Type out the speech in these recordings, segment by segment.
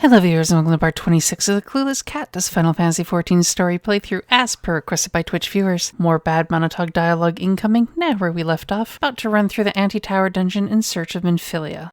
Hello viewers and welcome to part 26 of the Clueless Cat, this Final Fantasy XIV story playthrough as per requested by Twitch viewers. More bad Nidhogg dialogue incoming, now where we left off, about to run through the Antitower dungeon in search of Minfilia.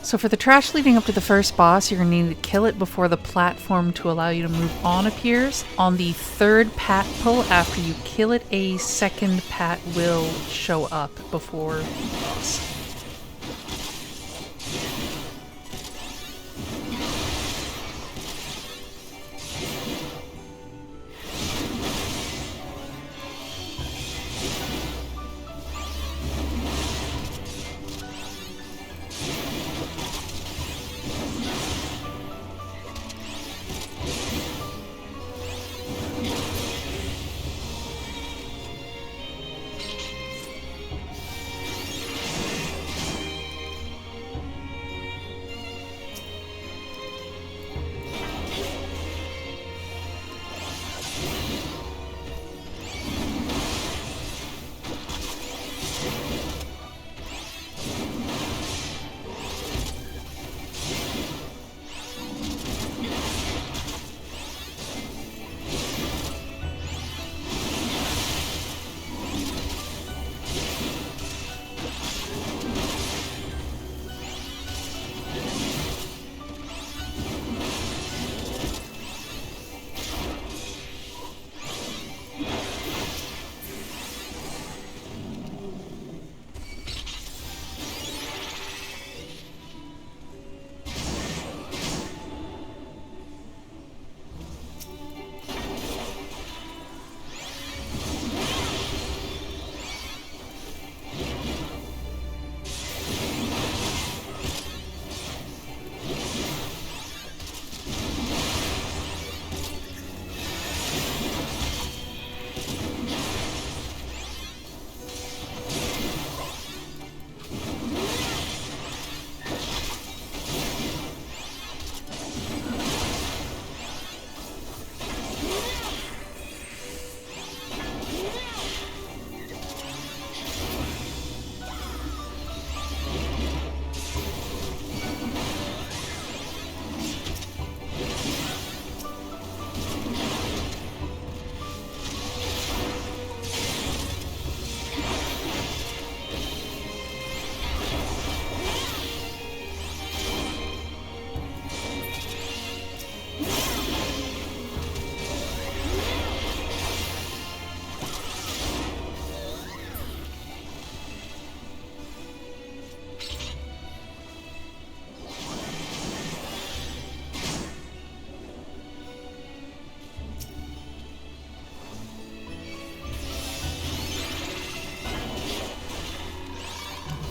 So for the trash leading up to the first boss, you're going to need to kill it before the platform to allow you to move on appears. On the third pat pull, after you kill it, a second pat will show up before the boss.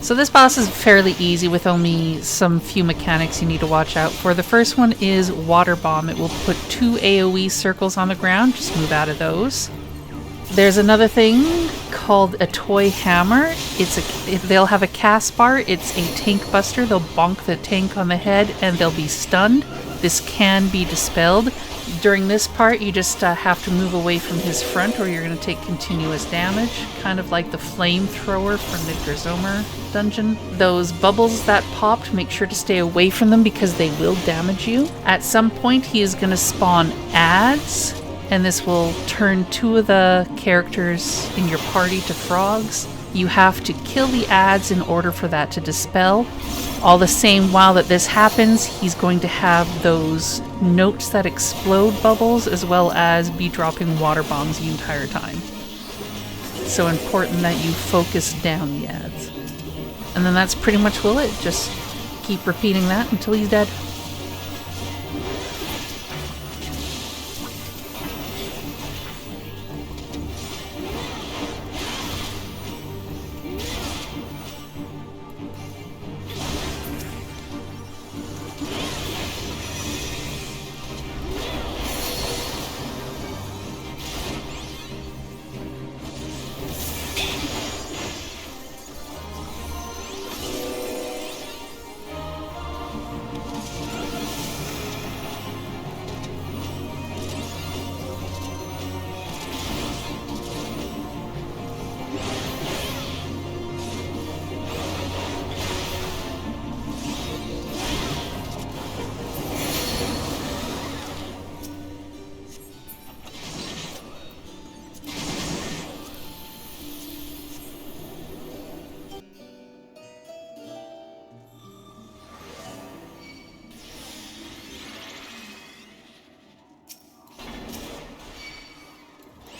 So this boss is fairly easy with only some few mechanics you need to watch out for. The first one is Water Bomb. It will put 2 AoE circles on the ground. Just move out of those. There's another thing called a Toy Hammer. They'll have a cast bar. It's a tank buster. They'll bonk the tank on the head and they'll be stunned. This can be dispelled. During this part, you just have to move away from his front or you're going to take continuous damage, kind of like the flamethrower from the Hraesvelgr dungeon. Those bubbles that popped, make sure to stay away from them because they will damage you. At some point, he is going to spawn adds, and this will turn 2 of the characters in your party to frogs. You have to kill the adds in order for that to dispel. All the same, while that this happens, he's going to have those notes that explode bubbles as well as be dropping water bombs the entire time. It's so important that you focus down the ads. And then that's pretty much will it. Just keep repeating that until he's dead.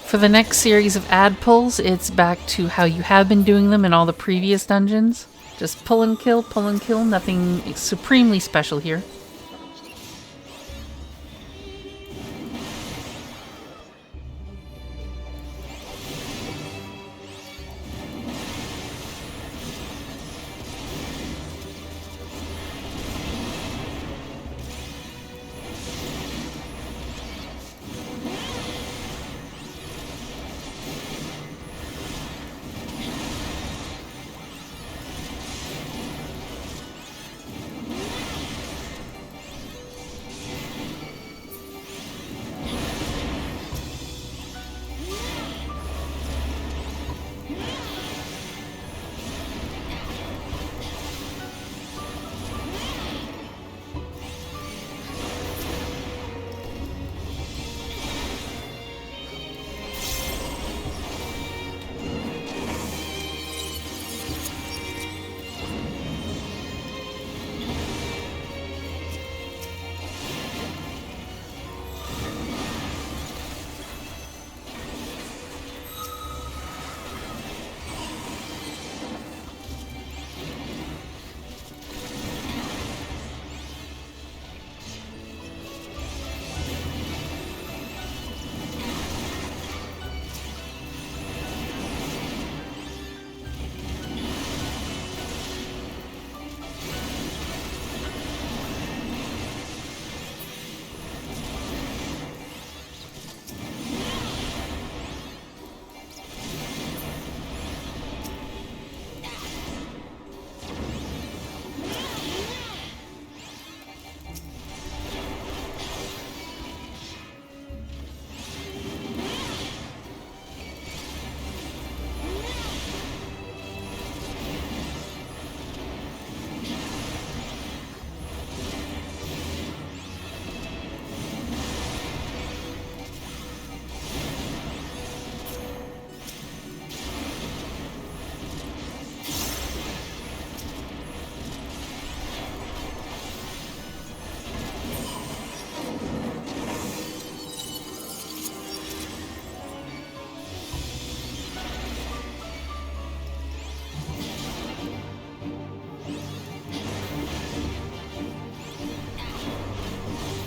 For the next series of ad pulls, it's back to how you have been doing them in all the previous dungeons. Just pull and kill, nothing supremely special here.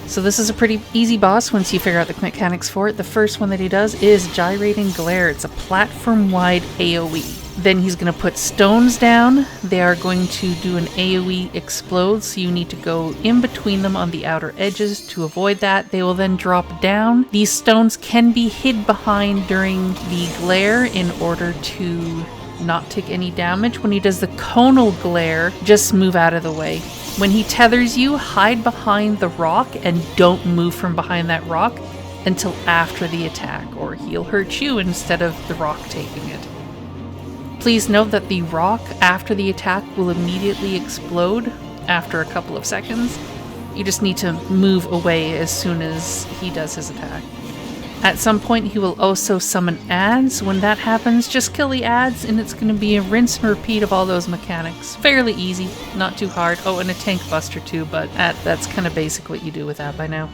So this is a pretty easy boss once you figure out the mechanics for it. The first one that he does is Gyrating Glare. It's a platform-wide AoE. Then he's going to put stones down. They are going to do an AoE explode, so you need to go in between them on the outer edges to avoid that. They will then drop down. These stones can be hid behind during the glare in order to not take any damage. When he does the conal glare, just move out of the way. When he tethers you, hide behind the rock and don't move from behind that rock until after the attack, or he'll hurt you instead of the rock taking it. Please note that the rock after the attack will immediately explode after a couple of seconds. You just need to move away as soon as he does his attack. At some point he will also summon ads. When that happens, just kill the ads and it's going to be a rinse and repeat of all those mechanics. Fairly easy, not too hard. Oh, and a tank buster too, but that's kind of basic what you do with that by now.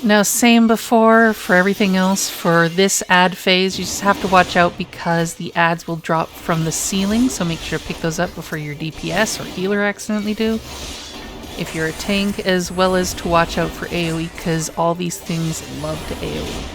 Now, same before for everything else. For this ad phase, you just have to watch out because the ads will drop from the ceiling, so make sure to pick those up before your DPS or healer accidentally do. If you're a tank, as well as to watch out for AoE, because all these things love to AoE.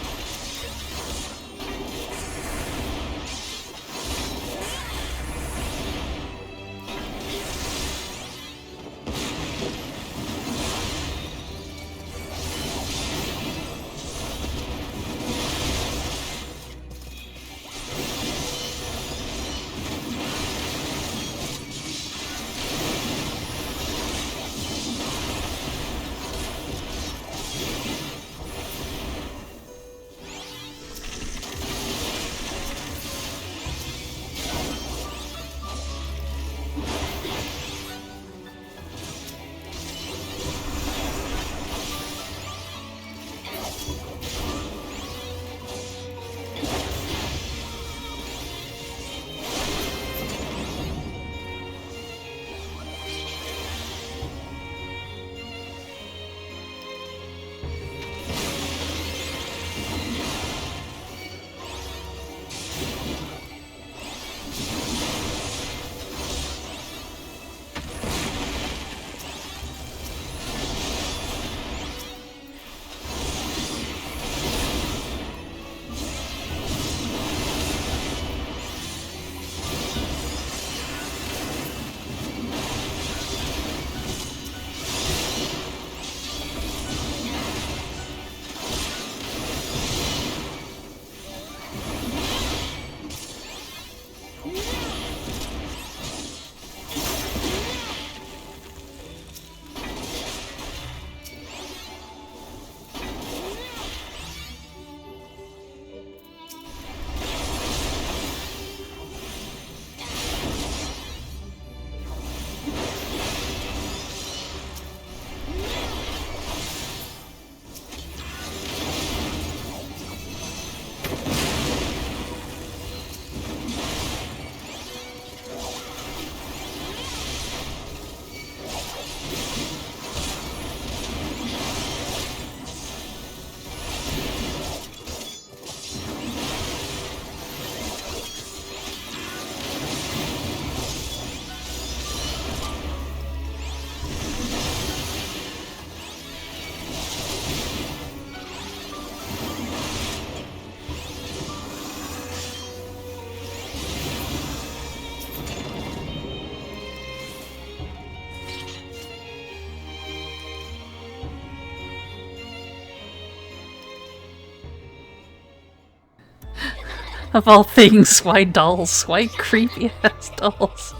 Of all things, why dolls? Why creepy ass dolls?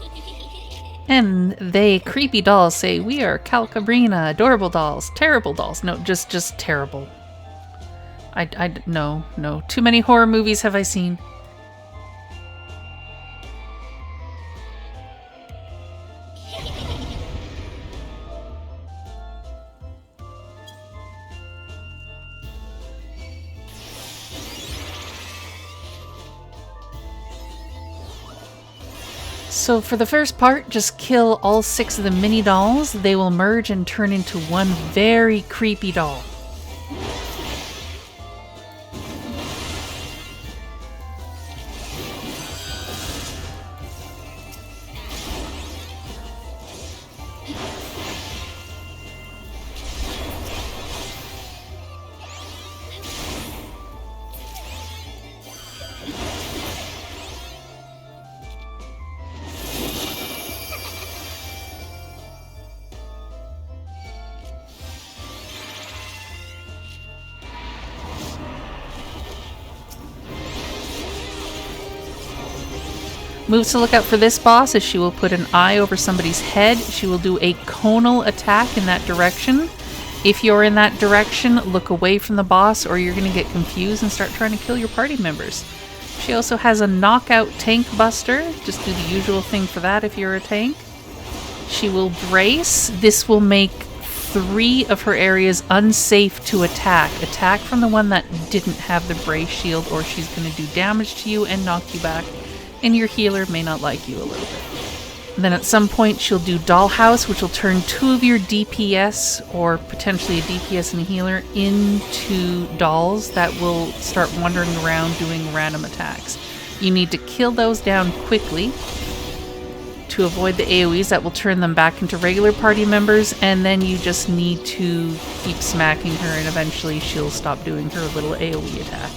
And they, creepy dolls, say, "We are Calcabrina, adorable dolls, terrible dolls." No, just terrible. No. Too many horror movies have I seen. So for the first part, just kill all 6 of the mini dolls. They will merge and turn into one very creepy doll. Moves to look out for this boss is she will put an eye over somebody's head. She will do a conal attack in that direction. If you're in that direction, look away from the boss or you're going to get confused and start trying to kill your party members. She also has a knockout tank buster. Just do the usual thing for that if you're a tank. She will brace. This will make 3 of her areas unsafe to attack. Attack from the one that didn't have the brace shield or she's going to do damage to you and knock you back. And your healer may not like you a little bit. Then at some point she'll do Dollhouse, which will turn 2 of your DPS, or potentially a DPS and a healer, into dolls that will start wandering around doing random attacks. You need to kill those down quickly to avoid the AoEs that will turn them back into regular party members, and then you just need to keep smacking her and eventually she'll stop doing her little AoE attack.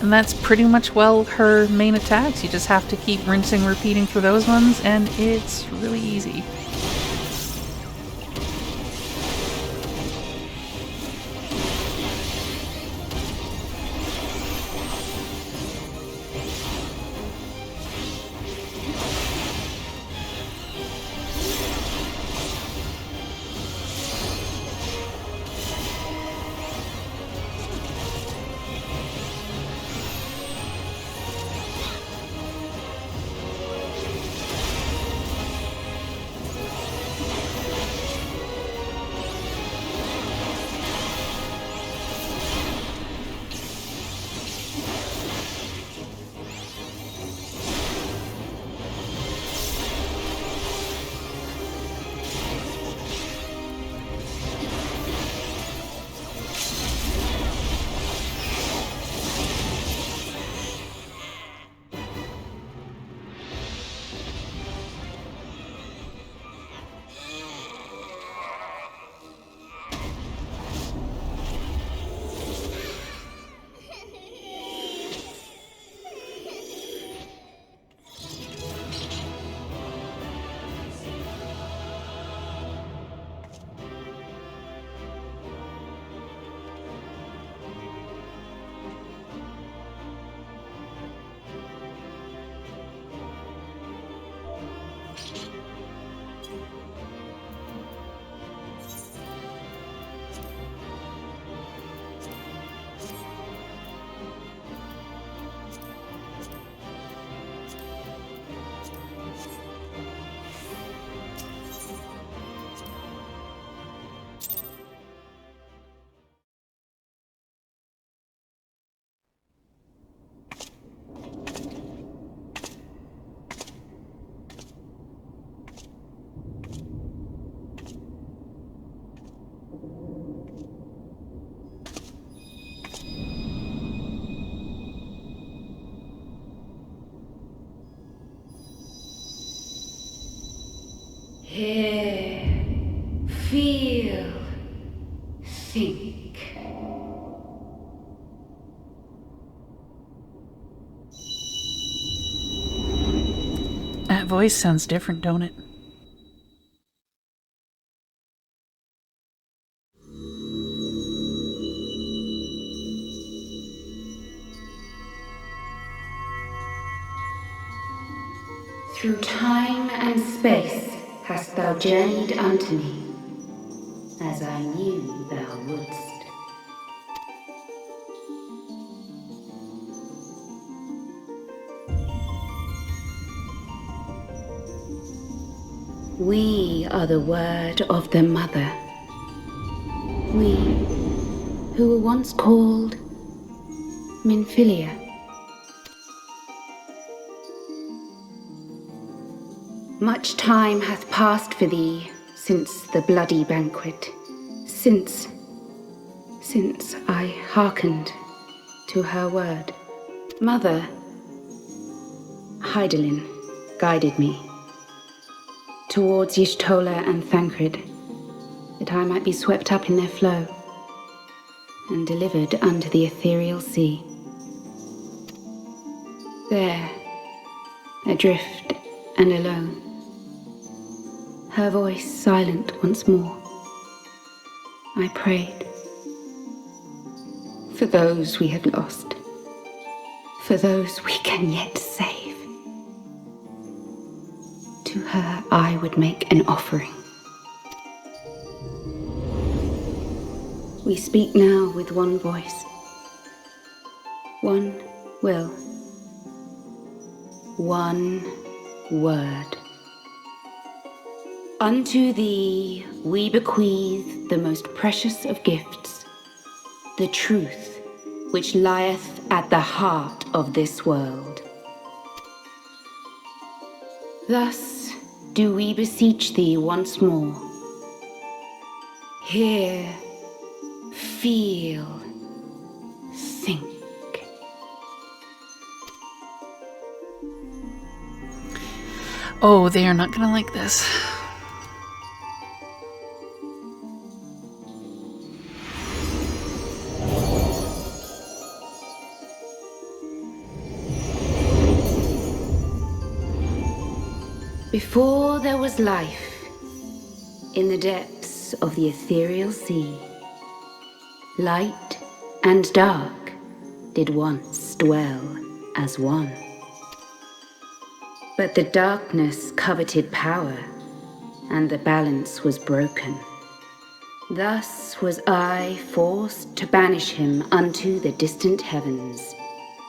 And that's pretty much, her main attacks. You just have to keep rinsing, repeating for those ones, and it's really easy. Hear, feel, think. That voice sounds different, don't it? Through time and space hast thou journeyed unto me, as I knew thou wouldst. We are the word of the Mother. We, who were once called Minfilia. Much time hath passed for thee since the bloody banquet, since I hearkened to her word. Mother, Hydaelyn guided me towards Y'shtola and Thancred, that I might be swept up in their flow and delivered unto the ethereal sea. There, adrift and alone, her voice silent once more, I prayed for those we had lost, for those we can yet save. To her I would make an offering. We speak now with one voice, one will, one word. Unto thee we bequeath the most precious of gifts, the truth which lieth at the heart of this world. Thus do we beseech thee once more. Hear, feel, think. Oh, they are not gonna like this. Before there was life, in the depths of the ethereal sea, light and dark did once dwell as one. But the darkness coveted power, and the balance was broken. Thus was I forced to banish him unto the distant heavens,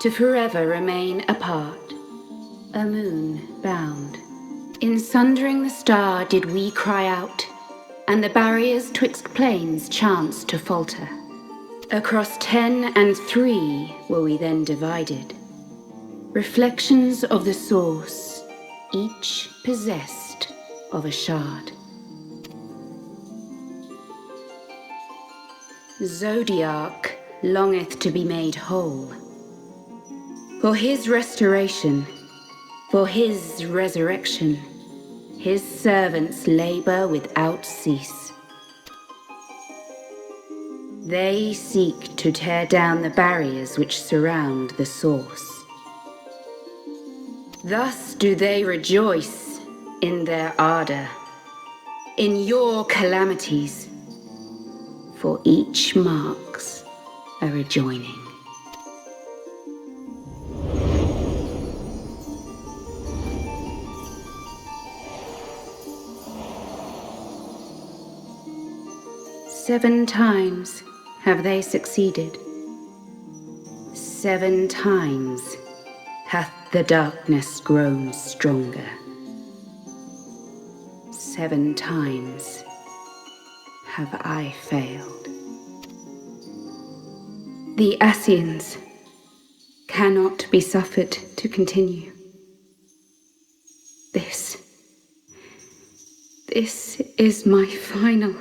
to forever remain apart, a moon bound. In sundering the star did we cry out, and the barriers twixt planes chanced to falter. Across 10 and 3 were we then divided, reflections of the source, each possessed of a shard. Zodiac longeth to be made whole. For his restoration, for his resurrection, his servants labor without cease. They seek to tear down the barriers which surround the source. Thus do they rejoice in their ardor, in your calamities, for each marks a rejoining. Seven times have they succeeded. 7 times hath the darkness grown stronger. 7 times have I failed. The Ascians cannot be suffered to continue. This is my final.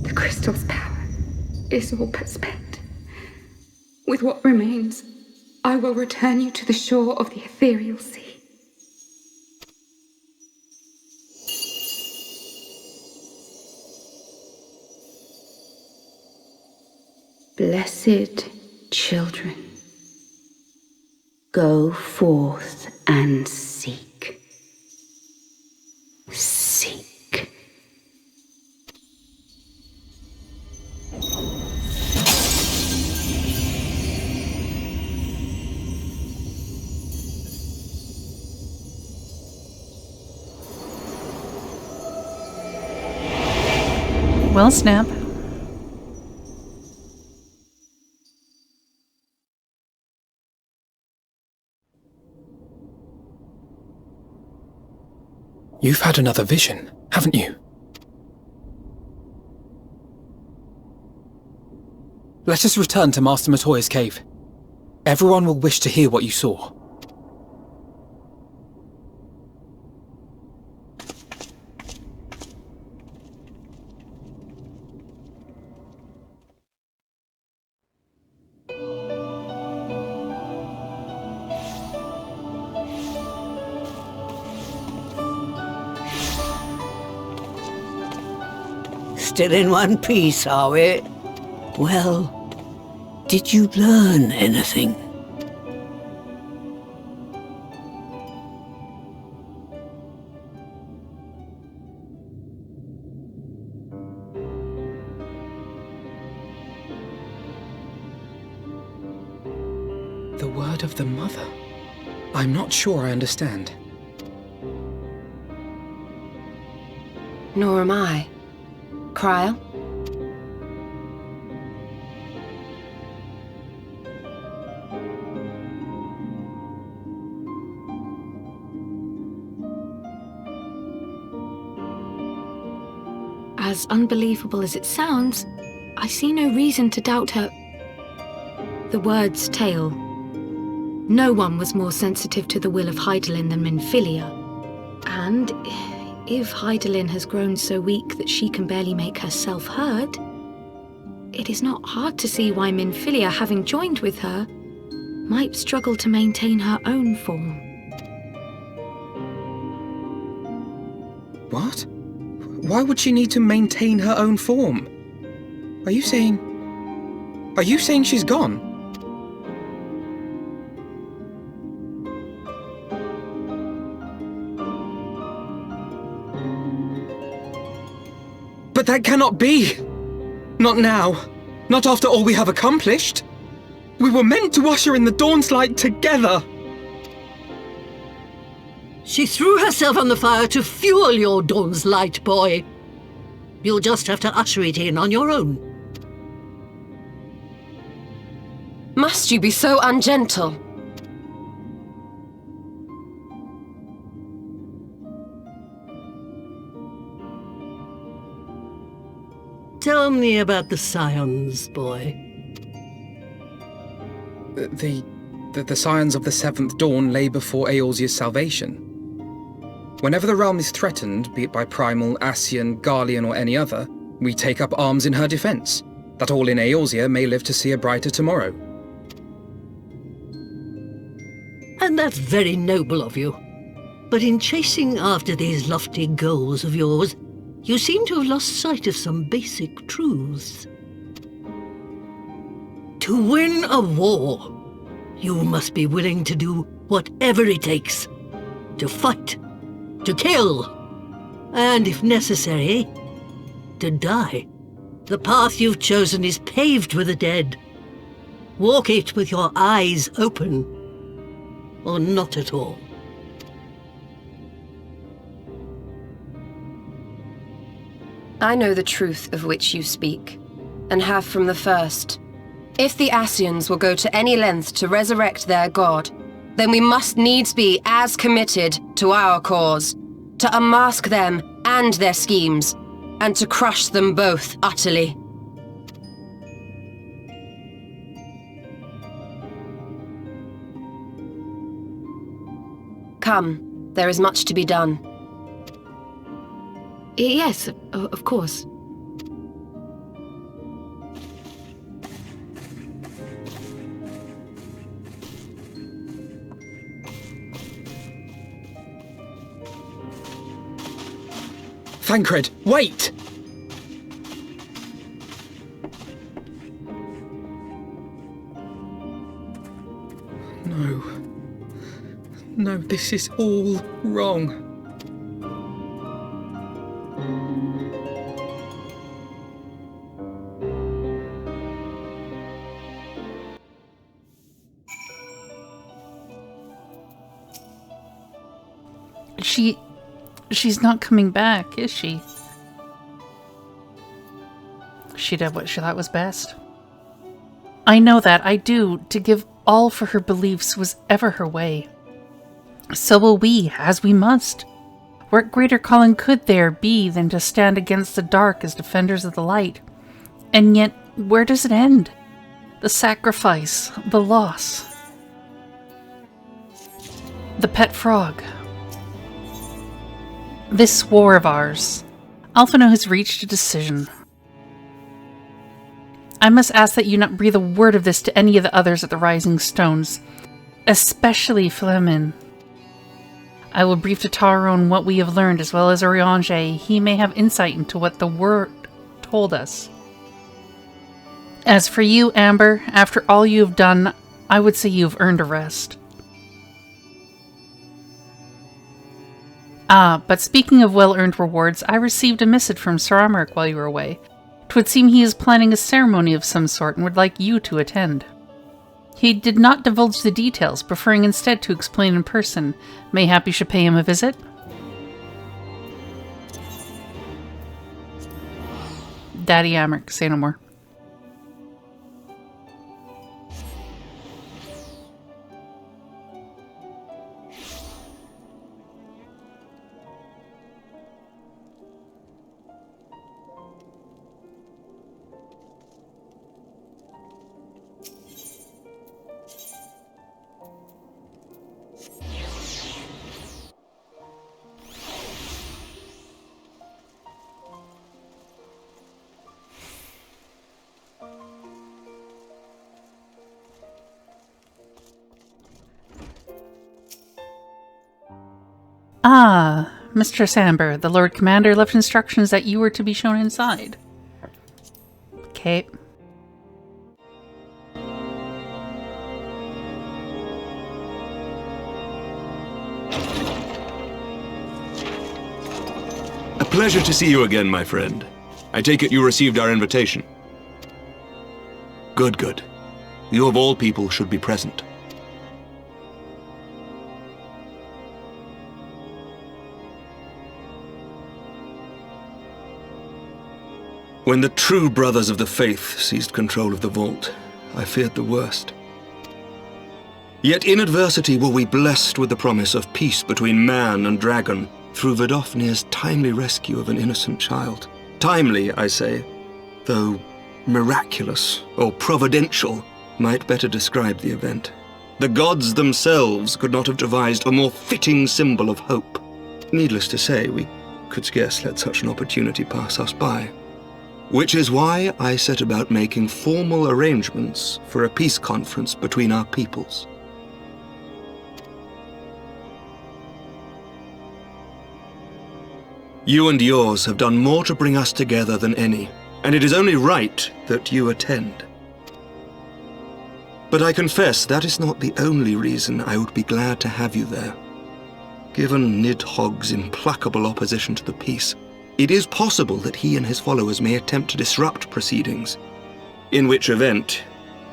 The crystal's power is all but spent. With what remains, I will return you to the shore of the ethereal sea. Blessed children, go forth and seek. Seek. Well, Snap. You've had another vision, haven't you? Let us return to Master Matoya's cave. Everyone will wish to hear what you saw. Still in one piece, are we? Well, did you learn anything? The word of the mother? I'm not sure I understand. Nor am I. Cryle? As unbelievable as it sounds, I see no reason to doubt her The word's tale. No one was more sensitive to the will of Hydaelyn than Minfilia. And if Hydaelyn has grown so weak that she can barely make herself heard, it is not hard to see why Minfilia, having joined with her, might struggle to maintain her own form. What? Why would she need to maintain her own form? Are you saying she's gone? But that cannot be! Not now. Not after all we have accomplished. We were meant to usher in the dawn's light together. She threw herself on the fire to fuel your dawn's light, boy. You'll just have to usher it in on your own. Must you be so ungentle? Tell me about the Scions, boy. The scions of the Seventh Dawn lay before Eorzea's salvation. Whenever the realm is threatened, be it by Primal, Ascian, Garlean, or any other, we take up arms in her defense, that all in Eorzea may live to see a brighter tomorrow. And that's very noble of you. But in chasing after these lofty goals of yours, you seem to have lost sight of some basic truths. To win a war, you must be willing to do whatever it takes. To fight, to kill, and if necessary, to die. The path you've chosen is paved with the dead. Walk it with your eyes open, or not at all. I know the truth of which you speak, and have from the first. If the Ascians will go to any length to resurrect their god, then we must needs be as committed to our cause, to unmask them and their schemes, and to crush them both utterly. Come, there is much to be done. Yes, of course. Thancred, wait! No. No, this is all wrong. She's not coming back, is she? She did what she thought was best. I know that, I do. To give all for her beliefs was ever her way. So will we, as we must. What greater calling could there be than to stand against the dark as defenders of the light? And yet, where does it end? The sacrifice, the loss. The pet frog. This war of ours. Alphino has reached a decision. I must ask that you not breathe a word of this to any of the others at the Rising Stones, especially Flemin. I will brief to Tyrone what we have learned, as well as Oriange. He may have insight into what the word told us. As for you, Amber, after all you have done, I would say you have earned a rest. But speaking of well-earned rewards, I received a missive from Sir Amaric while you were away. 'Twould seem he is planning a ceremony of some sort and would like you to attend. He did not divulge the details, preferring instead to explain in person. Mayhap you should pay him a visit? Daddy Amaric, say no more. Ah, Mistress Amber, the Lord Commander left instructions that you were to be shown inside. Okay. A pleasure to see you again, my friend. I take it you received our invitation. Good, good. You of all people should be present. When the true brothers of the faith seized control of the vault, I feared the worst. Yet in adversity were we blessed with the promise of peace between man and dragon through Vidofnir's timely rescue of an innocent child. Timely, I say, though miraculous or providential might better describe the event. The gods themselves could not have devised a more fitting symbol of hope. Needless to say, we could scarce let such an opportunity pass us by. Which is why I set about making formal arrangements for a peace conference between our peoples. You and yours have done more to bring us together than any, and it is only right that you attend. But I confess that is not the only reason I would be glad to have you there. Given Nidhogg's implacable opposition to the peace, it is possible that he and his followers may attempt to disrupt proceedings, in which event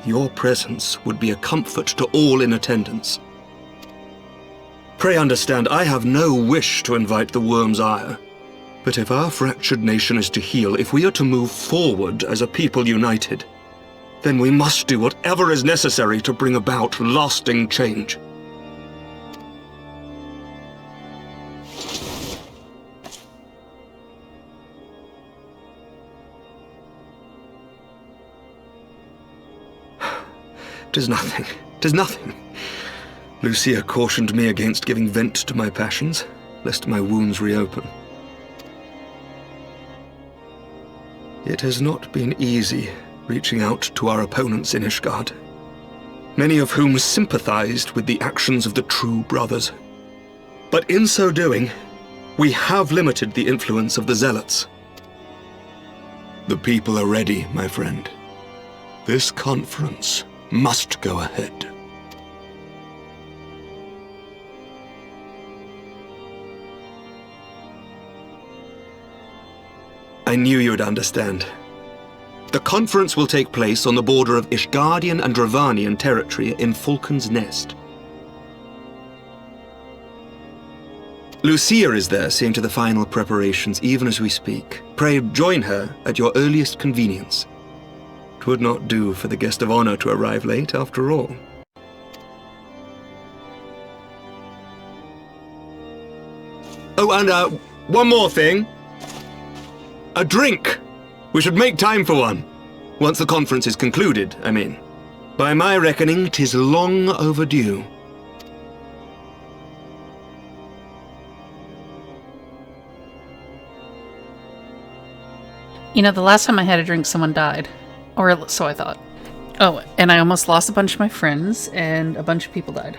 your presence would be a comfort to all in attendance. Pray understand, I have no wish to invite the worm's ire. But if our fractured nation is to heal, if we are to move forward as a people united, then we must do whatever is necessary to bring about lasting change. "'Tis nothing, 'tis nothing. Lucia cautioned me against giving vent to my passions, lest my wounds reopen. It has not been easy reaching out to our opponents in Ishgard, many of whom sympathized with the actions of the true brothers. But in so doing, we have limited the influence of the zealots. The people are ready, my friend. This conference must go ahead." I knew you would understand. The conference will take place on the border of Ishgardian and Dravanian territory in Falcon's Nest. Lucia is there seeing to the final preparations even as we speak. Pray join her at your earliest convenience. 'Twould not do for the guest of honor to arrive late, after all. Oh, and one more thing. A drink! We should make time for one. Once the conference is concluded, I mean. By my reckoning, 'tis long overdue. You know, the last time I had a drink, someone died. Or so I thought. Oh, and I almost lost a bunch of my friends, and a bunch of people died.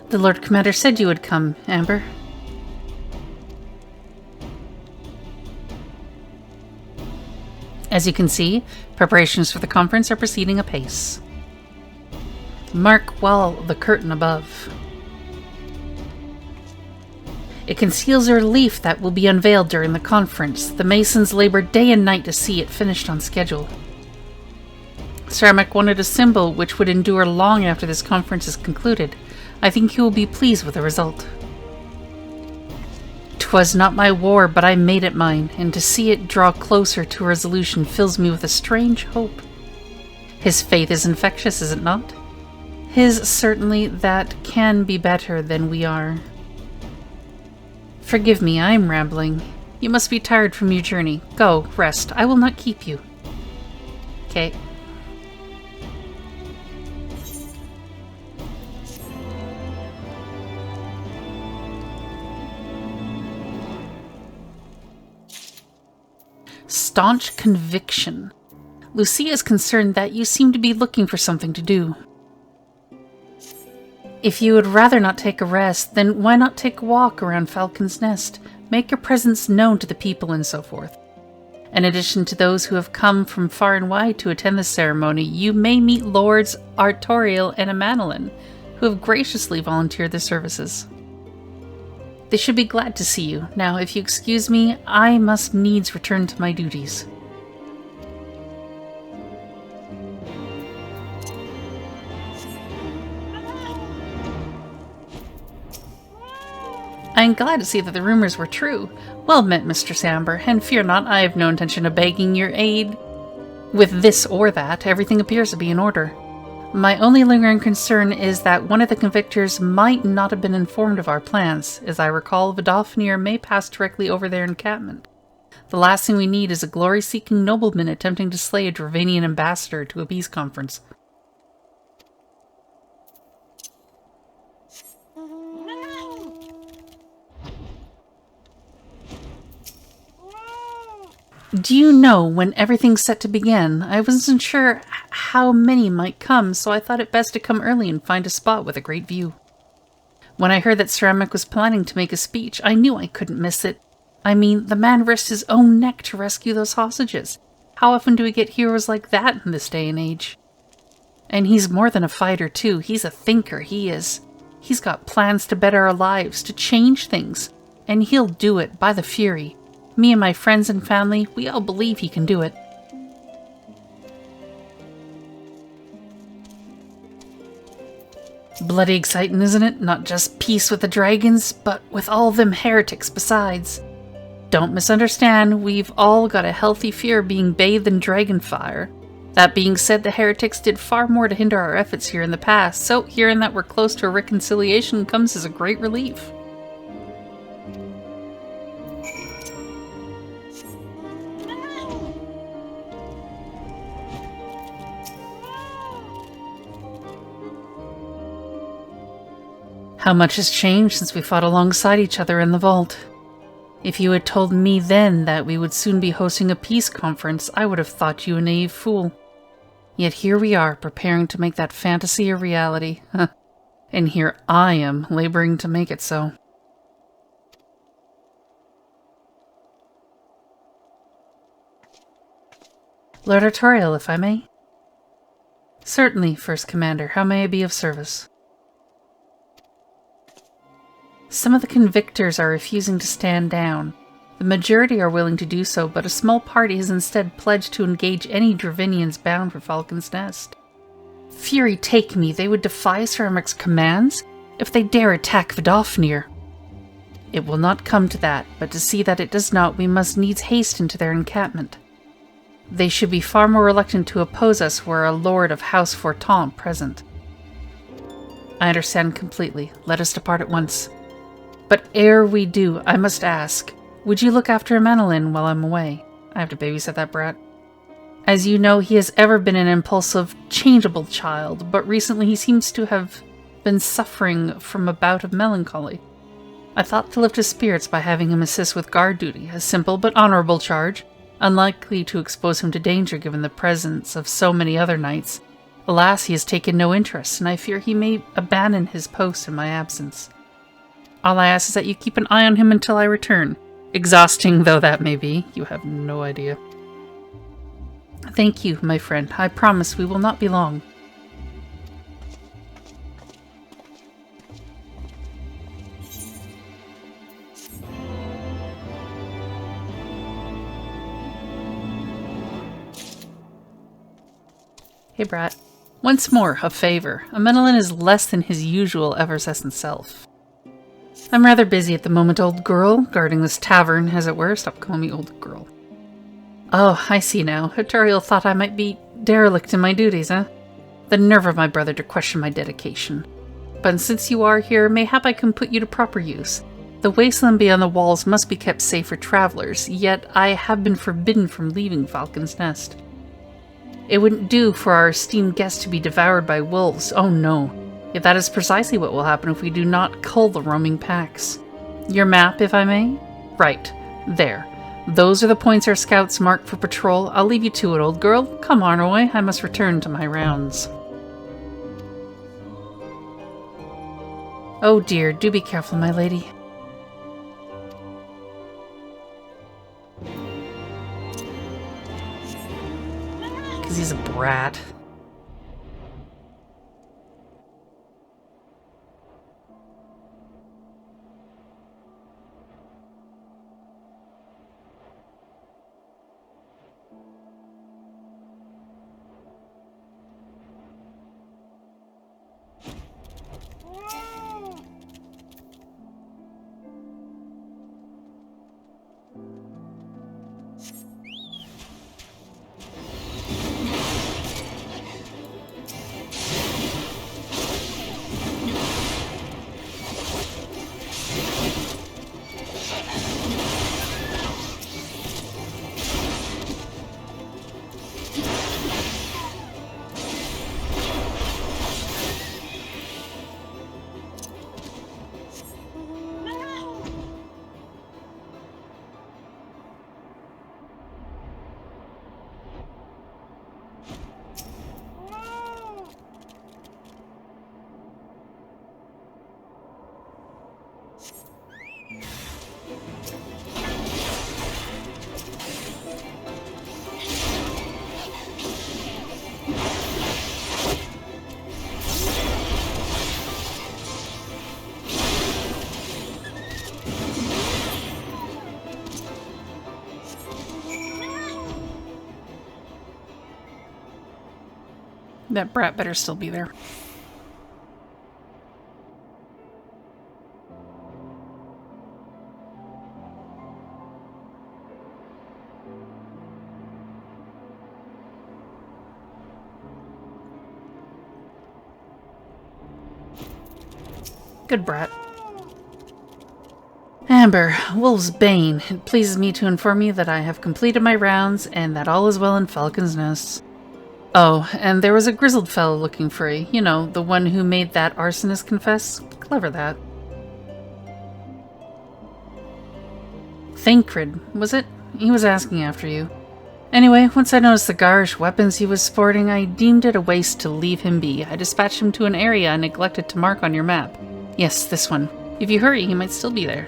The Lord Commander said you would come, Amber. As you can see, preparations for the conference are proceeding apace. Mark well the curtain above. It conceals a relief that will be unveiled during the conference. The masons labored day and night to see it finished on schedule. Ceramic wanted a symbol which would endure long after this conference is concluded. I think you will be pleased with the result. 'Twas not my war, but I made it mine, and to see it draw closer to a resolution fills me with a strange hope. His faith is infectious, is it not? His certainly that can be better than we are. Forgive me, I am rambling. You must be tired from your journey. Go, rest. I will not keep you. Okay. Staunch conviction. Lucia is concerned that you seem to be looking for something to do. If you would rather not take a rest, then why not take a walk around Falcon's Nest? Make your presence known to the people and so forth. In addition to those who have come from far and wide to attend the ceremony, you may meet Lords Artorial and Amanolin, who have graciously volunteered their services. They should be glad to see you. Now, if you excuse me, I must needs return to my duties. I am glad to see that the rumors were true. Well met, Mistress Amber, and fear not, I have no intention of begging your aid. With this or that, everything appears to be in order. My only lingering concern is that one of the convictors might not have been informed of our plans. As I recall, Vidofnir may pass directly over their encampment. The last thing we need is a glory-seeking nobleman attempting to slay a Dravanian ambassador to a peace conference. Do you know when everything's set to begin? I wasn't sure how many might come, so I thought it best to come early and find a spot with a great view. When I heard that Ceramic was planning to make a speech, I knew I couldn't miss it. I mean, the man risked his own neck to rescue those hostages. How often do we get heroes like that in this day and age? And he's more than a fighter, too. He's a thinker, he is. He's got plans to better our lives, to change things. And he'll do it, by the Fury. Me and my friends and family, we all believe he can do it. Bloody exciting, isn't it? Not just peace with the dragons, but with all them heretics besides. Don't misunderstand, we've all got a healthy fear of being bathed in dragon fire. That being said, the heretics did far more to hinder our efforts here in the past, so hearing that we're close to a reconciliation comes as a great relief. How much has changed since we fought alongside each other in the vault. If you had told me then that we would soon be hosting a peace conference, I would have thought you a naive fool. Yet here we are, preparing to make that fantasy a reality. And here I am, laboring to make it so. Lord Artorial, if I may? Certainly, First Commander. How may I be of service? Some of the convictors are refusing to stand down. The majority are willing to do so, but a small party has instead pledged to engage any Dravanians bound for Falcon's Nest. Fury take me, they would defy Ceramic's commands if they dare attack Vidofnir. It will not come to that, but to see that it does not, we must needs hasten to their encampment. They should be far more reluctant to oppose us were a lord of House Forton present. I understand completely. Let us depart at once. But ere we do, I must ask, would you look after Amanolin while I'm away? I have to babysit that brat. As you know, he has ever been an impulsive, changeable child, but recently he seems to have been suffering from a bout of melancholy. I thought to lift his spirits by having him assist with guard duty, a simple but honorable charge, unlikely to expose him to danger given the presence of so many other knights. Alas, he has taken no interest, and I fear he may abandon his post in my absence. All I ask is that you keep an eye on him until I return. Exhausting though that may be, you have no idea. Thank you, my friend. I promise we will not be long. Hey, brat. Once more, a favor. Amanolin is less than his usual effervescent self. I'm rather busy at the moment, old girl, guarding this tavern, as it were. Stop calling me old girl. Oh, I see now. Haturiel thought I might be derelict in my duties, eh? The nerve of my brother to question my dedication. But since you are here, mayhap I can put you to proper use. The wasteland beyond the walls must be kept safe for travelers, yet I have been forbidden from leaving Falcon's Nest. It wouldn't do for our esteemed guest to be devoured by wolves, oh no. Yet that is precisely what will happen if we do not cull the roaming packs. Your map, if I may? Right. There. Those are the points our scouts marked for patrol. I'll leave you to it, old girl. Come on, Roy. I must return to my rounds. Oh dear, do be careful, my lady. Because he's a brat. That brat better still be there. Good brat. Amber, Wolf's Bane. It pleases me to inform you that I have completed my rounds and that all is well in Falcon's Nest. Oh, and there was a grizzled fellow looking for you. You know, the one who made that arsonist confess. Clever, that. Thancred, was it? He was asking after you. Anyway, once I noticed the garish weapons he was sporting, I deemed it a waste to leave him be. I dispatched him to an area I neglected to mark on your map. Yes, this one. If you hurry, he might still be there.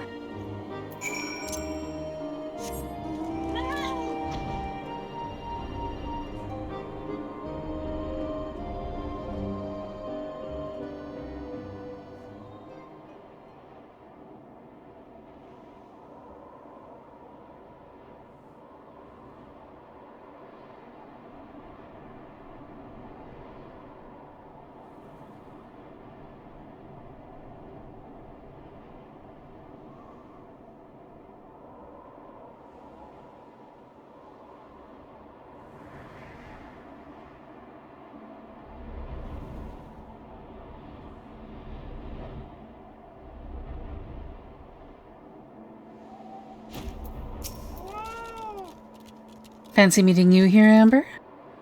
Fancy meeting you here, Amber?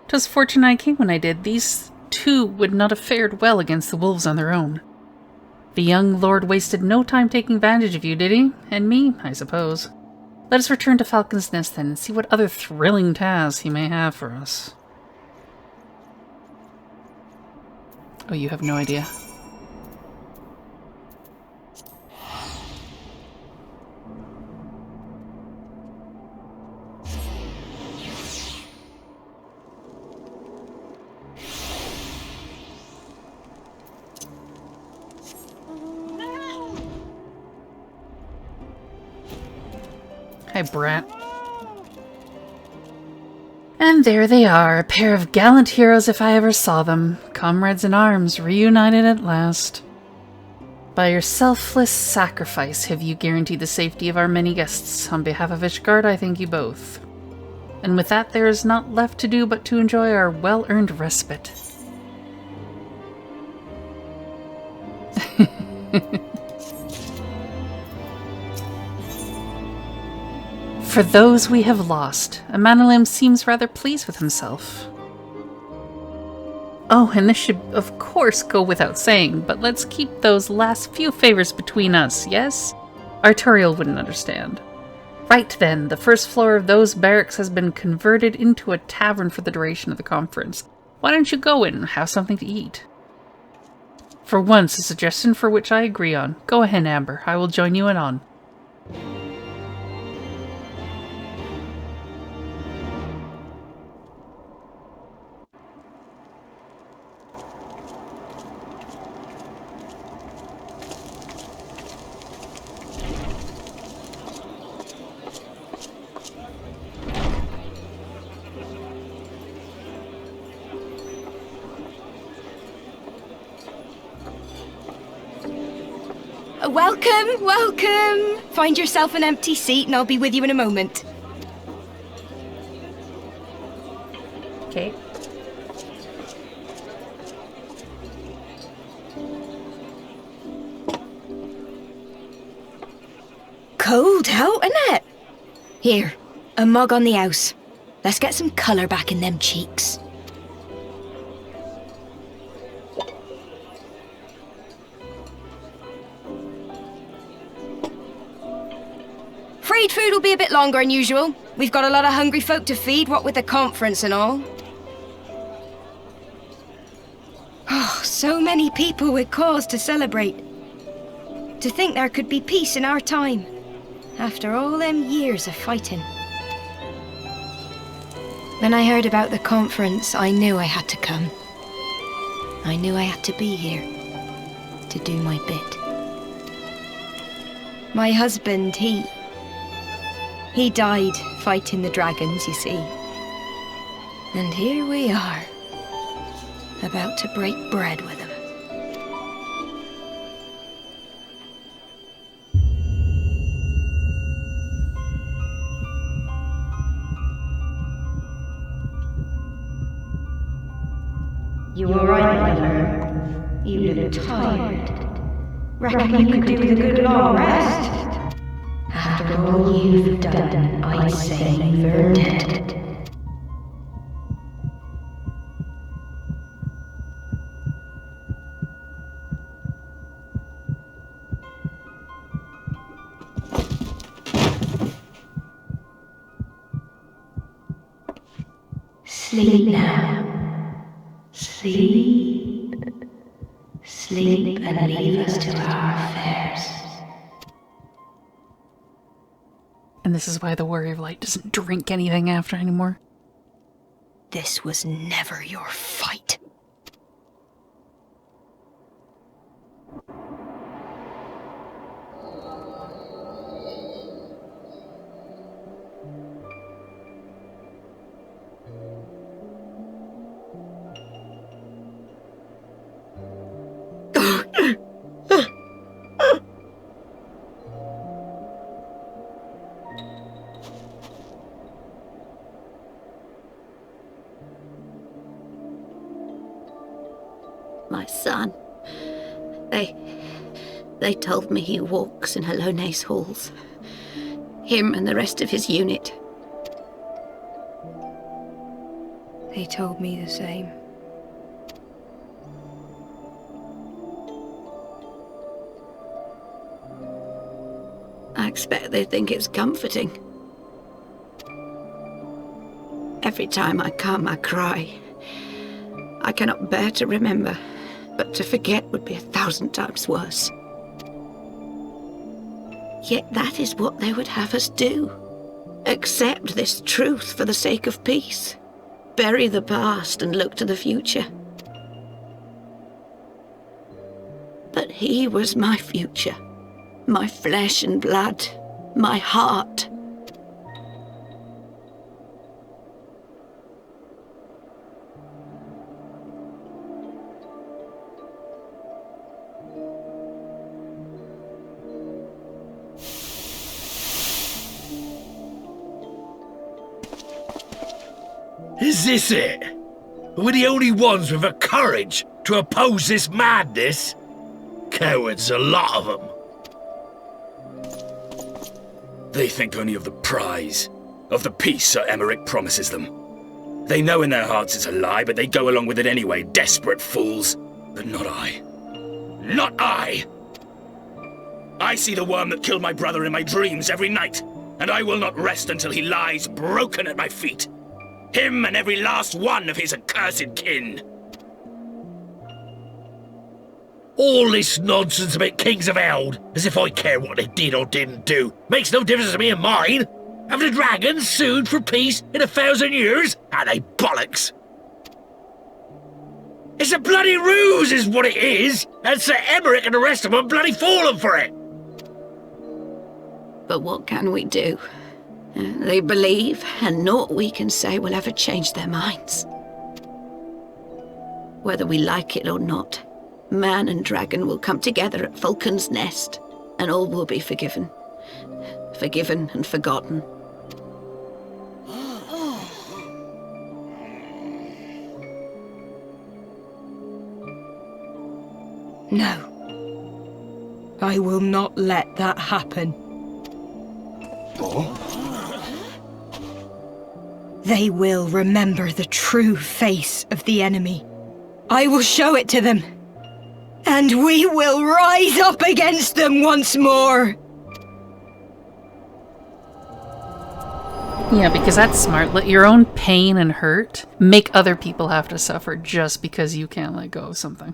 'Twas fortunate I came when I did. These two would not have fared well against the wolves on their own. The young lord wasted no time taking advantage of you, did he? And me, I suppose. Let us return to Falcon's Nest then, and see what other thrilling tasks he may have for us. Oh, you have no idea. Hi, brat. And there they are, a pair of gallant heroes if I ever saw them. Comrades in arms, reunited at last. By your selfless sacrifice have you guaranteed the safety of our many guests. On behalf of Ishgard, I thank you both. And with that, there is not left to do but to enjoy our well-earned respite. For those we have lost, Amanalim seems rather pleased with himself. Oh, and this should, of course, go without saying, but let's keep those last few favors between us, yes? Arturiel wouldn't understand. Right then, the first floor of those barracks has been converted into a tavern for the duration of the conference. Why don't you go in and have something to eat? For once, a suggestion for which I agree on. Go ahead, Amber. I will join you anon. Welcome, welcome! Find yourself an empty seat and I'll be with you in a moment. Okay. Cold out, isn't it? Here, a mug on the house. Let's get some colour back in them cheeks. Freed food will be a bit longer than usual. We've got a lot of hungry folk to feed, what with the conference and all. Oh, so many people with cause to celebrate. To think there could be peace in our time, after all them years of fighting. When I heard about the conference, I knew I had to come. I knew I had to be here, to do my bit. My husband, he died fighting the dragons, you see. And here we are, about to break bread with him. You alright, my love? You look tired. Reckon you could do with a good long rest? After all you've done, I'd say you've earned it. Sleep now. Sleep. Sleep and leave us to our affairs. And this is why the Warrior of Light doesn't drink anything after anymore. This was never your fight. My son. They told me he walks in Halone's halls. Him and the rest of his unit. They told me the same. I expect they think it's comforting. Every time I come, I cry. I cannot bear to remember, but to forget would be 1,000 times worse. Yet that is what they would have us do. Accept this truth for the sake of peace. Bury the past and look to the future. But he was my future. My flesh and blood. My heart. Is this it? We're the only ones with the courage to oppose this madness? Cowards, a lot of them. They think only of the prize, of the peace Sir Emmerich promises them. They know in their hearts it's a lie, but they go along with it anyway, desperate fools. But not I. Not I! I see the worm that killed my brother in my dreams every night, and I will not rest until he lies broken at my feet. Him and every last one of his accursed kin. All this nonsense about Kings of Eld, as if I care what they did or didn't do, makes no difference to me and mine. Have the dragons sued for peace in 1,000 years? Are they bollocks? It's a bloody ruse is what it is, and Sir Emmerich and the rest of them are bloody fallen for it. But what can we do? They believe, and naught we can say will ever change their minds. Whether we like it or not, man and dragon will come together at Vulcan's Nest, and all will be forgiven. Forgiven and forgotten. No. I will not let that happen. They will remember the true face of the enemy. I will show it to them. And we will rise up against them once more. Yeah, because that's smart. Let your own pain and hurt make other people have to suffer just because you can't let go of something.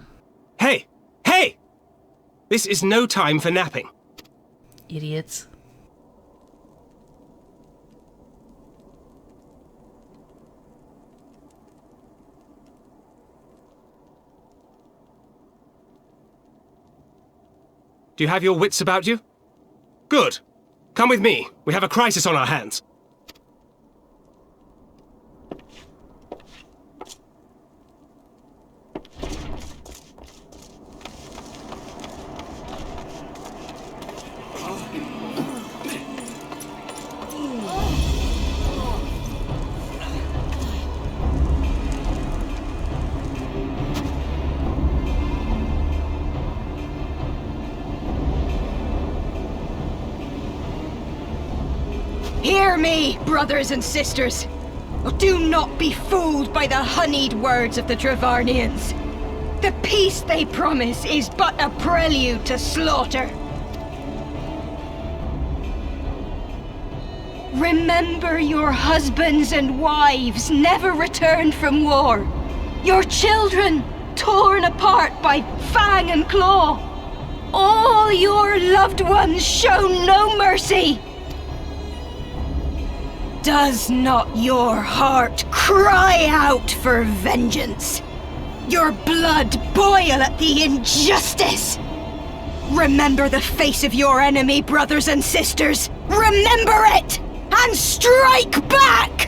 Hey! Hey! This is no time for napping. Idiots. Do you have your wits about you? Good. Come with me. We have a crisis on our hands. Hear me, brothers and sisters. Do not be fooled by the honeyed words of the Dravarnians. The peace they promise is but a prelude to slaughter. Remember your husbands and wives never returned from war. Your children torn apart by fang and claw. All your loved ones shown no mercy. Does not your heart cry out for vengeance? Your blood boil at the injustice? Remember the face of your enemy, brothers and sisters. Remember it, and strike back!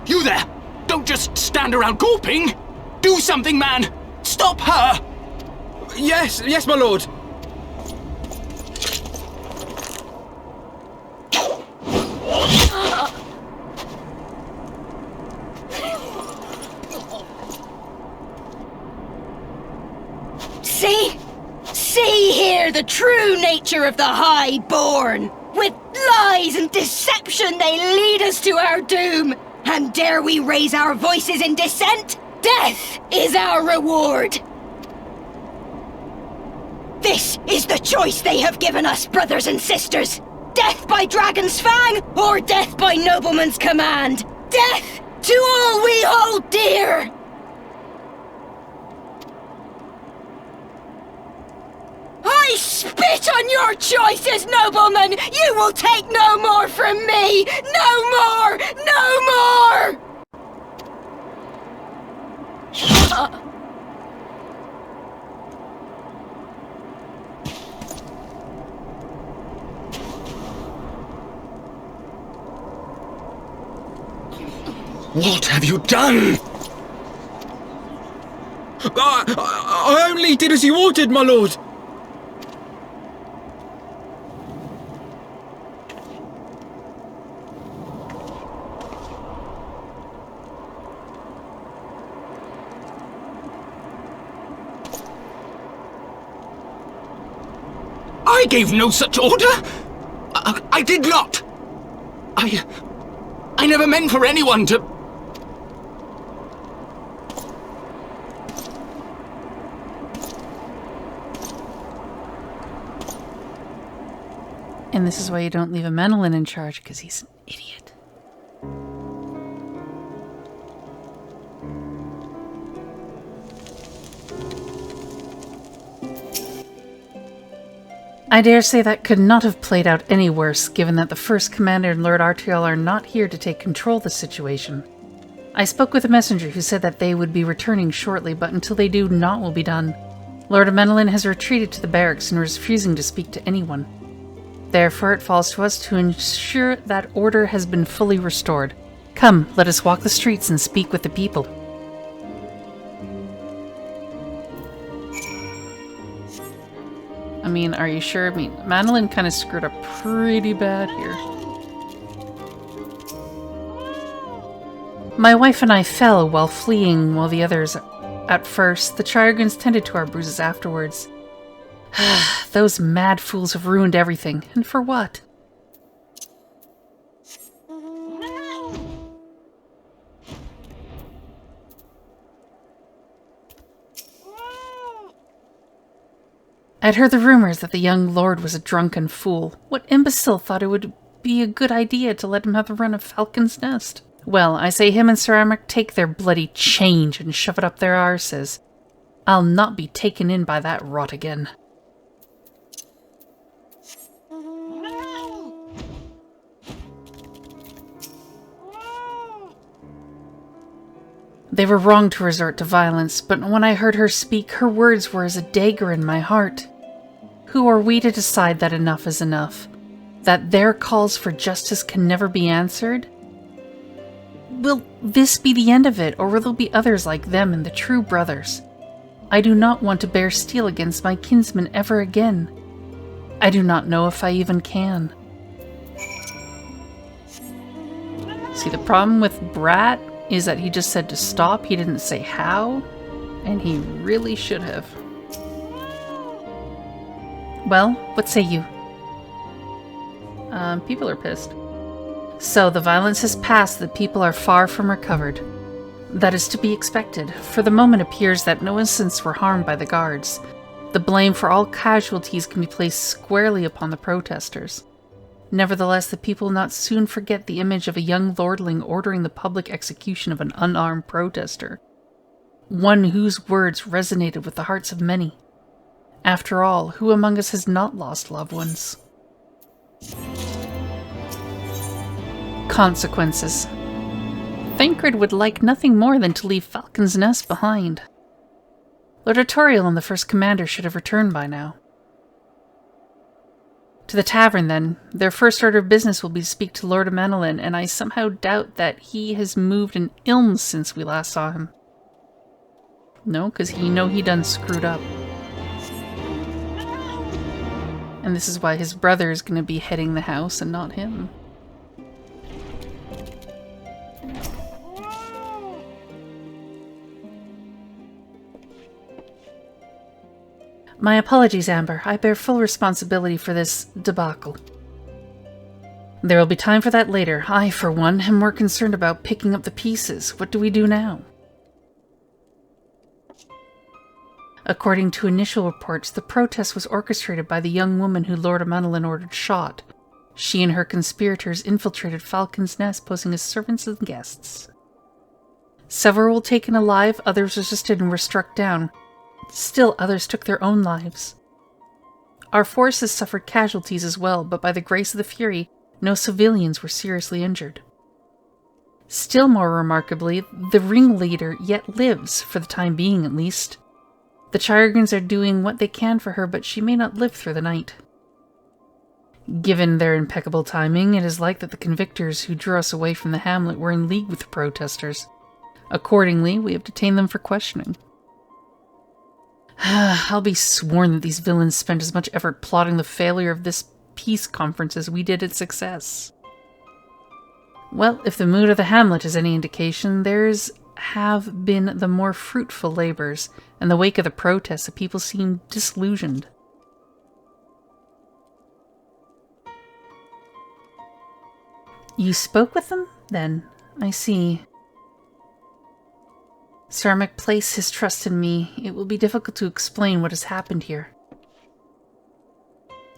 You there! Don't just stand around gawping! Do something, man! Stop her! Yes, my lord. See here the true nature of the Highborn. With lies and deception they lead us to our doom. And dare we raise our voices in dissent? Death is our reward. This is the choice they have given us, brothers and sisters. Death by dragon's fang, or death by nobleman's command. Death to all we hold dear. I spit on your choices, noblemen! You will take no more from me! No more! No more! What have you done? I only did as you ordered, my lord. I gave no such order! I did not! I never meant for anyone to... And this is why you don't leave a Menelin in charge, because he's an idiot. I dare say that could not have played out any worse, given that the First Commander and Lord Artiel are not here to take control of the situation. I spoke with a messenger who said that they would be returning shortly, but until they do, naught will be done. Lord Menelin has retreated to the barracks and is refusing to speak to anyone. Therefore, it falls to us to ensure that order has been fully restored. Come, let us walk the streets and speak with the people. I mean, are you sure? I mean, Menelin kind of screwed up pretty bad here. My wife and I fell while fleeing, while the others... At first, the Chiragans tended to our bruises afterwards. Those mad fools have ruined everything, and for what? I'd heard the rumors that the young lord was a drunken fool. What imbecile thought it would be a good idea to let him have the run of Falcon's Nest? Well, I say him and Sir Amric take their bloody change and shove it up their arses. I'll not be taken in by that rot again. They were wrong to resort to violence, but when I heard her speak, her words were as a dagger in my heart. Who are we to decide that enough is enough? That their calls for justice can never be answered? Will this be the end of it, or will there be others like them and the true brothers? I do not want to bear steel against my kinsmen ever again. I do not know if I even can. See, the problem with Brat is that he just said to stop, he didn't say how, and he really should have. Well, what say you? People are pissed. So, the violence has passed, the people are far from recovered. That is to be expected, for the moment appears that no innocents were harmed by the guards. The blame for all casualties can be placed squarely upon the protesters. Nevertheless, the people will not soon forget the image of a young lordling ordering the public execution of an unarmed protester. One whose words resonated with the hearts of many. After all, who among us has not lost loved ones? Consequences. Thancred would like nothing more than to leave Falcon's Nest behind. Lord Artorial and the First Commander should have returned by now. To the tavern, then. Their first order of business will be to speak to Lord Menelin, and I somehow doubt that he has moved an ilm since we last saw him. No, because he done screwed up. And this is why his brother is going to be heading the house and not him. My apologies, Amber. I bear full responsibility for this debacle. There will be time for that later. I, for one, am more concerned about picking up the pieces. What do we do now? According to initial reports, the protest was orchestrated by the young woman who Lord Menelin ordered shot. She and her conspirators infiltrated Falcon's Nest, posing as servants and guests. Several were taken alive, others resisted and were struck down. Still, others took their own lives. Our forces suffered casualties as well, but by the grace of the Fury, no civilians were seriously injured. Still more remarkably, the ringleader yet lives, for the time being at least. The Chiragans are doing what they can for her, but she may not live through the night. Given their impeccable timing, it is like that the convictors who drew us away from the hamlet were in league with the protesters. Accordingly, we have detained them for questioning. I'll be sworn that these villains spent as much effort plotting the failure of this peace conference as we did its success. Well, if the mood of the hamlet is any indication, theirs have been the more fruitful labors. In the wake of the protests, the people seemed disillusioned. You spoke with them, then? I see. Sarmak placed his trust in me. It will be difficult to explain what has happened here.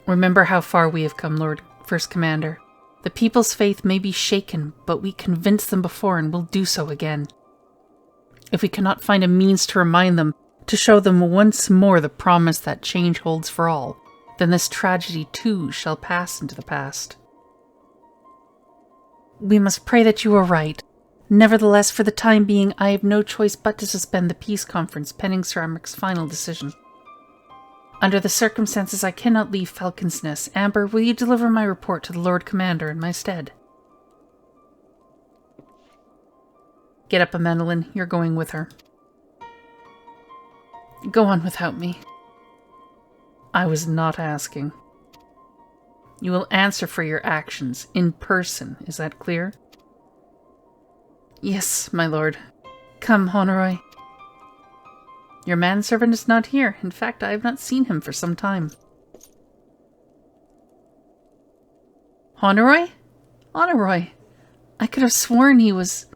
Remember how far we have come, Lord First Commander. The people's faith may be shaken, but we convinced them before and will do so again. If we cannot find a means to remind them, to show them once more the promise that change holds for all, then this tragedy too shall pass into the past. We must pray that you are right. Nevertheless, for the time being, I have no choice but to suspend the peace conference pending Sarmak's final decision. Under the circumstances, I cannot leave Falcon's Nest. Amber, will you deliver my report to the Lord Commander in my stead? Get up, Amandolin. You're going with her. Go on without me. I was not asking. You will answer for your actions in person. Is that clear? Yes, my lord. Come, Honoroy. Your manservant is not here. In fact, I have not seen him for some time. Honoroy? Honoroy. I could have sworn he was...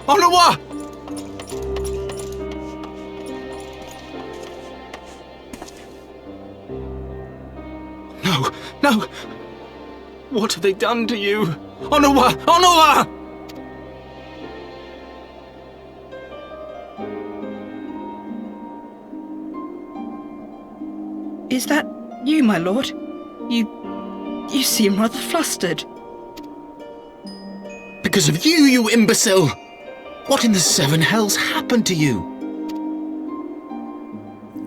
Onawa! No, no! What have they done to you? Onawa! Onawa! Is that you, my lord? You seem rather flustered. Because of you, you imbecile! What in the seven hells happened to you?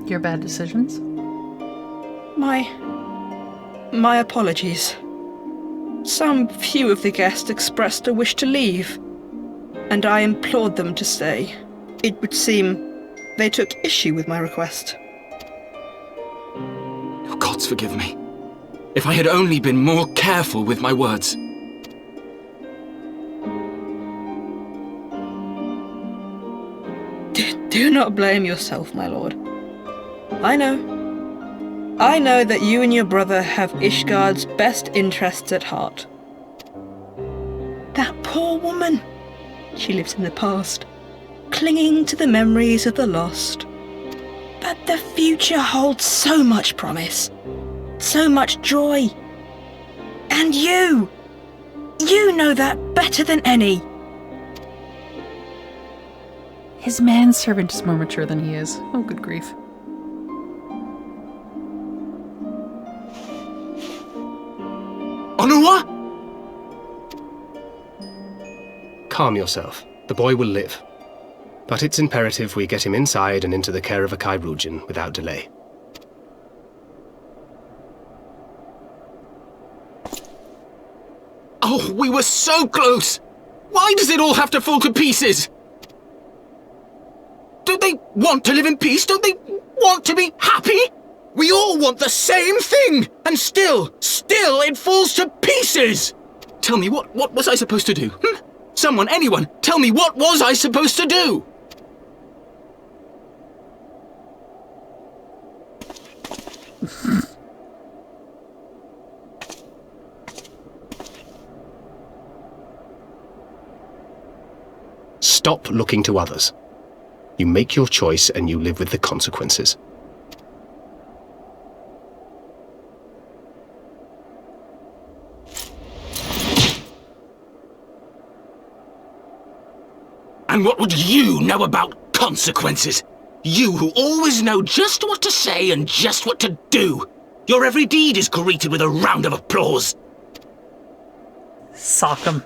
Your bad decisions? My apologies. Some few of the guests expressed a wish to leave, and I implored them to stay. It would seem they took issue with my request. Oh, gods forgive me. If I had only been more careful with my words. Do not blame yourself, my lord. I know that you and your brother have Ishgard's best interests at heart. That poor woman. She lives in the past, clinging to the memories of the lost. But the future holds so much promise, so much joy. And you know that better than any. His manservant is more mature than he is. Oh, good grief. Onawa? Calm yourself. The boy will live. But it's imperative we get him inside and into the care of a Khairujin without delay. Oh, we were so close! Why does it all have to fall to pieces? Don't they want to live in peace? Don't they want to be happy? We all want the same thing! And still it falls to pieces! Tell me, what was I supposed to do? Someone, anyone, tell me, what was I supposed to do? Stop looking to others. You make your choice and you live with the consequences. And what would you know about consequences? You who always know just what to say and just what to do. Your every deed is greeted with a round of applause. Sock him.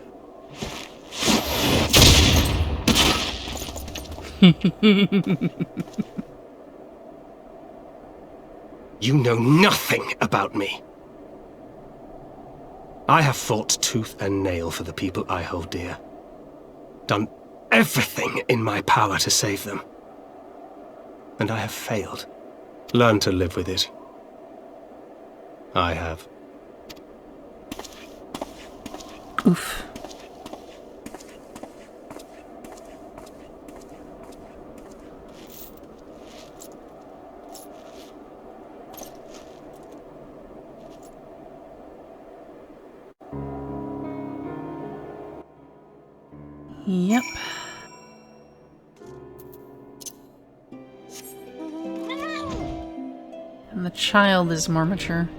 You know nothing about me. I have fought tooth and nail for the people I hold dear. Done everything in my power to save them. And I have failed. Learn to live with it. I have. Oof. Yep. And the child is more mature.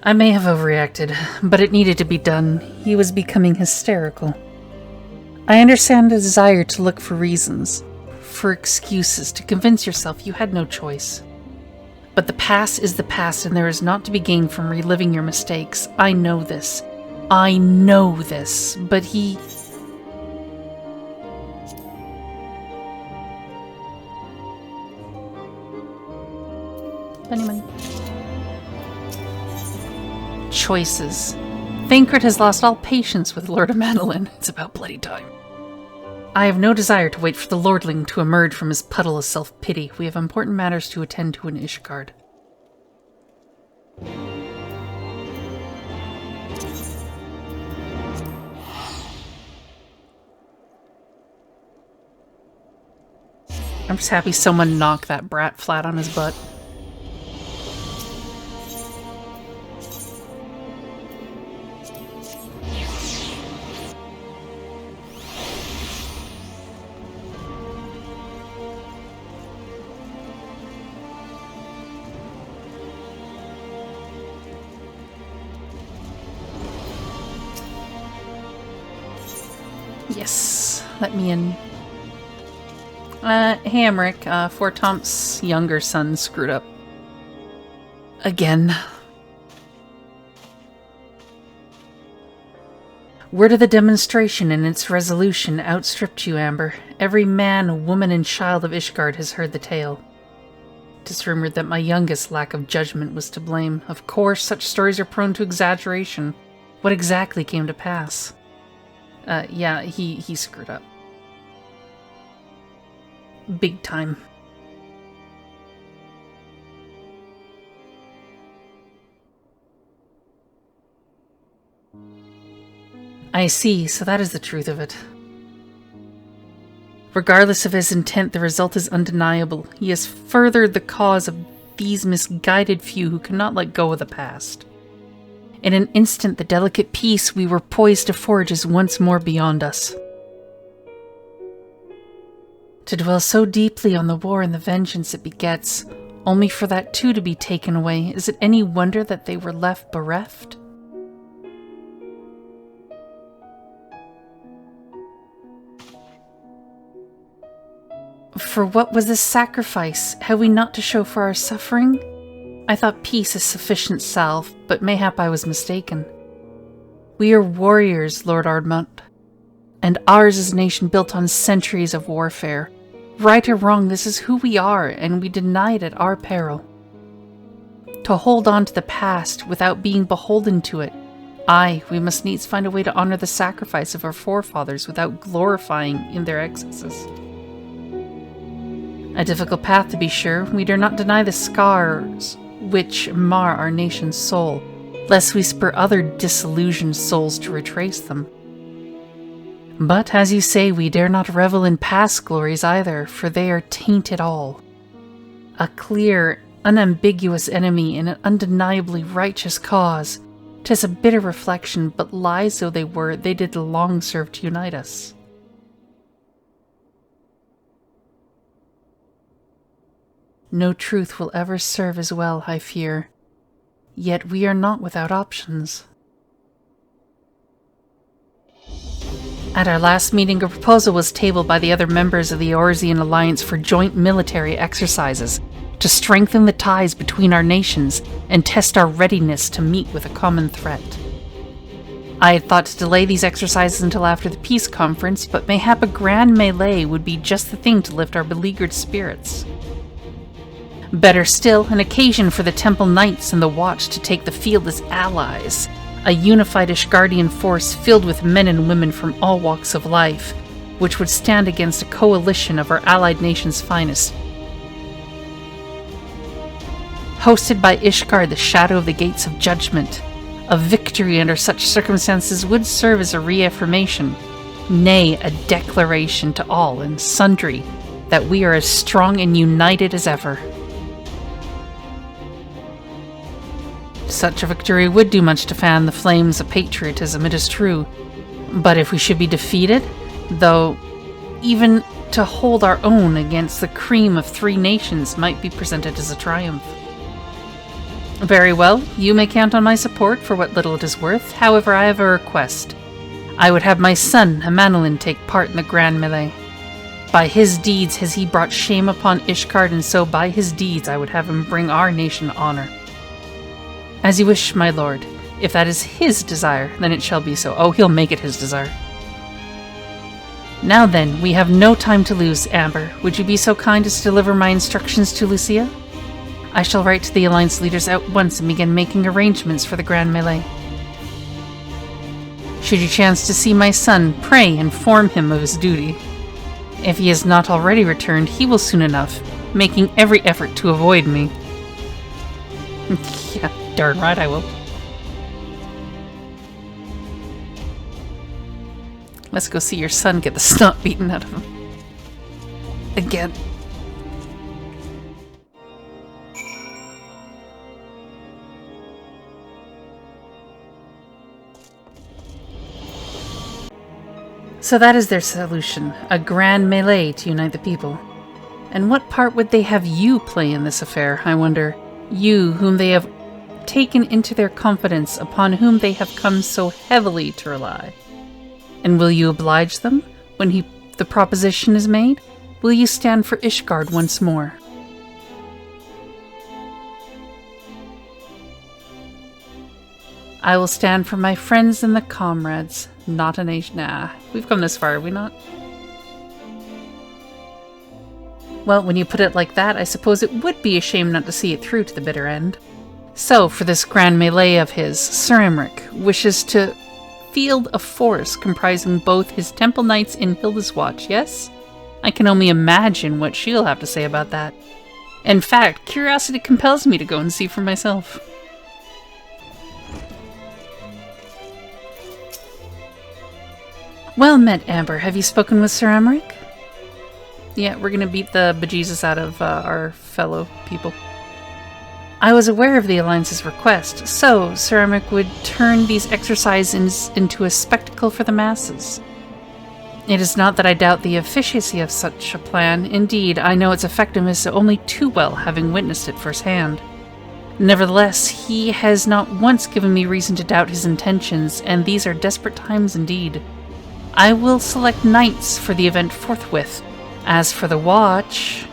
I may have overreacted, but it needed to be done. He was becoming hysterical. I understand the desire to look for reasons, for excuses, to convince yourself you had no choice. But the past is the past, and there is naught to be gained from reliving your mistakes. I know this. I know this. But he... Money, money. Choices. Thancred has lost all patience with Lord Amandalan. It's about bloody time. I have no desire to wait for the Lordling to emerge from his puddle of self-pity. We have important matters to attend to in Ishgard. I'm just happy someone knocked that brat flat on his butt. Yes, let me in. Hamrick, Fortomp's younger son, screwed up. Again. Word of the demonstration and its resolution outstripped you, Amber. Every man, woman, and child of Ishgard has heard the tale. It is rumored that my youngest lack of judgment was to blame. Of course, such stories are prone to exaggeration. What exactly came to pass? Yeah, he screwed up. Big time. I see, so that is the truth of it. Regardless of his intent, the result is undeniable. He has furthered the cause of these misguided few who cannot let go of the past. In an instant, the delicate peace we were poised to forge is once more beyond us. To dwell so deeply on the war and the vengeance it begets, only for that too to be taken away, is it any wonder that they were left bereft? For what was this sacrifice? Have we not to show for our suffering? I thought peace a sufficient salve, but mayhap I was mistaken. We are warriors, Lord Ardmont, and ours is a nation built on centuries of warfare. Right or wrong, this is who we are, and we deny it at our peril. To hold on to the past without being beholden to it, aye, we must needs find a way to honor the sacrifice of our forefathers without glorifying in their excesses. A difficult path, to be sure. We dare not deny the scars which mar our nation's soul, lest we spur other disillusioned souls to retrace them. But, as you say, we dare not revel in past glories either, for they are tainted all. A clear, unambiguous enemy in an undeniably righteous cause. 'Tis a bitter reflection, but lies though they were, they did long serve to unite us. No truth will ever serve as well, I fear. Yet we are not without options. At our last meeting, a proposal was tabled by the other members of the Eorzean Alliance for joint military exercises to strengthen the ties between our nations and test our readiness to meet with a common threat. I had thought to delay these exercises until after the peace conference, but mayhap a grand melee would be just the thing to lift our beleaguered spirits. Better still, an occasion for the Temple Knights and the Watch to take the field as allies, a unified Ishgardian force filled with men and women from all walks of life, which would stand against a coalition of our allied nation's finest. Hosted by Ishgard, the shadow of the gates of judgment, a victory under such circumstances would serve as a reaffirmation, nay, a declaration to all and sundry, that we are as strong and united as ever. Such a victory would do much to fan the flames of patriotism, it is true, but if we should be defeated, though, even to hold our own against the cream of 3 nations might be presented as a triumph. Very well, you may count on my support for what little it is worth. However, I have a request. I would have my son, Amanolin, take part in the grand melee. By his deeds has he brought shame upon Ishgard, and so by his deeds I would have him bring our nation honor. As you wish, my lord. If that is his desire, then it shall be so. Oh, he'll make it his desire. Now then, we have no time to lose, Amber. Would you be so kind as to deliver my instructions to Lucia? I shall write to the Alliance leaders at once and begin making arrangements for the grand melee. Should you chance to see my son, pray inform him of his duty. If he has not already returned, he will soon enough, making every effort to avoid me. Yeah, darn right I will. Let's go see your son get the snot beaten out of him. Again. So that is their solution, a grand melee to unite the people. And what part would they have you play in this affair, I wonder? You, whom they have taken into their confidence, upon whom they have come so heavily to rely. And will you oblige them when the proposition is made? Will you stand for Ishgard once more? I will stand for my friends and the comrades, not a nation. Nah, we've come this far, have we not? Well, when you put it like that, I suppose it would be a shame not to see it through to the bitter end. So, for this grand melee of his, Sir Emmerich wishes to field a force comprising both his Temple Knights and Hilda's Watch, yes? I can only imagine what she'll have to say about that. In fact, curiosity compels me to go and see for myself. Well met, Amber. Have you spoken with Sir Emmerich? Yeah, we're gonna beat the bejesus out of our fellow people. I was aware of the Alliance's request, so Sir Emmerich would turn these exercises into a spectacle for the masses. It is not that I doubt the efficacy of such a plan. Indeed, I know its effectiveness only too well, having witnessed it firsthand. Nevertheless, he has not once given me reason to doubt his intentions, and these are desperate times indeed. I will select knights for the event forthwith. As for the watch...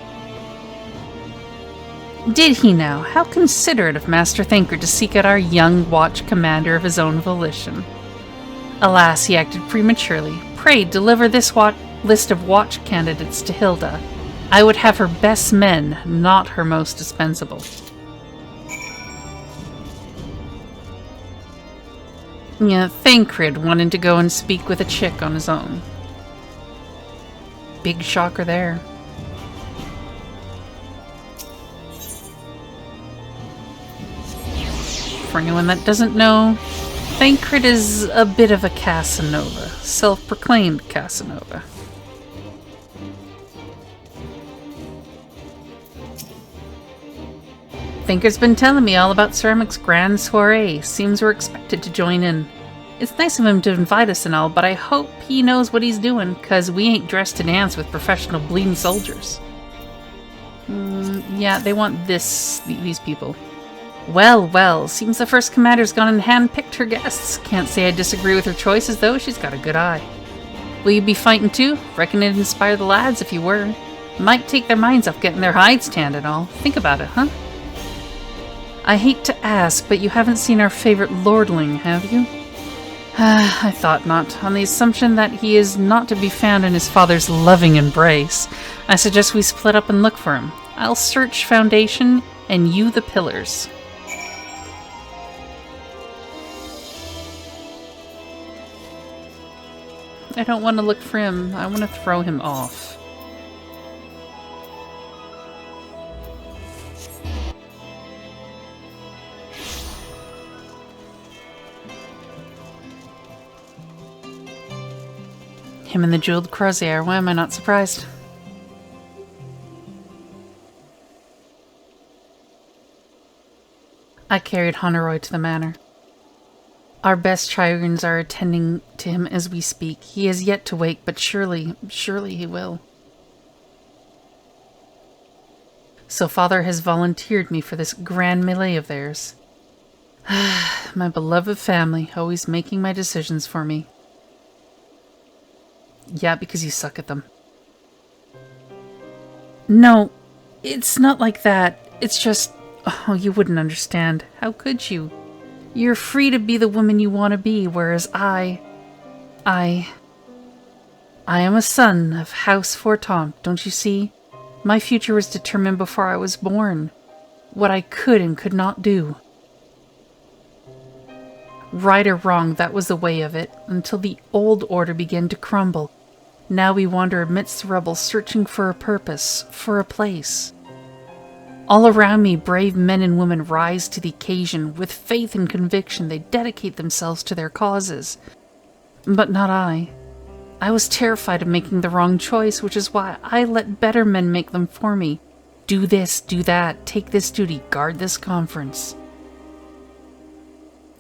Did he now? How considerate of Master Thancred to seek out our young watch commander of his own volition. Alas, he acted prematurely. Pray deliver this list of watch candidates to Hilda. I would have her best men, not her most dispensable. Yeah, Thancred wanted to go and speak with a chick on his own. Big shocker there. For anyone that doesn't know, Thancred is a bit of a Casanova, self-proclaimed Casanova. Thancred's been telling me all about Sir Emmerich's grand soiree. Seems we're expected to join in. It's nice of him to invite us and all, but I hope he knows what he's doing, cause we ain't dressed to dance with professional bleeding soldiers. Yeah, they want these people. Well, well, seems the first commander's gone and hand-picked her guests. Can't say I disagree with her choices, though. She's got a good eye. Will you be fighting too? Reckon it'd inspire the lads if you were. Might take their minds off getting their hides tanned and all. Think about it, huh? I hate to ask, but you haven't seen our favorite lordling, have you? I thought not. On the assumption that he is not to be found in his father's loving embrace, I suggest we split up and look for him. I'll search Foundation, and you the pillars. I don't want to look for him. I want to throw him off. Him in the jeweled crozier. Why am I not surprised? I carried Honoroi to the manor. Our best trireans are attending to him as we speak. He has yet to wake, but surely he will. So Father has volunteered me for this grand melee of theirs. My beloved family, always making my decisions for me. Yeah, because you suck at them. No, it's not like that. It's just... Oh, you wouldn't understand. How could you? You're free to be the woman you want to be, whereas I am a son of House Fortaunt, don't you see? My future was determined before I was born. What I could and could not do. Right or wrong, that was the way of it, until the old order began to crumble. Now we wander amidst the rebels, searching for a purpose, for a place. All around me, brave men and women rise to the occasion. With faith and conviction, they dedicate themselves to their causes. But not I. I was terrified of making the wrong choice, which is why I let better men make them for me. Do this, do that, take this duty, guard this conference.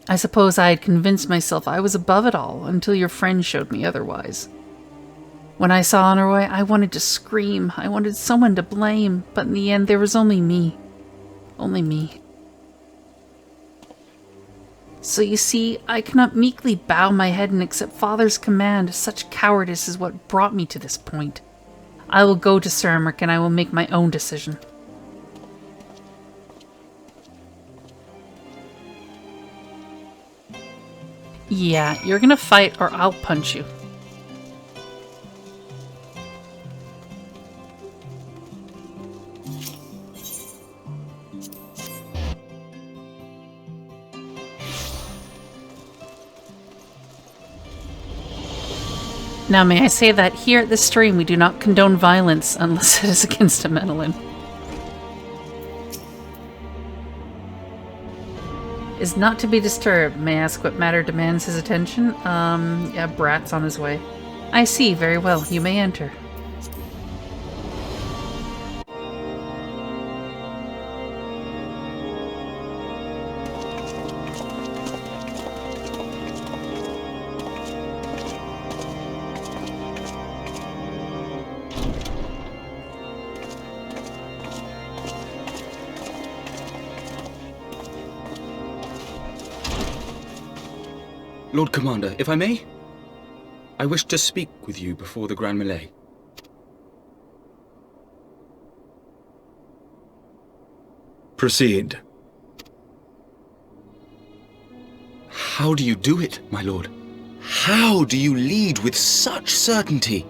I suppose I had convinced myself I was above it all, until your friend showed me otherwise. When I saw Honoroi, I wanted to scream. I wanted someone to blame, but in the end there was only me. Only me. So you see, I cannot meekly bow my head and accept Father's command. Such cowardice is what brought me to this point. I will go to Sir Emmerich and I will make my own decision. Yeah, you're gonna fight or I'll punch you. Now may I say that here at the stream we do not condone violence unless it is against a Menelin. Is not to be disturbed. May I ask what matter demands his attention? Yeah, Brat's on his way. I see, very well. You may enter. Lord Commander, if I may? I wish to speak with you before the Grand Melee. Proceed. How do you do it, my lord? How do you lead with such certainty,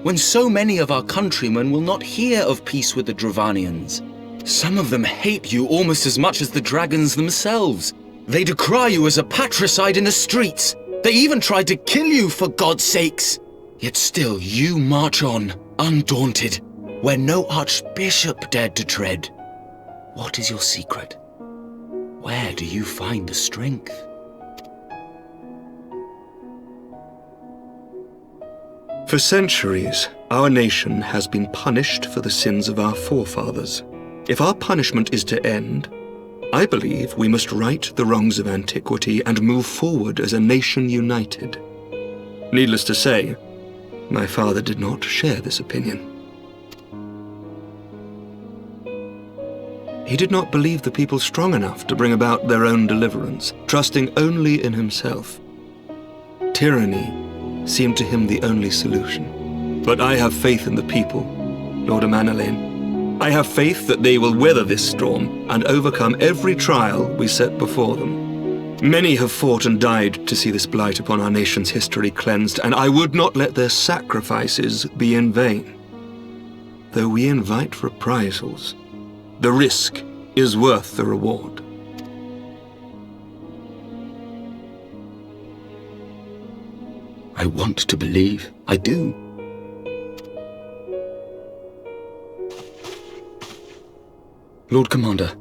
when so many of our countrymen will not hear of peace with the Dravanians? Some of them hate you almost as much as the dragons themselves. They decry you as a patricide in the streets. They even tried to kill you, for God's sakes. Yet still you march on, undaunted, where no archbishop dared to tread. What is your secret? Where do you find the strength? For centuries, our nation has been punished for the sins of our forefathers. If our punishment is to end, I believe we must right the wrongs of antiquity and move forward as a nation united. Needless to say, my father did not share this opinion. He did not believe the people strong enough to bring about their own deliverance, trusting only in himself. Tyranny seemed to him the only solution. But I have faith in the people, Lord Amanalain. I have faith that they will weather this storm and overcome every trial we set before them. Many have fought and died to see this blight upon our nation's history cleansed, and I would not let their sacrifices be in vain. Though we invite reprisals, the risk is worth the reward. I want to believe. I do. Lord Commander,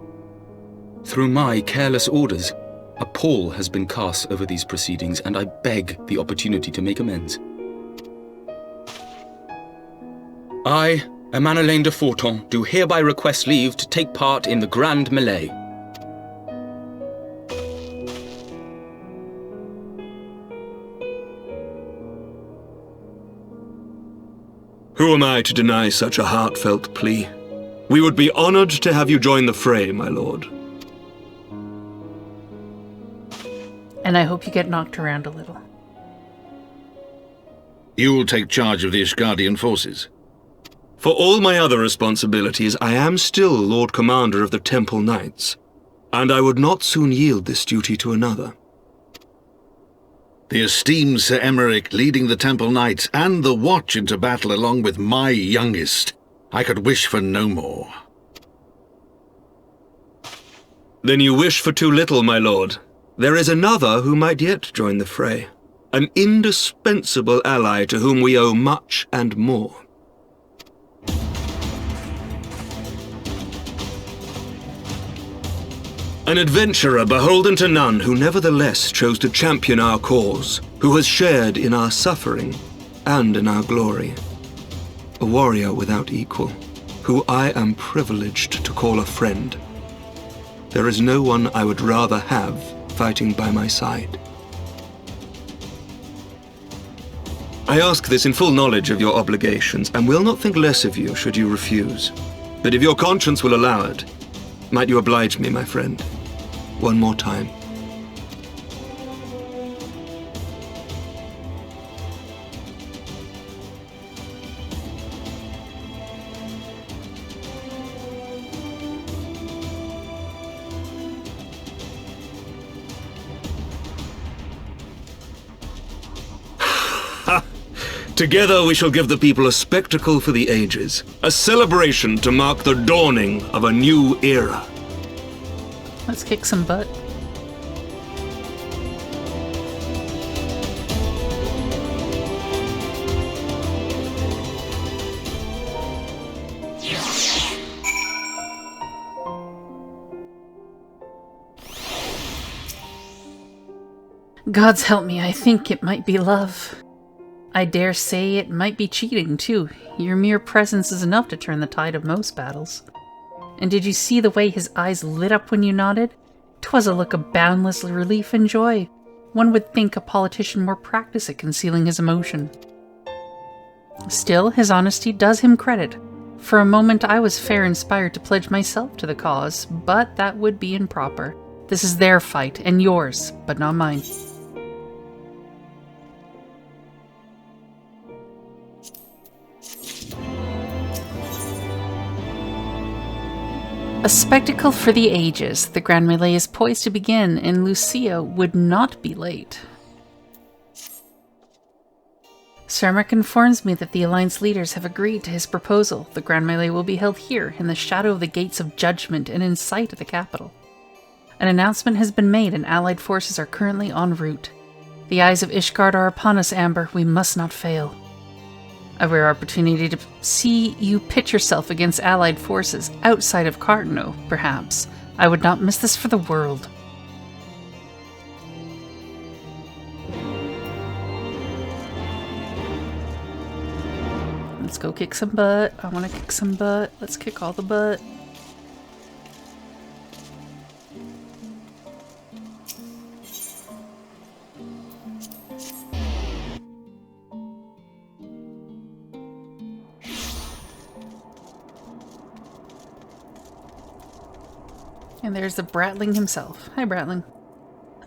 through my careless orders, a pall has been cast over these proceedings, and I beg the opportunity to make amends. I, Emmanuel de Forton, do hereby request leave to take part in the Grand Melee. Who am I to deny such a heartfelt plea? We would be honored to have you join the fray, my lord. And I hope you get knocked around a little. You'll take charge of the Ishgardian forces. For all my other responsibilities, I am still Lord Commander of the Temple Knights, and I would not soon yield this duty to another. The esteemed Sir Emeric leading the Temple Knights and the Watch into battle along with my youngest. I could wish for no more. Then you wish for too little, my lord. There is another who might yet join the fray. An indispensable ally to whom we owe much and more. An adventurer beholden to none, who nevertheless chose to champion our cause, who has shared in our suffering and in our glory. A warrior without equal, who I am privileged to call a friend. There is no one I would rather have fighting by my side. I ask this in full knowledge of your obligations, and will not think less of you should you refuse. But if your conscience will allow it, might you oblige me, my friend, one more time? Together we shall give the people a spectacle for the ages, a celebration to mark the dawning of a new era. Let's kick some butt. Gods help me, I think it might be love. I dare say it might be cheating, too. Your mere presence is enough to turn the tide of most battles. And did you see the way his eyes lit up when you nodded? 'Twas a look of boundless relief and joy. One would think a politician more practiced at concealing his emotion. Still, his honesty does him credit. For a moment I was fair inspired to pledge myself to the cause, but that would be improper. This is their fight, and yours, but not mine. A spectacle for the ages. The Grand Melee is poised to begin, and Lucia would not be late. Sir Emeric informs me that the Alliance leaders have agreed to his proposal. The Grand Melee will be held here, in the shadow of the Gates of Judgment and in sight of the capital. An announcement has been made, and allied forces are currently en route. The eyes of Ishgard are upon us, Amber. We must not fail. A rare opportunity to see you pitch yourself against allied forces outside of Cartano, perhaps. I would not miss this for the world. Let's go kick some butt. I want to kick some butt. Let's kick all the butt. And there's the Bratling himself. Hi, Bratling.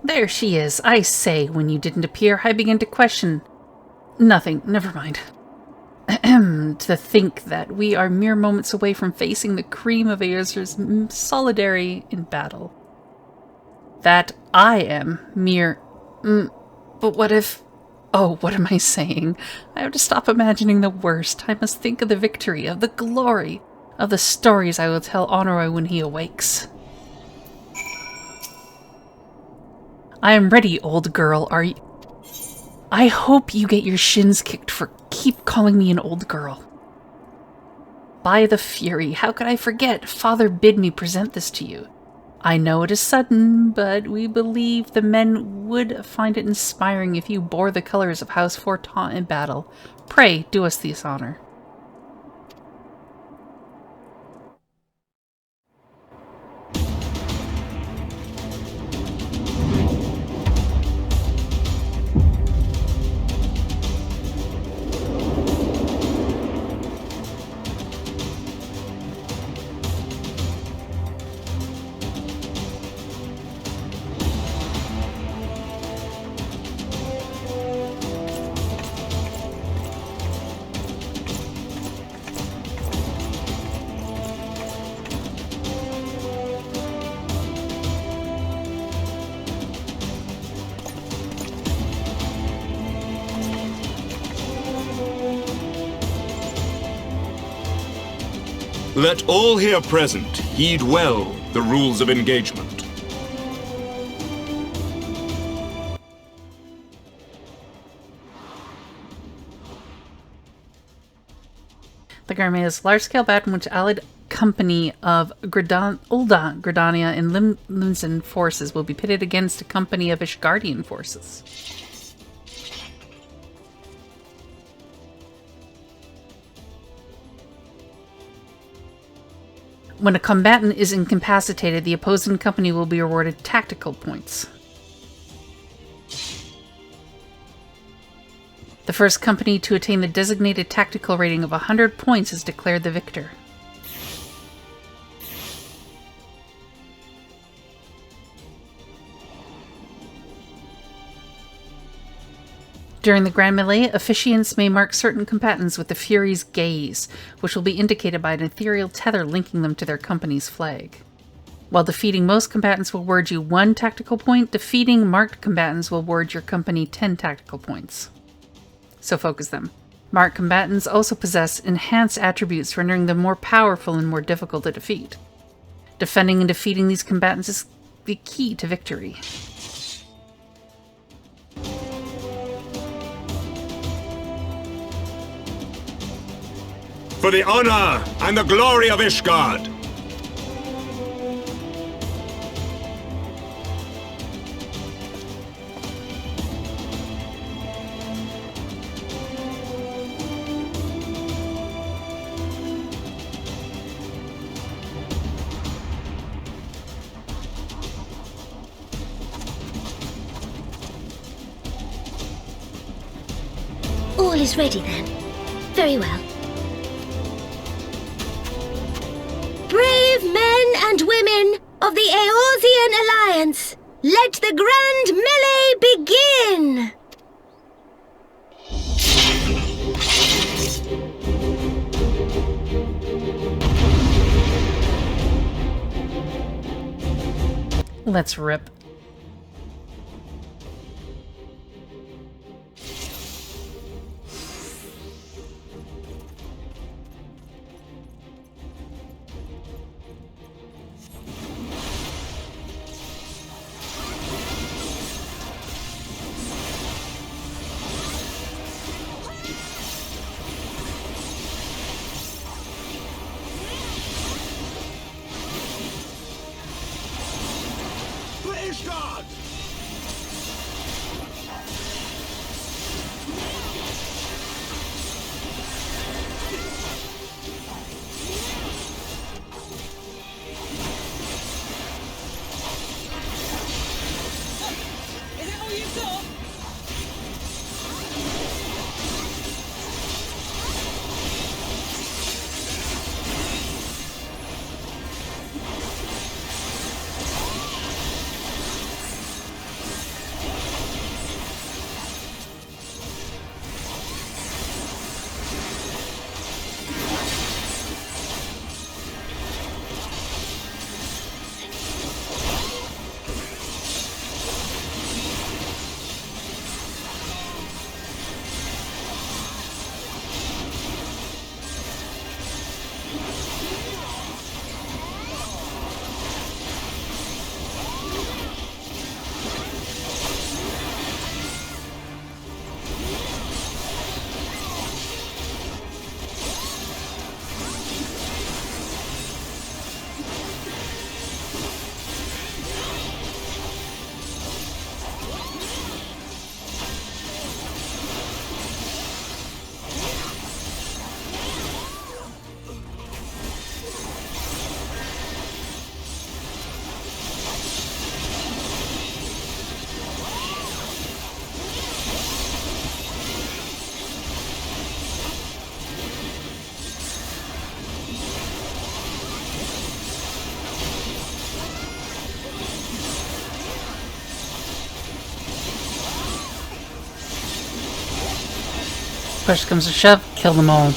There she is. I say, when you didn't appear, I began to question... Nothing. Never mind. To think that we are mere moments away from facing the cream of Aerzur's Solidary in battle. That I am mere... but what if... Oh, what am I saying? I have to stop imagining the worst. I must think of the victory, of the glory, of the stories I will tell Honoroi when he awakes. I am ready, old girl. Are you... I hope you get your shins kicked for keep calling me an old girl. By the Fury, how could I forget? Father bid me present this to you. I know it is sudden, but we believe the men would find it inspiring if you bore the colors of House Fortin in battle. Pray, do us this honor. Let all here present heed well the rules of engagement. The Garme is a large-scale battle in which allied company of Ulda, Gridania, and Limzen forces will be pitted against a company of Ishgardian forces. When a combatant is incapacitated, the opposing company will be awarded tactical points. The first company to attain the designated tactical rating of 100 points is declared the victor. During the Grand Melee, officiants may mark certain combatants with the Fury's gaze, which will be indicated by an ethereal tether linking them to their company's flag. While defeating most combatants will award you 1 tactical point, defeating marked combatants will award your company 10 tactical points. So focus them. Marked combatants also possess enhanced attributes, rendering them more powerful and more difficult to defeat. Defending and defeating these combatants is the key to victory. For the honor and the glory of Ishgard! All is ready then. Very well. Brave men and women of the Eorzean Alliance, let the grand melee begin! Let's rip. push comes to shove, kill them all.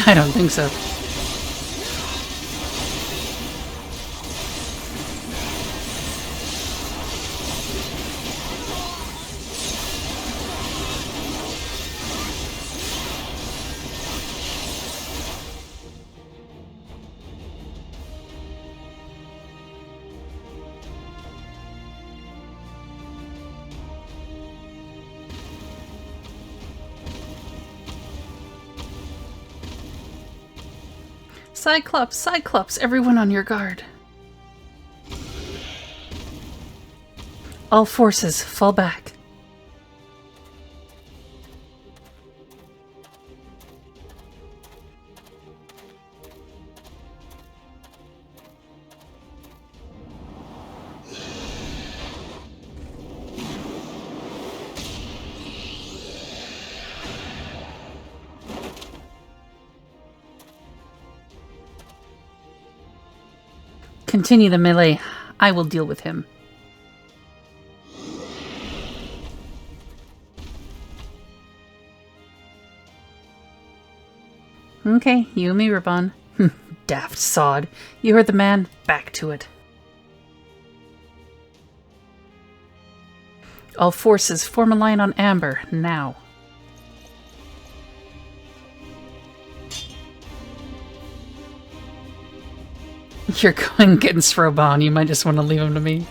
I don't think so. Cyclops, Cyclops, everyone on your guard. All forces, fall back. Continue the melee. I will deal with him. Okay, you and me, Raban. Daft sod. You heard the man. Back to it. All forces, form a line on Amber, now. You're going against Raban. You might just want to leave him to me.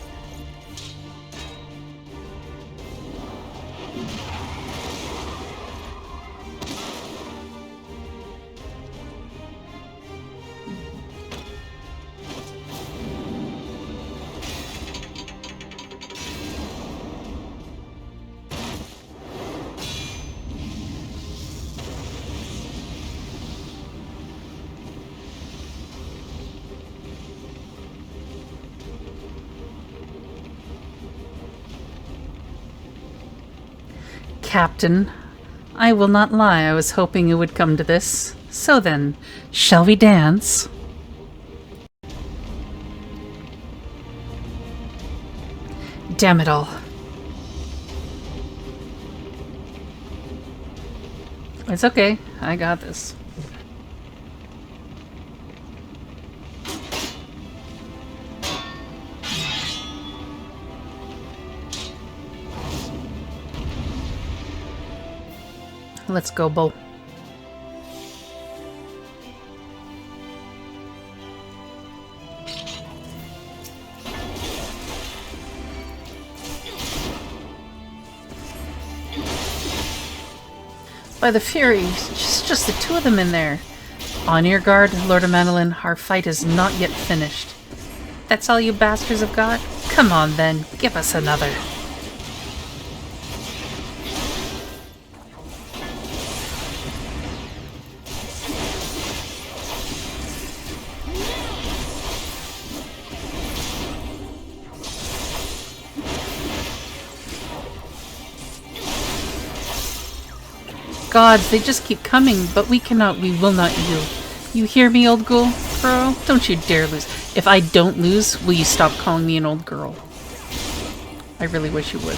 Captain, I will not lie, I was hoping it would come to this. So then, shall we dance? Damn it all. It's okay, I got this. Let's go, Bull. By the Fury, just the two of them in there. On your guard, Lord of Manolin, our fight is not yet finished. That's all you bastards have got? Come on then, give us another. gods, they just keep coming, but we will not yield. You hear me, old girl? Don't you dare lose. If I don't lose, will you stop calling me an old girl? I really wish you would.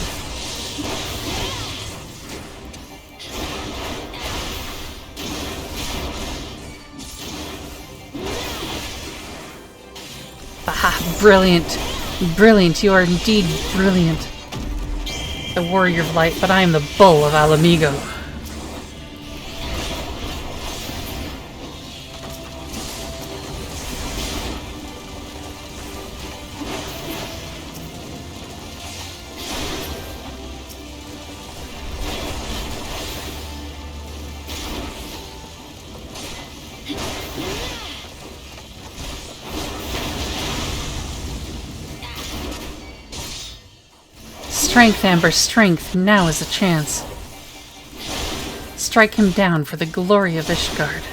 Aha, brilliant. Brilliant, you are indeed brilliant. The warrior of light, but I am the bull of Alamigo. Strength, Amber, strength. Now is the chance. Strike him down for the glory of Ishgard.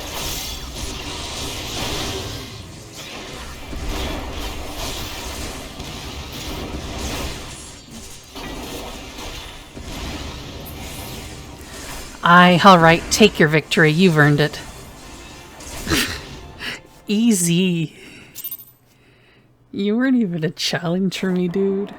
Aye, alright, take your victory. You've earned it. Easy. You weren't even a challenge for me, dude.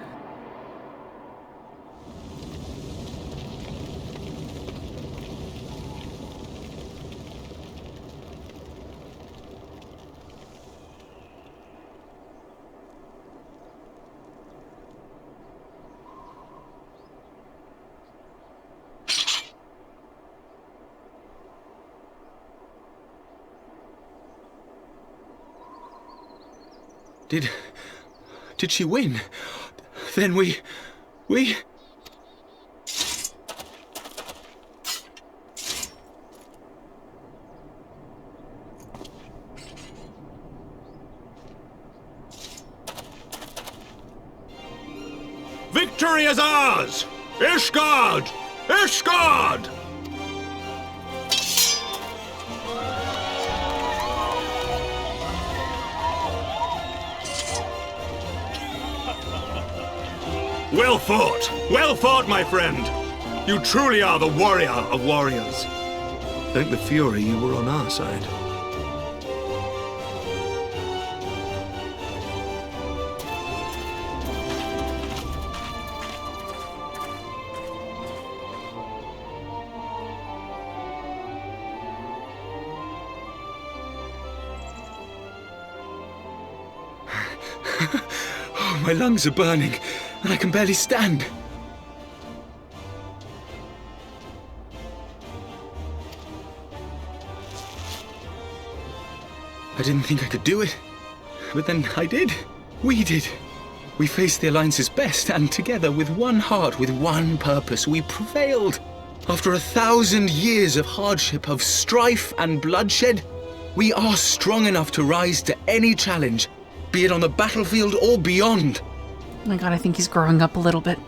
Did she win? Then we... Victory is ours! Ishgard! Ishgard! Well fought, my friend! You truly are the warrior of warriors. Thank the Fury you were on our side. Oh, my lungs are burning, and I can barely stand. I didn't think I could do it, but then I did. We did. We faced the Alliance's best, and together, with one heart, with one purpose, we prevailed. After 1,000 years of hardship, of strife and bloodshed, we are strong enough to rise to any challenge, be it on the battlefield or beyond. Oh my god, I think he's growing up a little bit.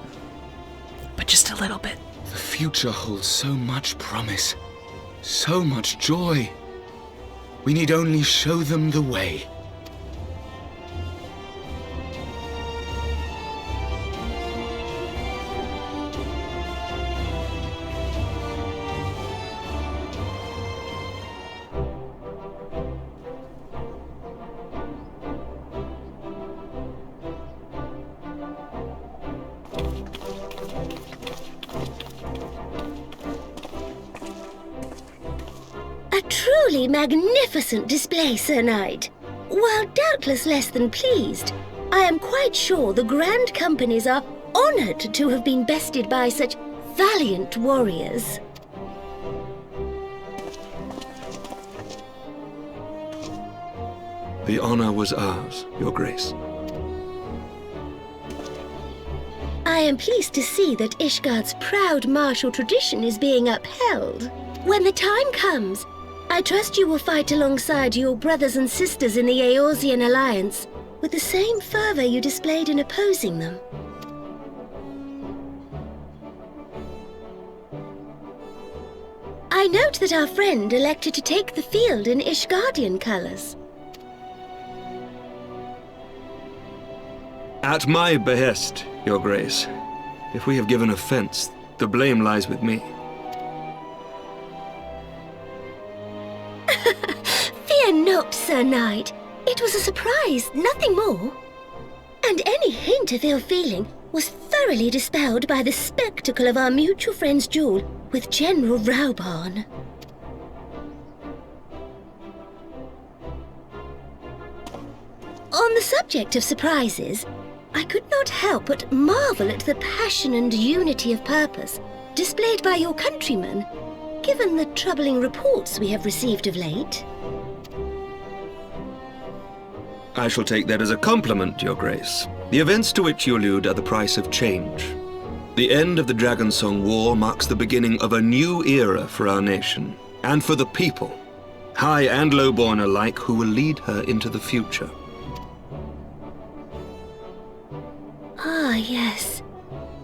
But just a little bit. The future holds so much promise, so much joy. We need only show them the way. Truly magnificent display, Sir Knight. While doubtless less than pleased, I am quite sure the Grand Companies are honored to have been bested by such valiant warriors. The honor was ours, Your Grace. I am pleased to see that Ishgard's proud martial tradition is being upheld. When the time comes, I trust you will fight alongside your brothers and sisters in the Eorzean Alliance with the same fervor you displayed in opposing them. I note that our friend elected to take the field in Ishgardian colors. At my behest, Your Grace. If we have given offense, the blame lies with me. night. It was a surprise, nothing more. And any hint of ill feeling was thoroughly dispelled by the spectacle of our mutual friend's duel with General Raubarn. On the subject of surprises, I could not help but marvel at the passion and unity of purpose displayed by your countrymen, given the troubling reports we have received of late. I shall take that as a compliment, Your Grace. The events to which you allude are the price of change. The end of the Dragonsong War marks the beginning of a new era for our nation, and for the people, high and lowborn alike, who will lead her into the future. Ah, yes.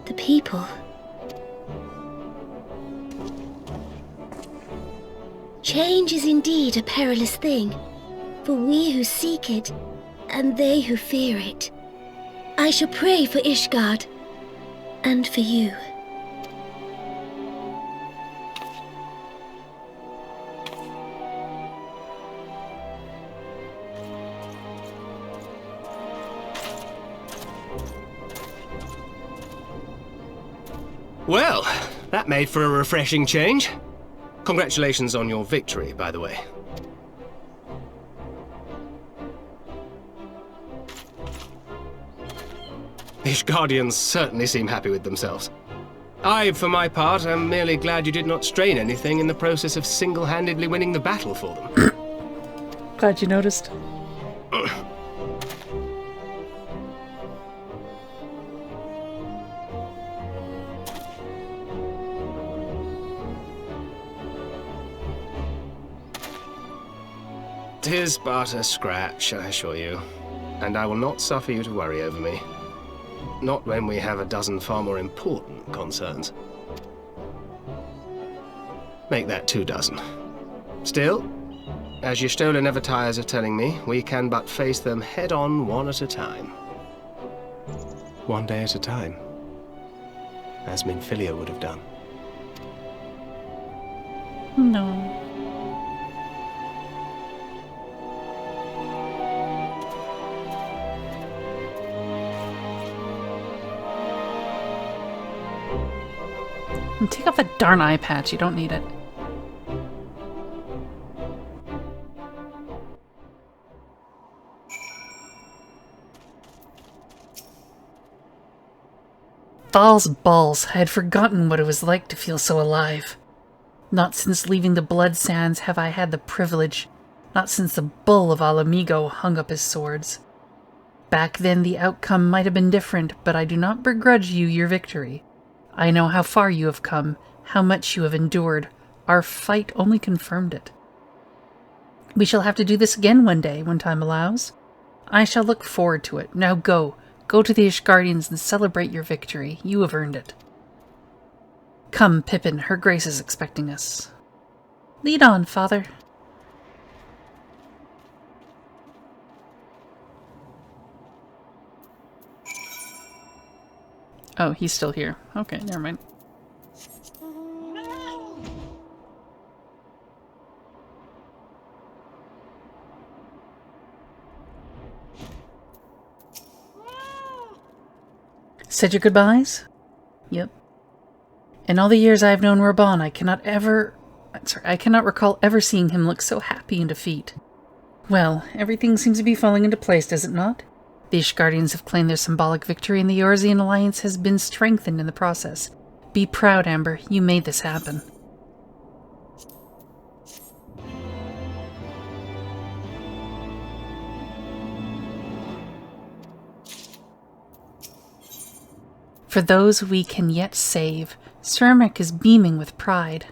The people. Change is indeed a perilous thing, for we who seek it, and they who fear it. I shall pray for Ishgard, and for you. Well, that made for a refreshing change. Congratulations on your victory, by the way. Ishgardians certainly seem happy with themselves. I, for my part, am merely glad you did not strain anything in the process of single-handedly winning the battle for them. Glad you noticed. Tis but a scratch, I assure you, and I will not suffer you to worry over me. Not when we have a dozen far more important concerns. Make that 2 dozen. Still, as Y'shtola never tires of telling me, we can but face them head-on, one at a time. One day at a time. As Minfilia would have done. No. And take off that darn eye patch, you don't need it. Thal's balls, I had forgotten what it was like to feel so alive. Not since leaving the Blood Sands have I had the privilege, not since the bull of Alamigo hung up his swords. Back then the outcome might have been different, but I do not begrudge you your victory. I know how far you have come, how much you have endured. Our fight only confirmed it. We shall have to do this again one day, when time allows. I shall look forward to it. Now go. Go to the Ishgardians and celebrate your victory. You have earned it. Come, Pippin, her grace is expecting us. Lead on, father. Oh, he's still here. Okay, never mind. Said your goodbyes? Yep. In all the years I have known Raban, I cannot recall ever seeing him look so happy in defeat. Well, everything seems to be falling into place, does it not? The Ishgardians have claimed their symbolic victory, and the Eorzean alliance has been strengthened in the process. Be proud, Amber. You made this happen. For those we can yet save, Cermak is beaming with pride.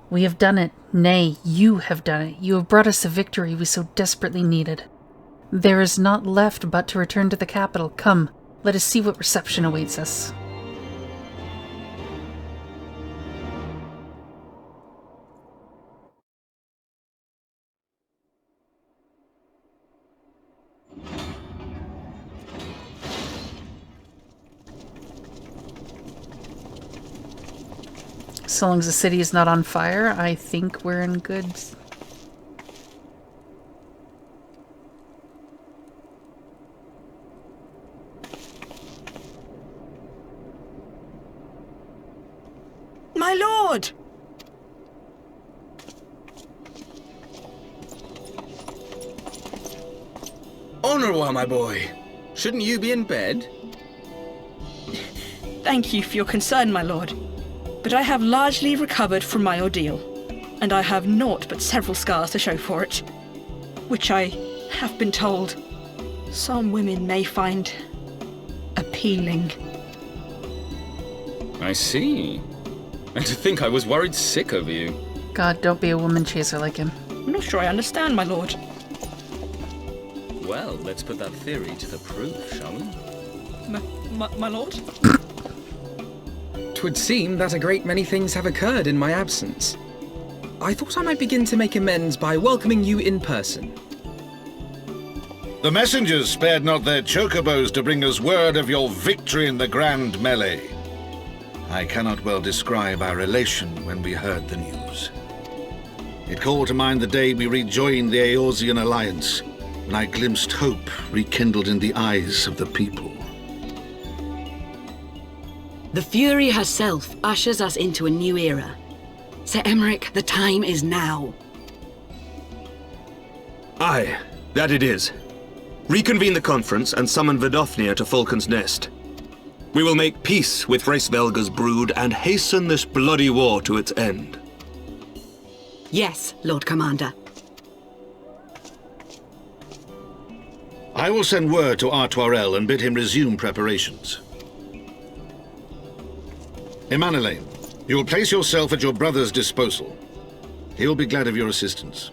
We have done it. Nay, you have done it. You have brought us the victory we so desperately needed. There is naught left but to return to the capital. Come, let us see what reception awaits us. So long as the city is not on fire, I think we're in good Honorwa, my boy. Shouldn't you be in bed? Thank you for your concern, my lord. But I have largely recovered from my ordeal, and I have naught but several scars to show for it, which I have been told some women may find appealing. I see. And to think I was worried sick over you. God, don't be a woman chaser like him. I'm not sure I understand, my lord. Well, let's put that theory to the proof, shall we? My lord? 'Twould seem that a great many things have occurred in my absence. I thought I might begin to make amends by welcoming you in person. The messengers spared not their chocobos to bring us word of your victory in the grand melee. I cannot well describe our elation when we heard the news. It called to mind the day we rejoined the Eorzean alliance, when I glimpsed hope rekindled in the eyes of the people. The Fury herself ushers us into a new era. Sir Emmerich, the time is now. Aye, that it is. Reconvene the conference and summon Vidofnir to Falcon's Nest. We will make peace with Hraesvelgr's brood and hasten this bloody war to its end. Yes, Lord Commander. I will send word to Artoirel and bid him resume preparations. Emanelaine, you will place yourself at your brother's disposal. He will be glad of your assistance.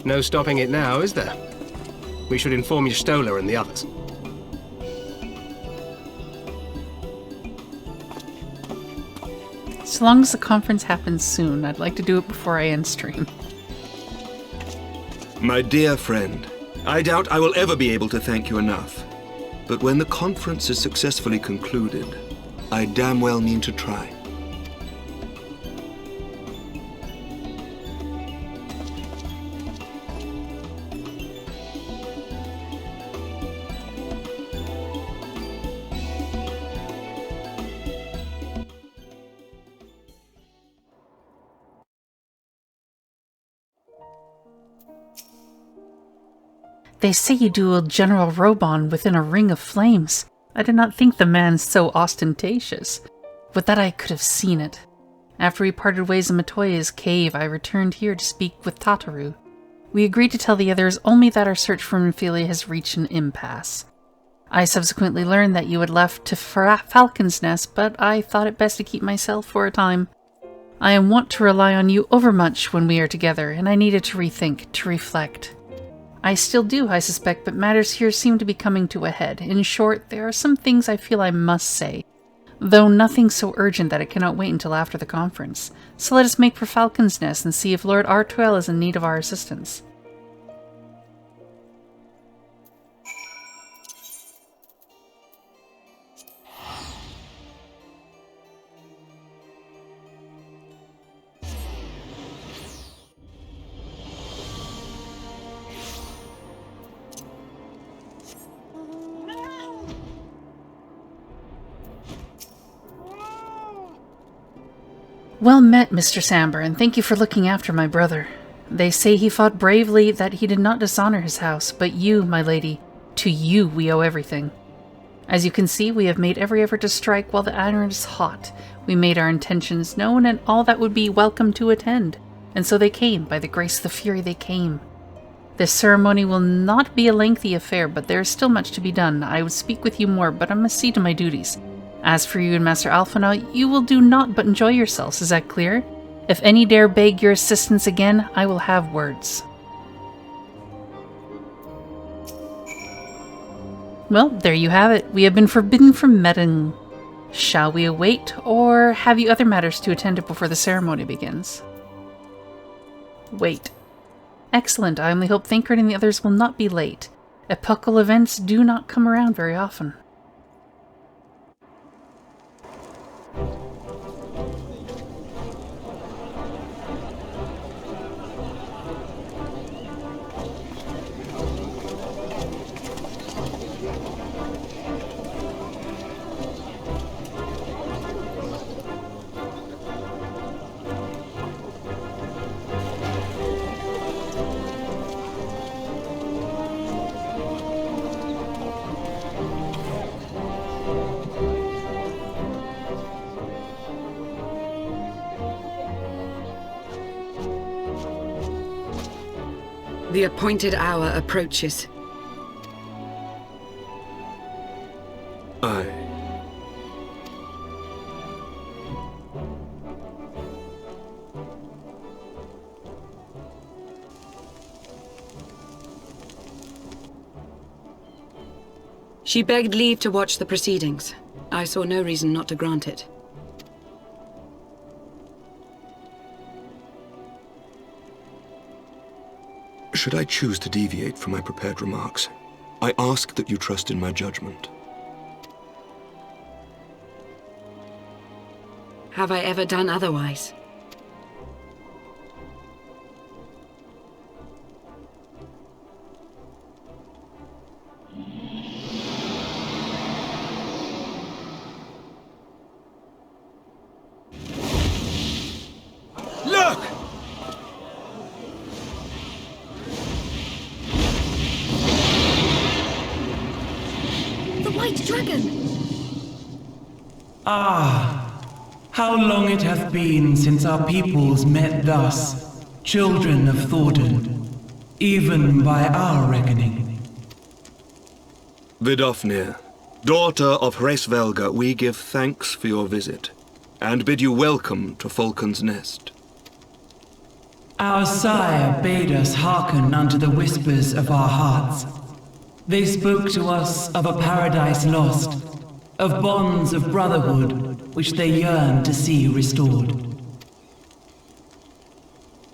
No stopping it now, is there? We should inform Y'shtola and the others. So long as the conference happens soon, I'd like to do it before I end stream. My dear friend, I doubt I will ever be able to thank you enough. But when the conference is successfully concluded, I damn well mean to try. They say you dueled General Robon within a ring of flames. I did not think the man so ostentatious. Would that I could have seen it. After we parted ways in Matoya's cave, I returned here to speak with Tataru. We agreed to tell the others only that our search for Minfilia has reached an impasse. I subsequently learned that you had left to Falcon's Nest, but I thought it best to keep myself for a time. I am wont to rely on you overmuch when we are together, and I needed to rethink, to reflect. I still do, I suspect, but matters here seem to be coming to a head. In short, there are some things I feel I must say, though nothing so urgent that it cannot wait until after the conference. So let us make for Falcon's Nest and see if Lord Artoel is in need of our assistance. Well met, Mr. Samber, and thank you for looking after my brother. They say he fought bravely, that he did not dishonor his house, but you, my lady, to you we owe everything. As you can see, we have made every effort to strike while the iron is hot. We made our intentions known, and all that would be welcome to attend. And so they came, by the grace of the Fury they came. This ceremony will not be a lengthy affair, but there is still much to be done. I would speak with you more, but I must see to my duties. As for you and Master Alphinaud, you will do naught but enjoy yourselves, is that clear? If any dare beg your assistance again, I will have words. Well, there you have it. We have been forbidden from meddling. Shall we await, or have you other matters to attend to before the ceremony begins? Wait. Excellent. I only hope Thancred and the others will not be late. Epochal events do not come around very often. The appointed hour approaches. Aye. She begged leave to watch the proceedings. I saw no reason not to grant it. Should I choose to deviate from my prepared remarks, I ask that you trust in my judgment. Have I ever done otherwise? Look! The White Dragon! Ah, how long it hath been since our peoples met thus, children of Thordan, even by our reckoning. Vidofnir, daughter of Hraesvelgr, we give thanks for your visit, and bid you welcome to Falcon's Nest. Our sire bade us hearken unto the whispers of our hearts. They spoke to us of a paradise lost, of bonds of brotherhood which they yearn to see restored.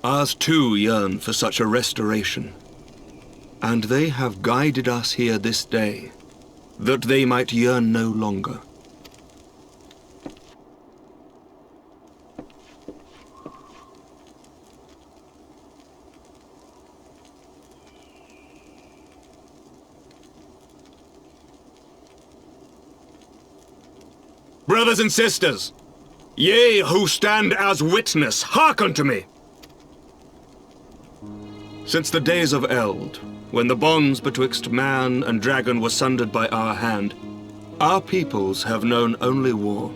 Ours too yearn for such a restoration, and they have guided us here this day, that they might yearn no longer. Brothers and sisters, ye who stand as witness, hearken to me. Since the days of Eld, when the bonds betwixt man and dragon were sundered by our hand, our peoples have known only war.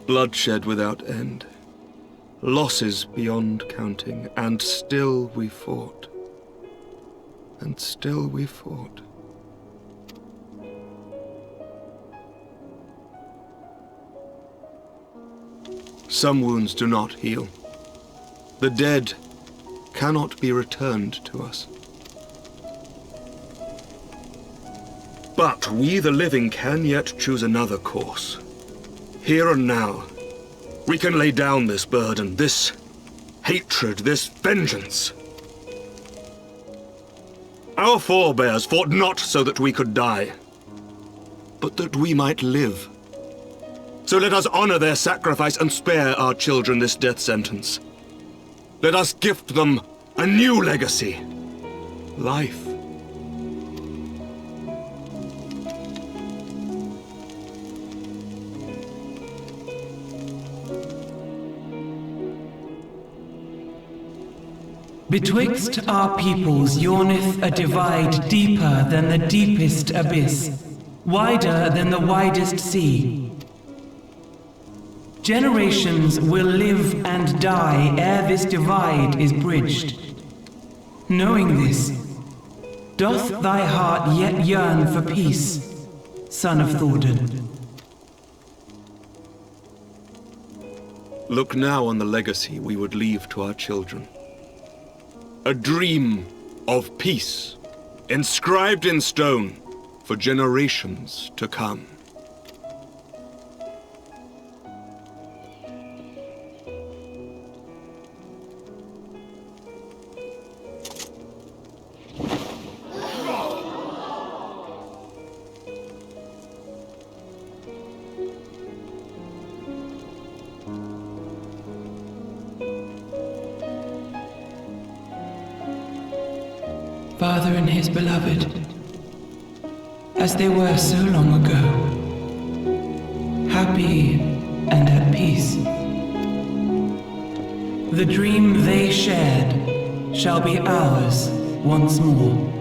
Bloodshed without end, losses beyond counting, and still we fought. And still we fought. Some wounds do not heal. The dead cannot be returned to us. But we, the living, can yet choose another course. Here and now, we can lay down this burden, this hatred, this vengeance. Our forebears fought not so that we could die, but that we might live. So let us honor their sacrifice and spare our children this death sentence. Let us gift them a new legacy. Life. Betwixt our peoples yawneth a divide deeper than the deepest abyss, wider than the widest sea. Generations will live and die ere this divide is bridged. Knowing this, doth thy heart yet yearn for peace, son of Thordan? Look now on the legacy we would leave to our children. A dream of peace, inscribed in stone for generations to come. Father and his beloved, as they were so long ago, happy and at peace. The dream they shared shall be ours once more.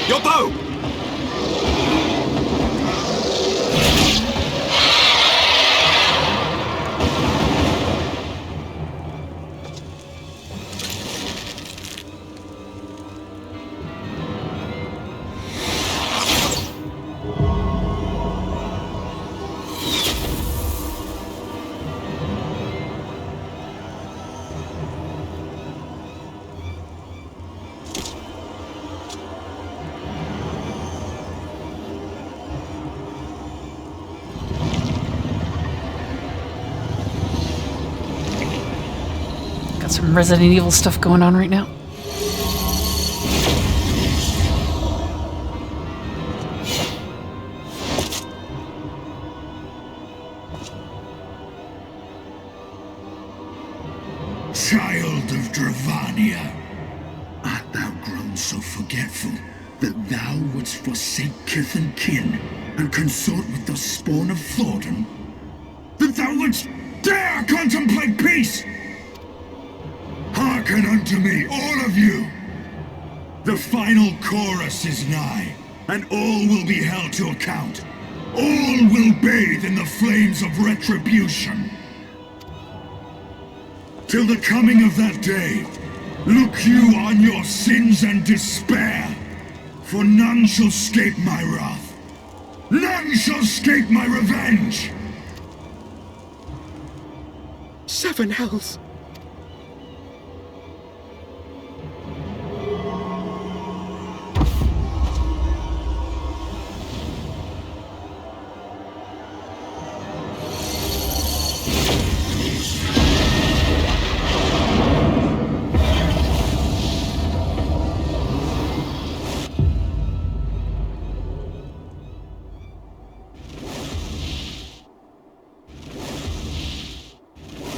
Your bow! Got some Resident Evil stuff going on right now. Child of Dravania, art thou grown so forgetful that thou wouldst forsake kith and kin and consort with the spawn of Thornton? That thou wouldst dare contemplate peace? Hearken unto me, all of you! The final chorus is nigh, and all will be held to account. All will bathe in the flames of retribution. Till the coming of that day, look you on your sins and despair, for none shall escape my wrath. None shall escape my revenge! 7 hells.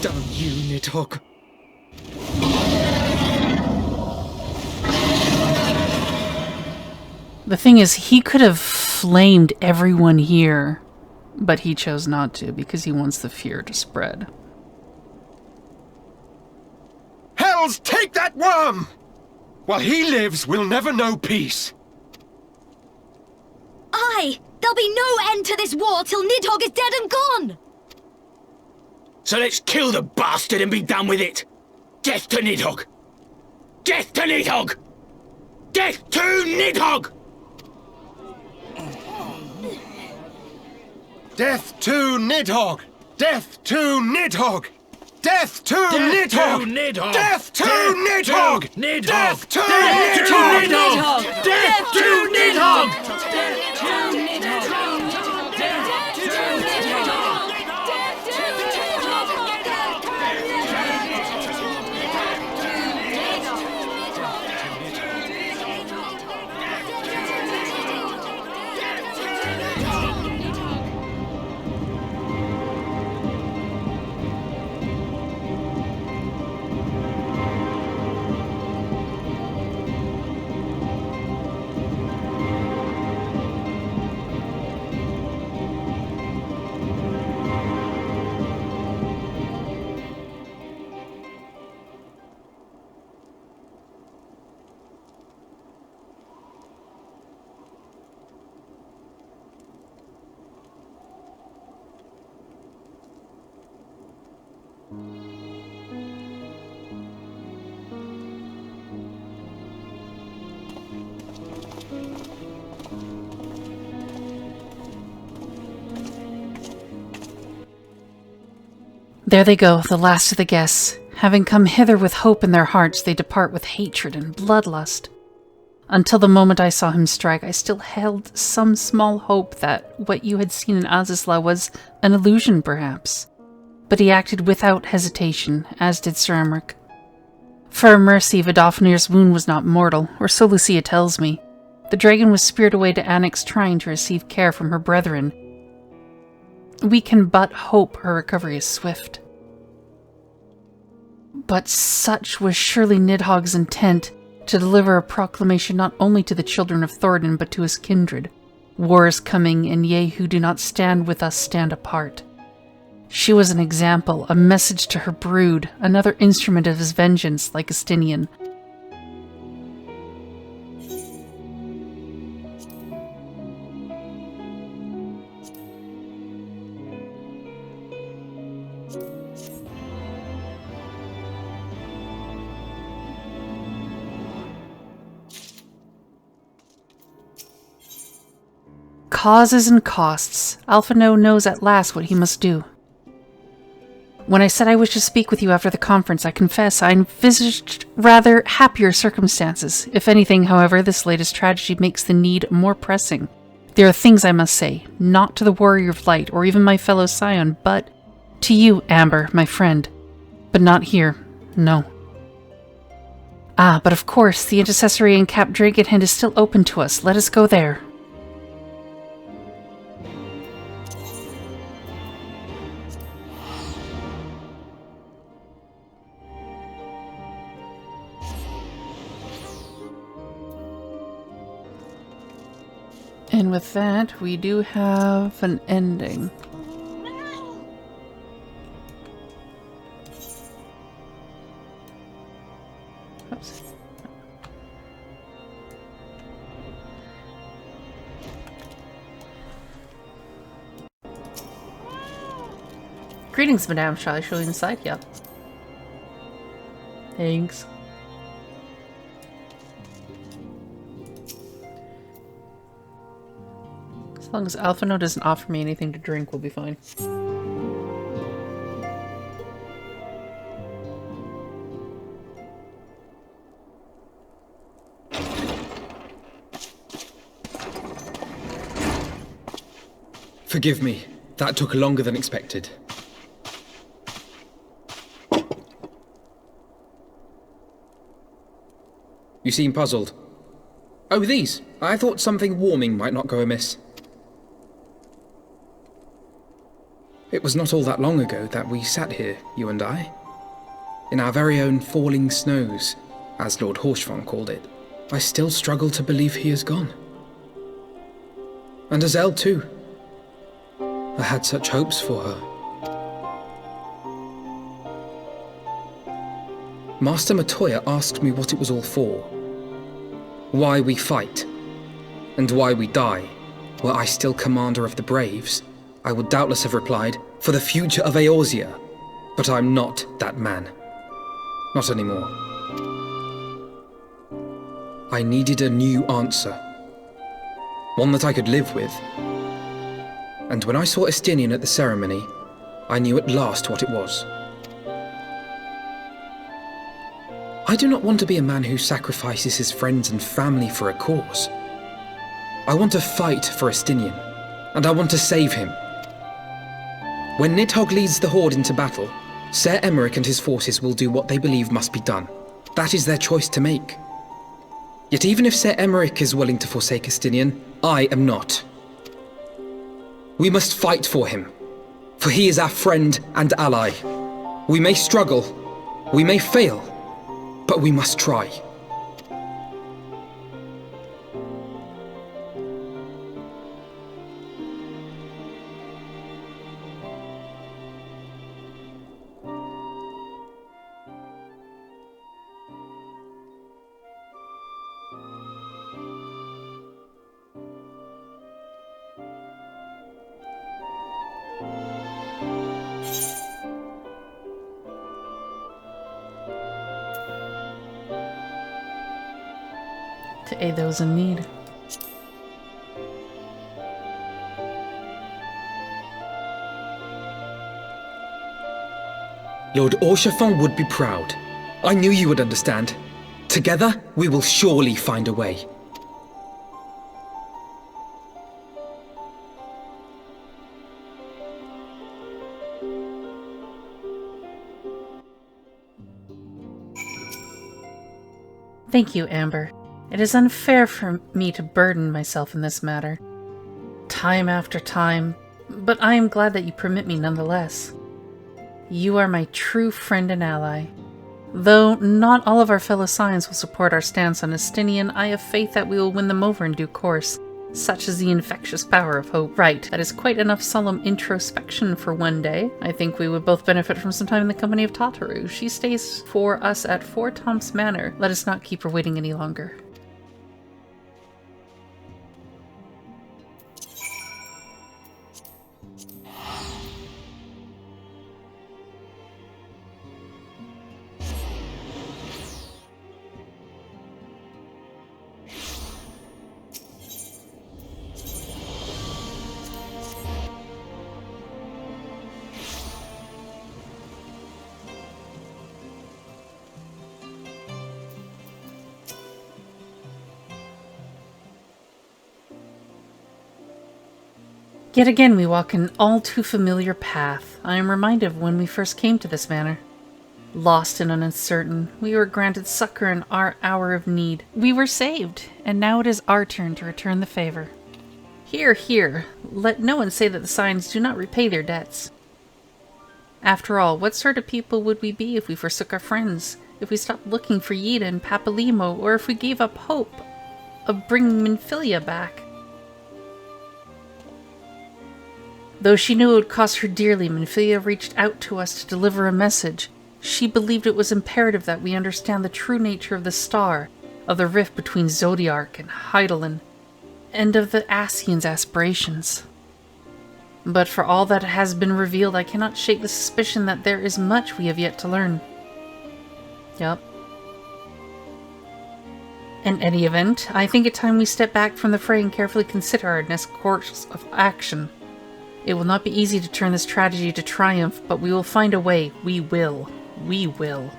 Damn you, Nidhogg. The thing is, he could have flamed everyone here, but he chose not to because he wants the fear to spread. Hells, take that worm! While he lives, we'll never know peace. Aye! There'll be no end to this war till Nidhogg is dead and gone! So let's kill the bastard and be done with it! Death to Nidhogg! Death to Nidhogg! Death to Nidhogg! Death to Nidhogg! Death to Nidhogg! Death to Nidhogg! Death to Nidhogg! Death to Nidhogg! Death to Nidhogg! There they go, the last of the guests. Having come hither with hope in their hearts, they depart with hatred and bloodlust. Until the moment I saw him strike, I still held some small hope that what you had seen in Azisla was an illusion, perhaps. But he acted without hesitation, as did Sir Emmerich. For a mercy, Vidofnir's wound was not mortal, or so Lucia tells me. The dragon was speared away to Annex Shrine to receive care from her brethren. We can but hope her recovery is swift. But such was surely Nidhogg's intent, to deliver a proclamation not only to the children of Thoradin, but to his kindred. War is coming, and ye who do not stand with us stand apart. She was an example, a message to her brood, another instrument of his vengeance, like Estinian. Causes and costs. Alphino knows at last what he must do. When I said I wished to speak with you after the conference, I confess I envisaged rather happier circumstances. If anything, however, this latest tragedy makes the need more pressing. There are things I must say, not to the Warrior of Light, or even my fellow Scion, but to you, Amber, my friend. But not here, no. Ah, but of course, the intercessory in Cap Dragonhead is still open to us. Let us go there. And with that, we do have an ending. Oops. Greetings, madame. Shall I show you inside? Yep. Thanks. As long as Alphino doesn't offer me anything to drink, we'll be fine. Forgive me. That took longer than expected. You seem puzzled. Oh, these. I thought something warming might not go amiss. It was not all that long ago that we sat here, you and I. In our very own falling snows, as Lord Hraesvelgr called it. I still struggle to believe he is gone. And Azelle too. I had such hopes for her. Master Matoya asked me what it was all for. Why we fight, and why we die. Were I still commander of the Braves, I would doubtless have replied, for the future of Eorzea. But I'm not that man. Not anymore. I needed a new answer. One that I could live with. And when I saw Estinian at the ceremony, I knew at last what it was. I do not want to be a man who sacrifices his friends and family for a cause. I want to fight for Estinian, and I want to save him. When Nidhogg leads the Horde into battle, Ser Emeric and his forces will do what they believe must be done. That is their choice to make. Yet even if Ser Emeric is willing to forsake Estinian, I am not. We must fight for him, for he is our friend and ally. We may struggle, we may fail, but we must try. To aid those in need. Lord Orchefon would be proud. I knew you would understand. Together, we will surely find a way. Thank you, Amber. It is unfair for me to burden myself in this matter. Time after time, but I am glad that you permit me nonetheless. You are my true friend and ally. Though not all of our fellow Scions will support our stance on Estinian, I have faith that we will win them over in due course. Such is the infectious power of hope. Right, that is quite enough solemn introspection for one day. I think we would both benefit from some time in the company of Tataru. She stays for us at Four Tom's Manor. Let us not keep her waiting any longer. Yet again we walk an all too familiar path. I am reminded of when we first came to this manor. Lost and uncertain, we were granted succor in our hour of need. We were saved, and now it is our turn to return the favor. Here, here, let no one say that the Scions do not repay their debts. After all, what sort of people would we be if we forsook our friends, if we stopped looking for Yida and Papalimo, or if we gave up hope of bringing Minfilia back? Though she knew it would cost her dearly, Minfilia reached out to us to deliver a message. She believed it was imperative that we understand the true nature of the star, of the rift between Zodiark and Hydaelyn, and of the Ascians' aspirations. But for all that has been revealed, I cannot shake the suspicion that there is much we have yet to learn. Yup. In any event, I think it time we step back from the fray and carefully consider our next course of action. It will not be easy to turn this tragedy to triumph, but we will find a way. We will. We will.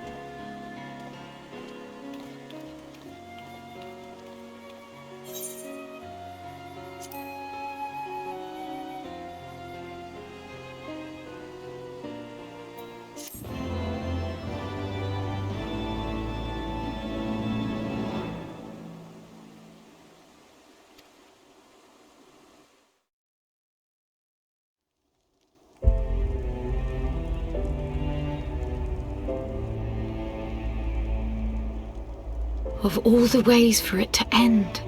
Of all the ways for it to end.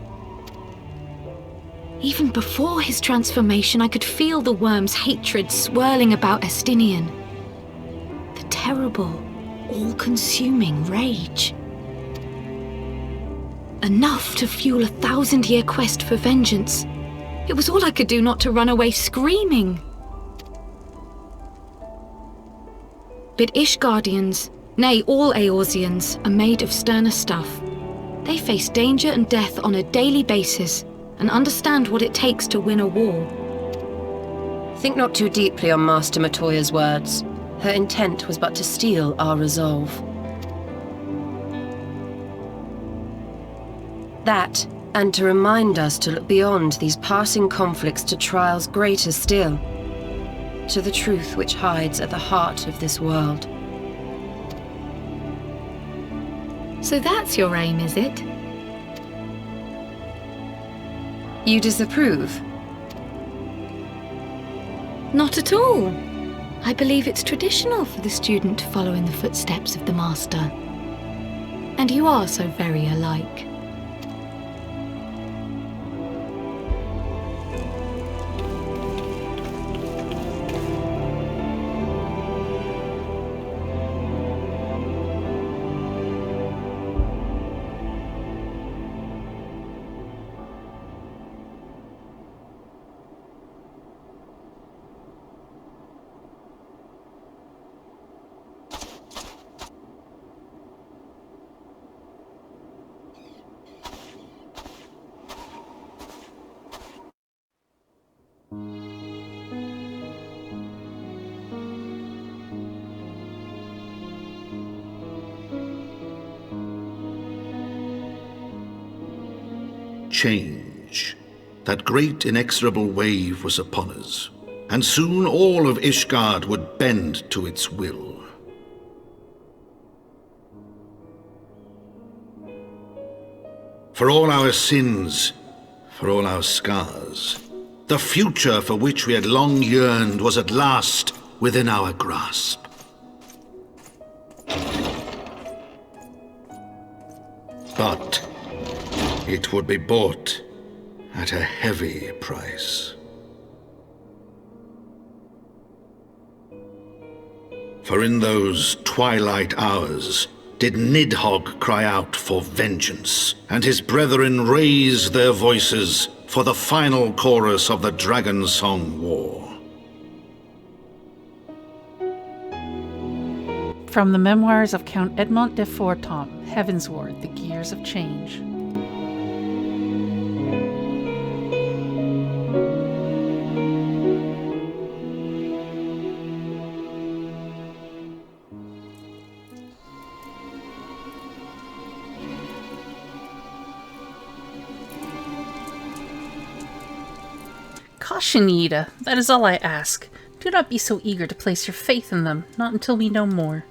Even before his transformation, I could feel the worm's hatred swirling about Estinian. The terrible, all-consuming rage. Enough to fuel a 1,000-year quest for vengeance. It was all I could do not to run away screaming. But Ishgardians, nay, all Eorzeans, are made of sterner stuff. They face danger and death on a daily basis and understand what it takes to win a war. Think not too deeply on Master Matoya's words. Her intent was but to steal our resolve. That, and to remind us to look beyond these passing conflicts to trials greater still, to the truth which hides at the heart of this world. So that's your aim, is it? You disapprove? Not at all. I believe it's traditional for the student to follow in the footsteps of the master. And you are so very alike. Change. That great inexorable wave was upon us, and soon all of Ishgard would bend to its will. For all our sins, for all our scars, the future for which we had long yearned was at last within our grasp. But it would be bought at a heavy price. For in those twilight hours did Nidhogg cry out for vengeance, and his brethren raise their voices for the final chorus of the Dragon Song War. From the memoirs of Count Edmond de Fortemps, Heavensward, The Gears of Change. Caution, Yida. That is all I ask. Do not be so eager to place your faith in them, not until we know more.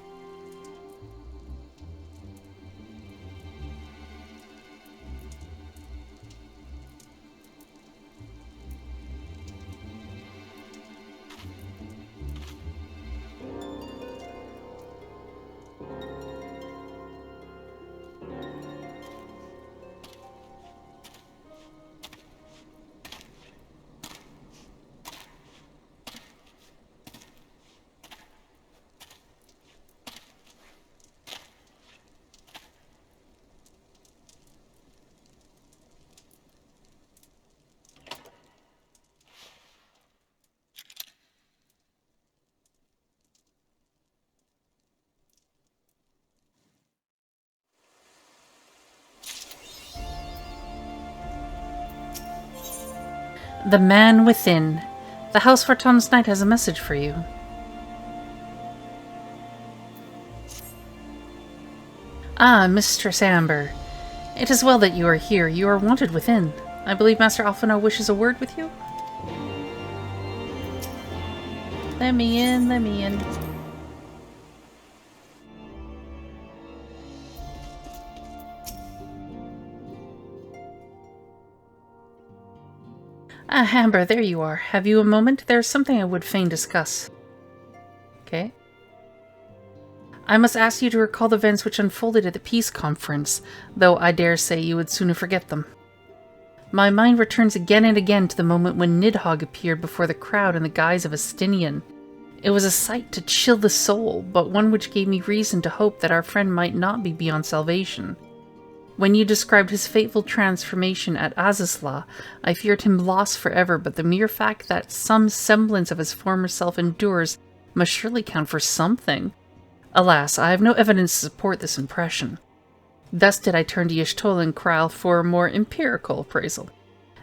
The Man Within. The House Fortemps Knight has a message for you. Ah, Mistress Amber. It is well that you are here. You are wanted within. I believe Master Alphinaud wishes a word with you? Let me in, let me in. Ah, Amber, there you are. Have you a moment? There is something I would fain discuss. Okay. I must ask you to recall the events which unfolded at the peace conference, though I dare say you would sooner forget them. My mind returns again and again to the moment when Nidhogg appeared before the crowd in the guise of a Stinian. It was a sight to chill the soul, but one which gave me reason to hope that our friend might not be beyond salvation. When you described his fateful transformation at Azazla, I feared him lost forever, but the mere fact that some semblance of his former self endures must surely count for something. Alas, I have no evidence to support this impression. Thus did I turn to Y'shtola and Kral for a more empirical appraisal.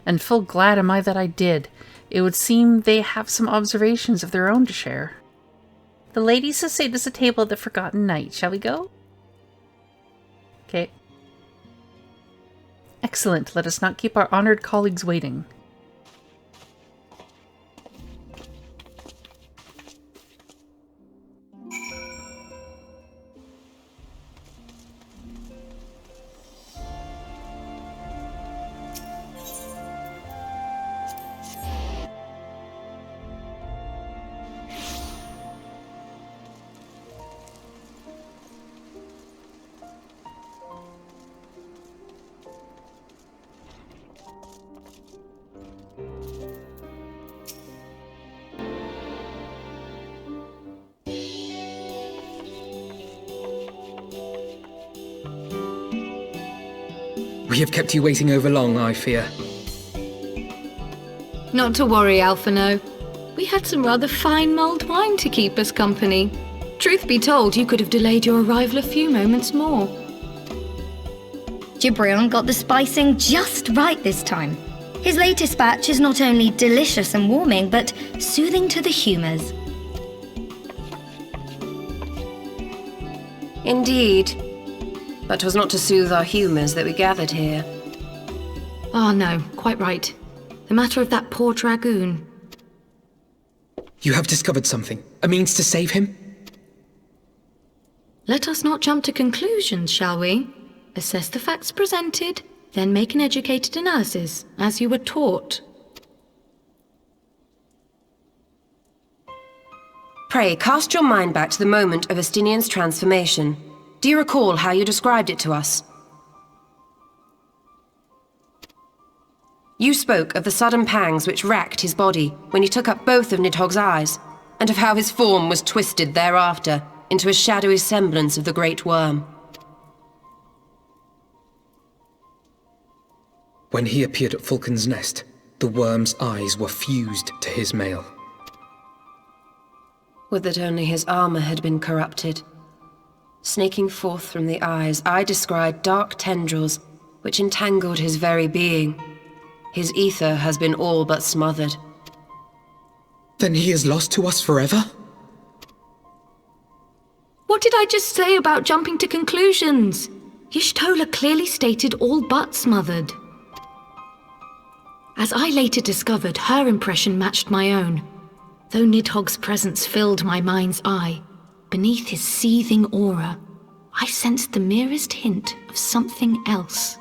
And full glad am I that I did. It would seem they have some observations of their own to share. The ladies have stayed us a table at the Forgotten Knight. Shall we go? Okay. Excellent. Let us not keep our honored colleagues waiting. We have kept you waiting over long, I fear. Not to worry, Alphinaud. We had some rather fine mulled wine to keep us company. Truth be told, you could have delayed your arrival a few moments more. Gibrion got the spicing just right this time. His latest batch is not only delicious and warming, but soothing to the humours. Indeed. But 'twas not to soothe our humours that we gathered here. Ah, no, quite right. The matter of that poor dragoon. You have discovered something. A means to save him? Let us not jump to conclusions, shall we? Assess the facts presented, then make an educated analysis, as you were taught. Pray, cast your mind back to the moment of Estinian's transformation. Do you recall how you described it to us? You spoke of the sudden pangs which racked his body when he took up both of Nidhogg's eyes, and of how his form was twisted thereafter into a shadowy semblance of the great worm. When he appeared at Falcon's Nest, the worm's eyes were fused to his mail. Would that only his armor had been corrupted. Snaking forth from the eyes, I descried dark tendrils which entangled his very being. His ether has been all but smothered. Then he is lost to us forever? What did I just say about jumping to conclusions? Y'shtola clearly stated all but smothered. As I later discovered, her impression matched my own. Though Nidhogg's presence filled my mind's eye, beneath his seething aura, I sensed the merest hint of something else.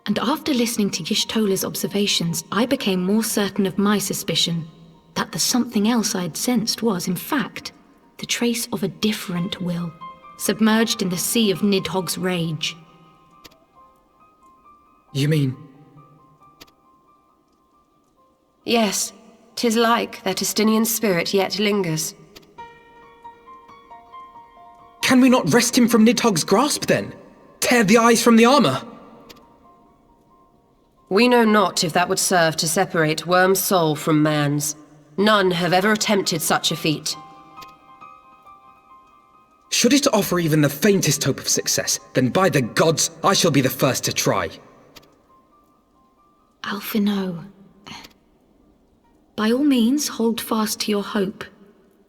And after listening to Y'shtola's observations, I became more certain of my suspicion that the something else I'd sensed was, in fact, the trace of a different will, submerged in the sea of Nidhogg's rage. You mean? Yes, 'tis like that Estinian spirit yet lingers. Can we not wrest him from Nidhogg's grasp, then? Tear the eyes from the armor? We know not if that would serve to separate Worm's soul from man's. None have ever attempted such a feat. Should it offer even the faintest hope of success, then by the gods, I shall be the first to try. Alphino. By all means, hold fast to your hope,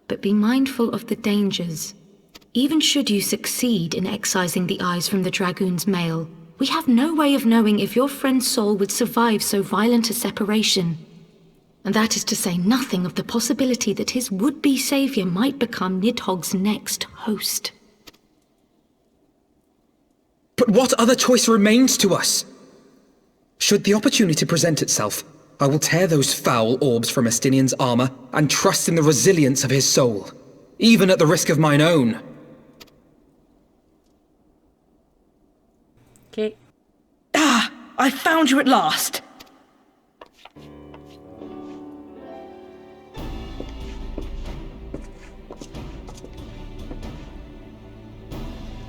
but be mindful of the dangers. Even should you succeed in excising the eyes from the Dragoon's mail, we have no way of knowing if your friend's soul would survive so violent a separation. And that is to say nothing of the possibility that his would-be savior might become Nidhogg's next host. But what other choice remains to us? Should the opportunity present itself, I will tear those foul orbs from Estinian's armor and trust in the resilience of his soul, even at the risk of mine own. Okay. Ah! I found you at last!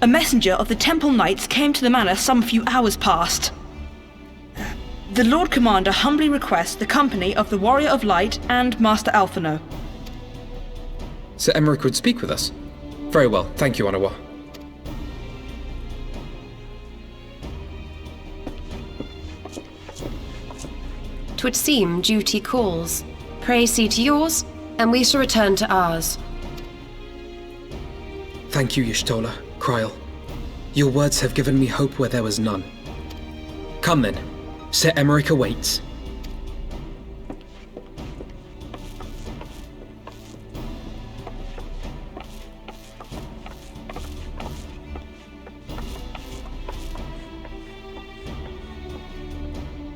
A messenger of the Temple Knights came to the manor some few hours past. The Lord Commander humbly requests the company of the Warrior of Light and Master Alphino. Sir Emeric would speak with us. Very well, thank you, Onawa. 'Twould seem duty calls. Pray see to yours, and we shall return to ours. Thank you, Y'shtola, Kryl. Your words have given me hope where there was none. Come then, Sir Emeric awaits.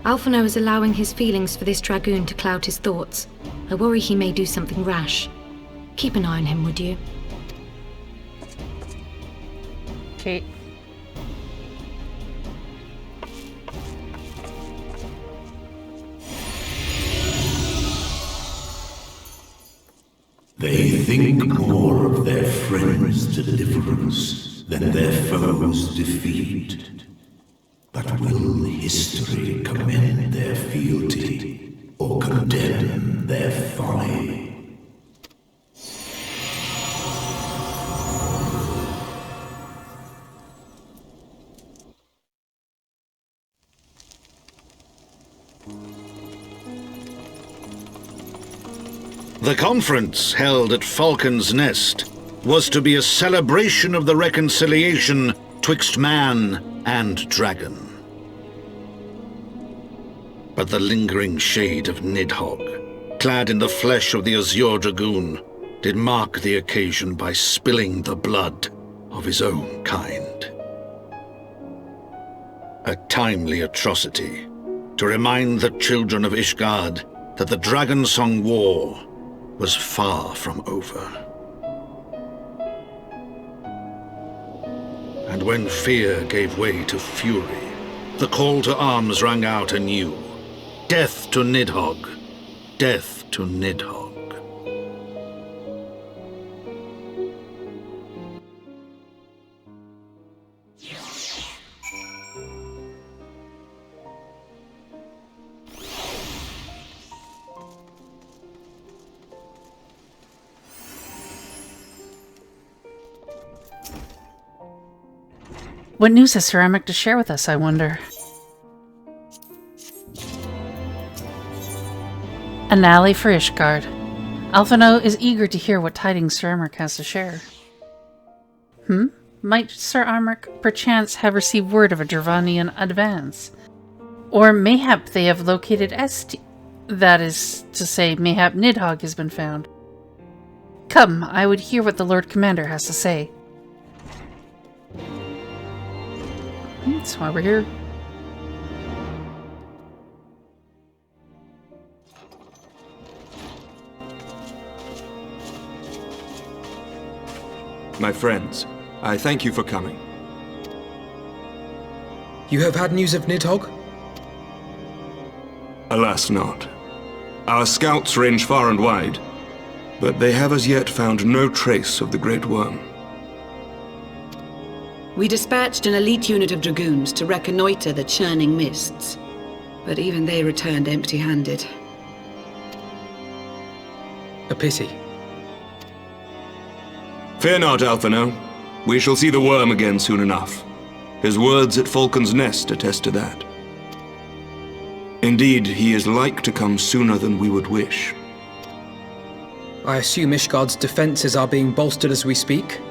Alphino is allowing his feelings for this Dragoon to cloud his thoughts. I worry he may do something rash. Keep an eye on him, would you? Okay. They think more of their friends' deliverance than their foes' defeat. But will history commend their fealty or condemn their folly? The conference held at Falcon's Nest was to be a celebration of the reconciliation twixt man and dragon. But the lingering shade of Nidhogg, clad in the flesh of the Azure Dragoon, did mark the occasion by spilling the blood of his own kind. A timely atrocity to remind the children of Ishgard that the Dragonsong War was far from over. And when fear gave way to fury, the call to arms rang out anew. Death to Nidhogg. Death to Nidhogg. What news has Sir Emric to share with us, I wonder? An ally for Ishgard. Alphino is eager to hear what tidings Sir Emric has to share. Might Sir Emric perchance have received word of a Dravanian advance? Or mayhap they have located that is to say, mayhap Nidhogg has been found. Come, I would hear what the Lord Commander has to say. That's why we're here. My friends, I thank you for coming. You have had news of Nidhogg? Alas not. Our scouts range far and wide, but they have as yet found no trace of the Great Worm. We dispatched an elite unit of dragoons to reconnoiter the churning mists, but even they returned empty-handed. A pity. Fear not, Alphino. We shall see the worm again soon enough. His words at Falcon's Nest attest to that. Indeed, he is like to come sooner than we would wish. I assume Ishgard's defenses are being bolstered as we speak?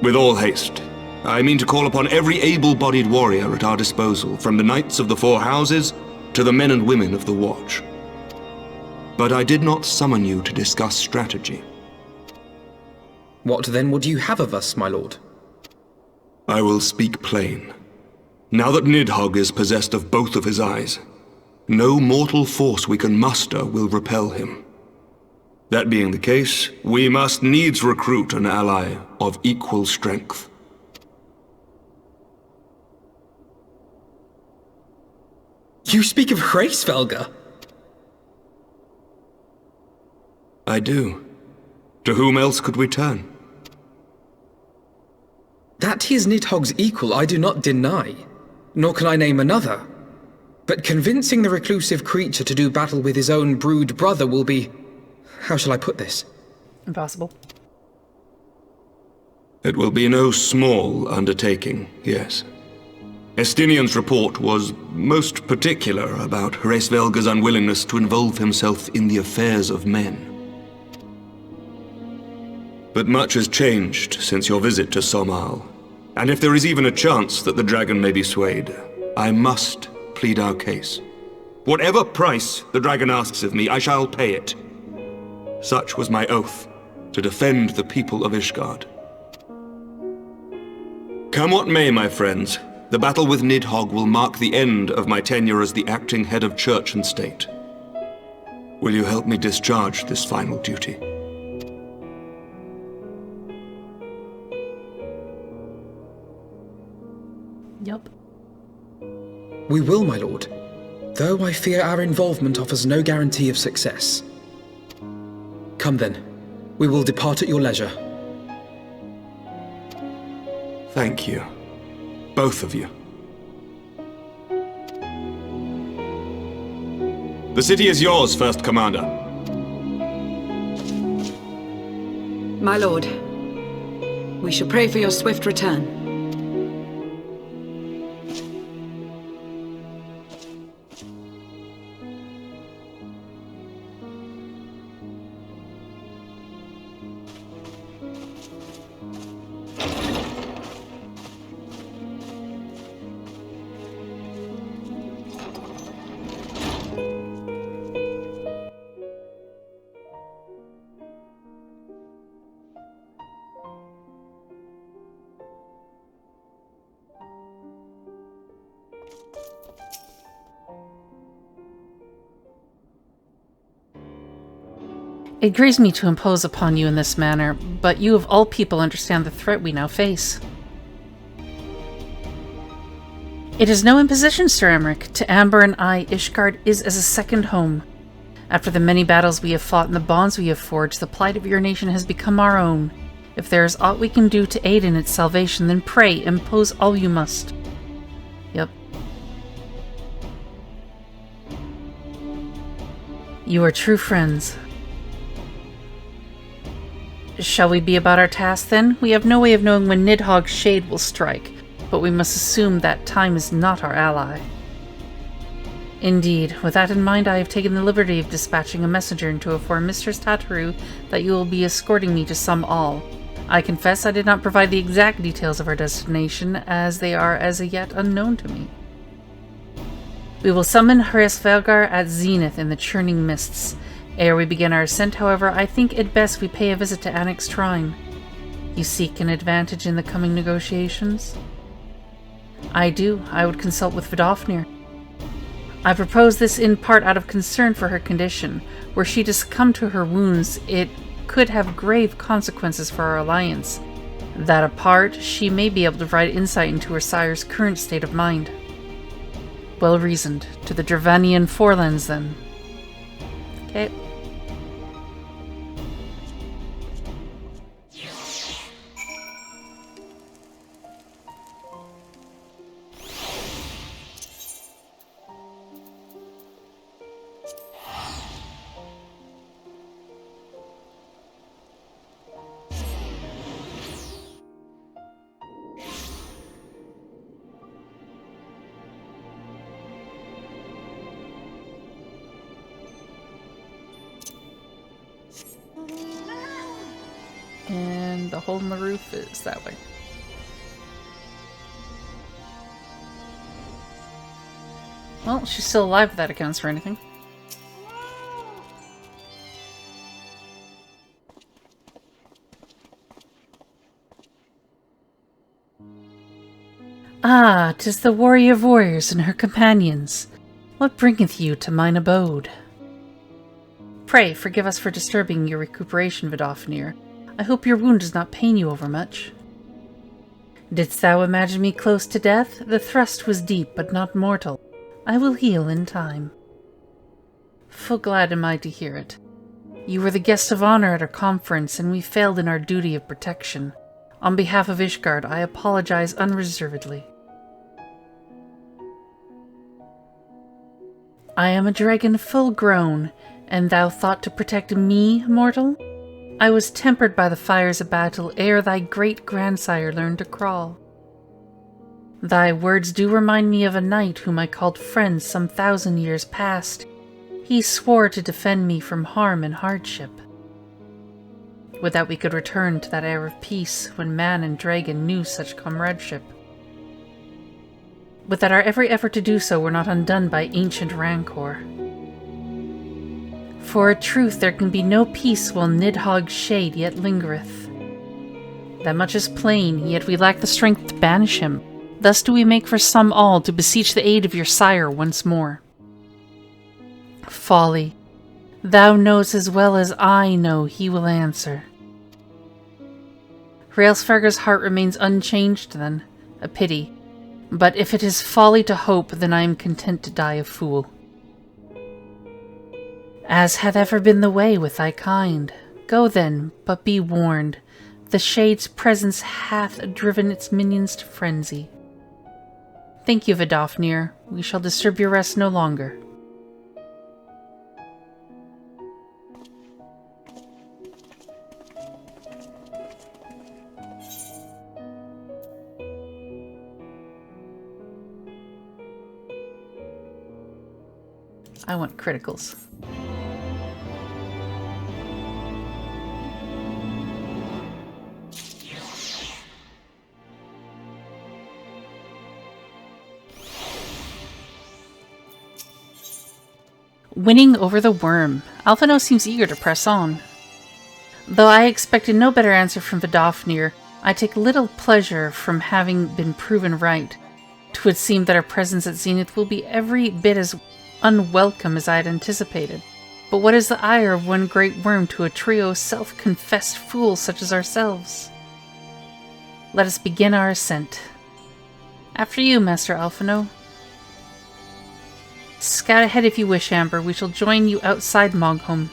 With all haste. I mean to call upon every able-bodied warrior at our disposal, from the Knights of the Four Houses to the men and women of the Watch. But I did not summon you to discuss strategy. What then would you have of us, my lord? I will speak plain. Now that Nidhogg is possessed of both of his eyes, no mortal force we can muster will repel him. That being the case, we must needs recruit an ally of equal strength. You speak of Hraesvelgr? I do. To whom else could we turn? That he is Nidhogg's equal I do not deny, nor can I name another. But convincing the reclusive creature to do battle with his own brood brother will be... how shall I put this? Impossible. It will be no small undertaking, yes. Estinian's report was most particular about Hraesvelgr's unwillingness to involve himself in the affairs of men. But much has changed since your visit to Sohr, and if there is even a chance that the dragon may be swayed, I must plead our case. Whatever price the dragon asks of me, I shall pay it. Such was my oath, to defend the people of Ishgard. Come what may, my friends, the battle with Nidhogg will mark the end of my tenure as the acting head of church and state. Will you help me discharge this final duty? Yup. We will, my lord, though I fear our involvement offers no guarantee of success. Come then, we will depart at your leisure. Thank you. Both of you. The city is yours, First Commander. My lord, we shall pray for your swift return. It grieves me to impose upon you in this manner, but you of all people understand the threat we now face. It is no imposition, Sir Emmerich. To Amber and I, Ishgard is as a second home. After the many battles we have fought and the bonds we have forged, the plight of your nation has become our own. If there is aught we can do to aid in its salvation, then pray, impose all you must. Yep. You are true friends. Shall we be about our task, then? We have no way of knowing when Nidhogg's shade will strike, but we must assume that time is not our ally. Indeed, with that in mind, I have taken the liberty of dispatching a messenger to inform Mistress Tataru that you will be escorting me to some all. I confess I did not provide the exact details of our destination, as they are as yet unknown to me. We will summon Hraesvelgr at zenith in the churning mists. Ere we begin our ascent, however, I think it best we pay a visit to Annick's shrine. You seek an advantage in the coming negotiations? I do. I would consult with Vidofnir. I propose this in part out of concern for her condition. Were she to succumb to her wounds, it could have grave consequences for our alliance. That apart, she may be able to provide insight into her sire's current state of mind. Well reasoned. To the Dravanian Forelands, then. Okay. And the hole in the roof is that way. Well, she's still alive if that accounts for anything. Ah, 'tis the warrior of warriors and her companions. What bringeth you to mine abode? Pray, forgive us for disturbing your recuperation, Vidofnir. I hope your wound does not pain you overmuch. Didst thou imagine me close to death? The thrust was deep, but not mortal. I will heal in time. Full glad am I to hear it. You were the guest of honor at our conference, and we failed in our duty of protection. On behalf of Ishgard, I apologize unreservedly. I am a dragon full grown, and thou thought to protect me, mortal? I was tempered by the fires of battle ere thy great-grandsire learned to crawl. Thy words do remind me of a knight whom I called friend some 1,000 years past. He swore to defend me from harm and hardship. Would that we could return to that era of peace when man and dragon knew such comradeship. But that our every effort to do so were not undone by ancient rancor. For a truth there can be no peace while Nidhogg's shade yet lingereth. That much is plain, yet we lack the strength to banish him. Thus do we make for some all to beseech the aid of your sire once more. Folly. Thou knowest as well as I know he will answer. Hraesvelgr's heart remains unchanged then. A pity. But if it is folly to hope, then I am content to die a fool. As hath ever been the way with thy kind. Go then, but be warned. The shade's presence hath driven its minions to frenzy. Thank you, Vidofnir. We shall disturb your rest no longer. I want criticals. Winning over the worm. Alphino seems eager to press on. Though I expected no better answer from Vidofnir, I take little pleasure from having been proven right. 'Twould seem that our presence at Zenith will be every bit as unwelcome as I had anticipated. But what is the ire of one great worm to a trio of self-confessed fools such as ourselves? Let us begin our ascent. After you, Master Alphino. Scout ahead if you wish, Amber. We shall join you outside Mogholm.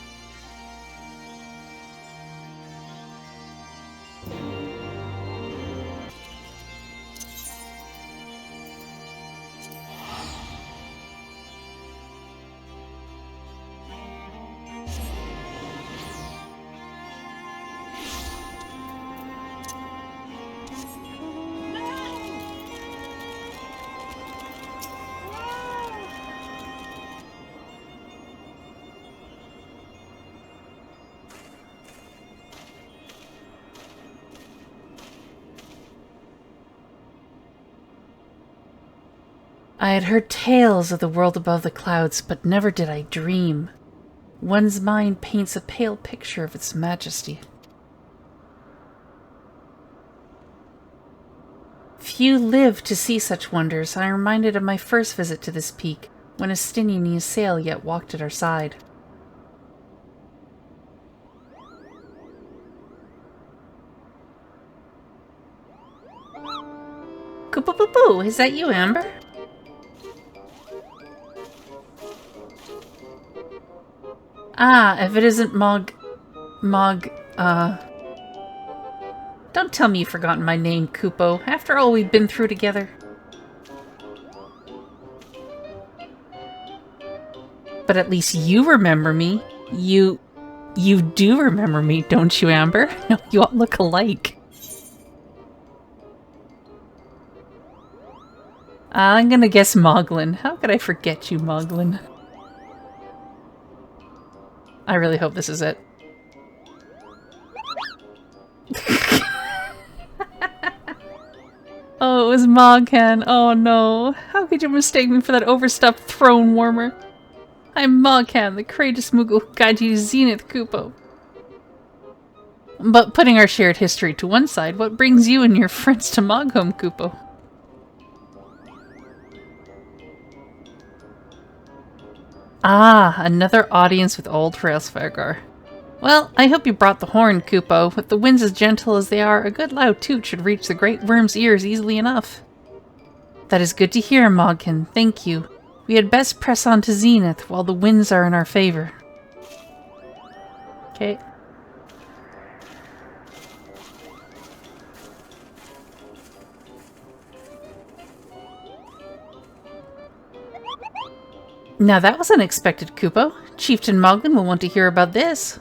I had heard tales of the world above the clouds, but never did I dream. One's mind paints a pale picture of its majesty. Few live to see such wonders, and I am reminded of my first visit to this peak, when Estinian and Ysayle yet walked at our side. Koo-poo-poo-poo, is that you, Amber? Ah, if it isn't Don't tell me you've forgotten my name, Kupo, after all we've been through together. But at least you remember me. You do remember me, don't you, Amber? No, you all look alike. I'm gonna guess Moglin. How could I forget you, Moglin? I really hope this is it. Oh, it was Moghan. Oh no. How could you mistake me for that overstuffed throne warmer? I'm Moghan, the courageous Moogle who guides you to Zenith, Kupo. But putting our shared history to one side, what brings you and your friends to Mogholm, Kupo? Ah, another audience with old Hraesvelgr. Well, I hope you brought the horn, Kupo. With the winds as gentle as they are, a good loud toot should reach the great worm's ears easily enough. That is good to hear, Moghan. Thank you. We had best press on to Zenith while the winds are in our favor. Okay. Now that was unexpected, Kupo. Chieftain Moglin will want to hear about this.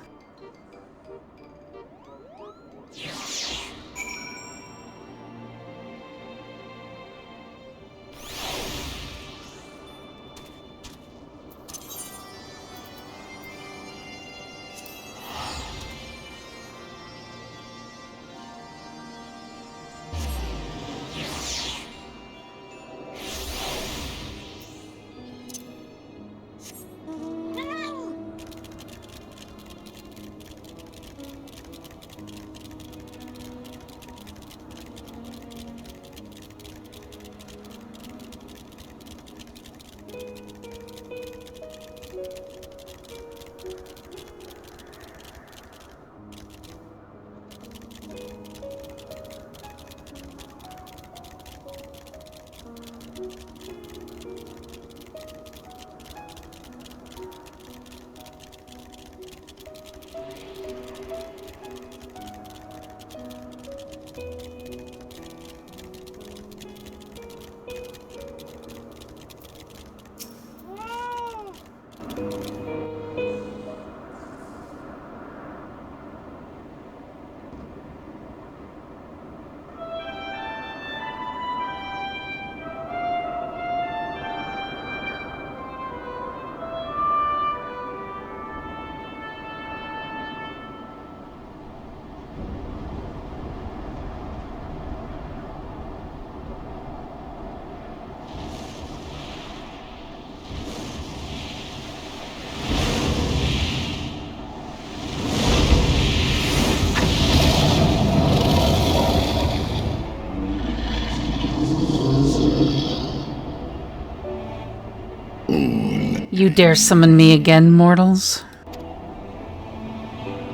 You dare summon me again, mortals?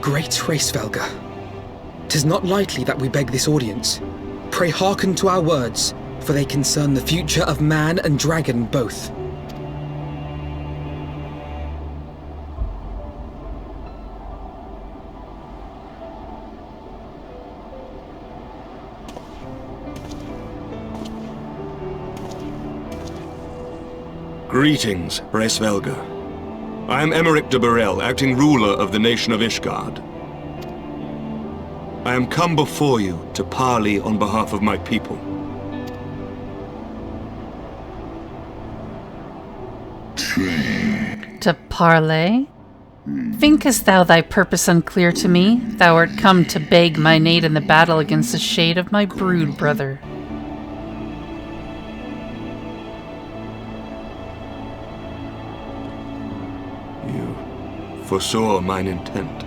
Great Hraesvelgr, 'tis not lightly that we beg this audience. Pray hearken to our words, for they concern the future of man and dragon both. Greetings, Hraesvelgr. I am Emeric de Burrell, acting ruler of the nation of Ishgard. I am come before you to parley on behalf of my people. To parley? Thinkest thou thy purpose unclear to me? Thou art come to beg mine aid in the battle against the shade of my brood brother. You foresaw mine intent.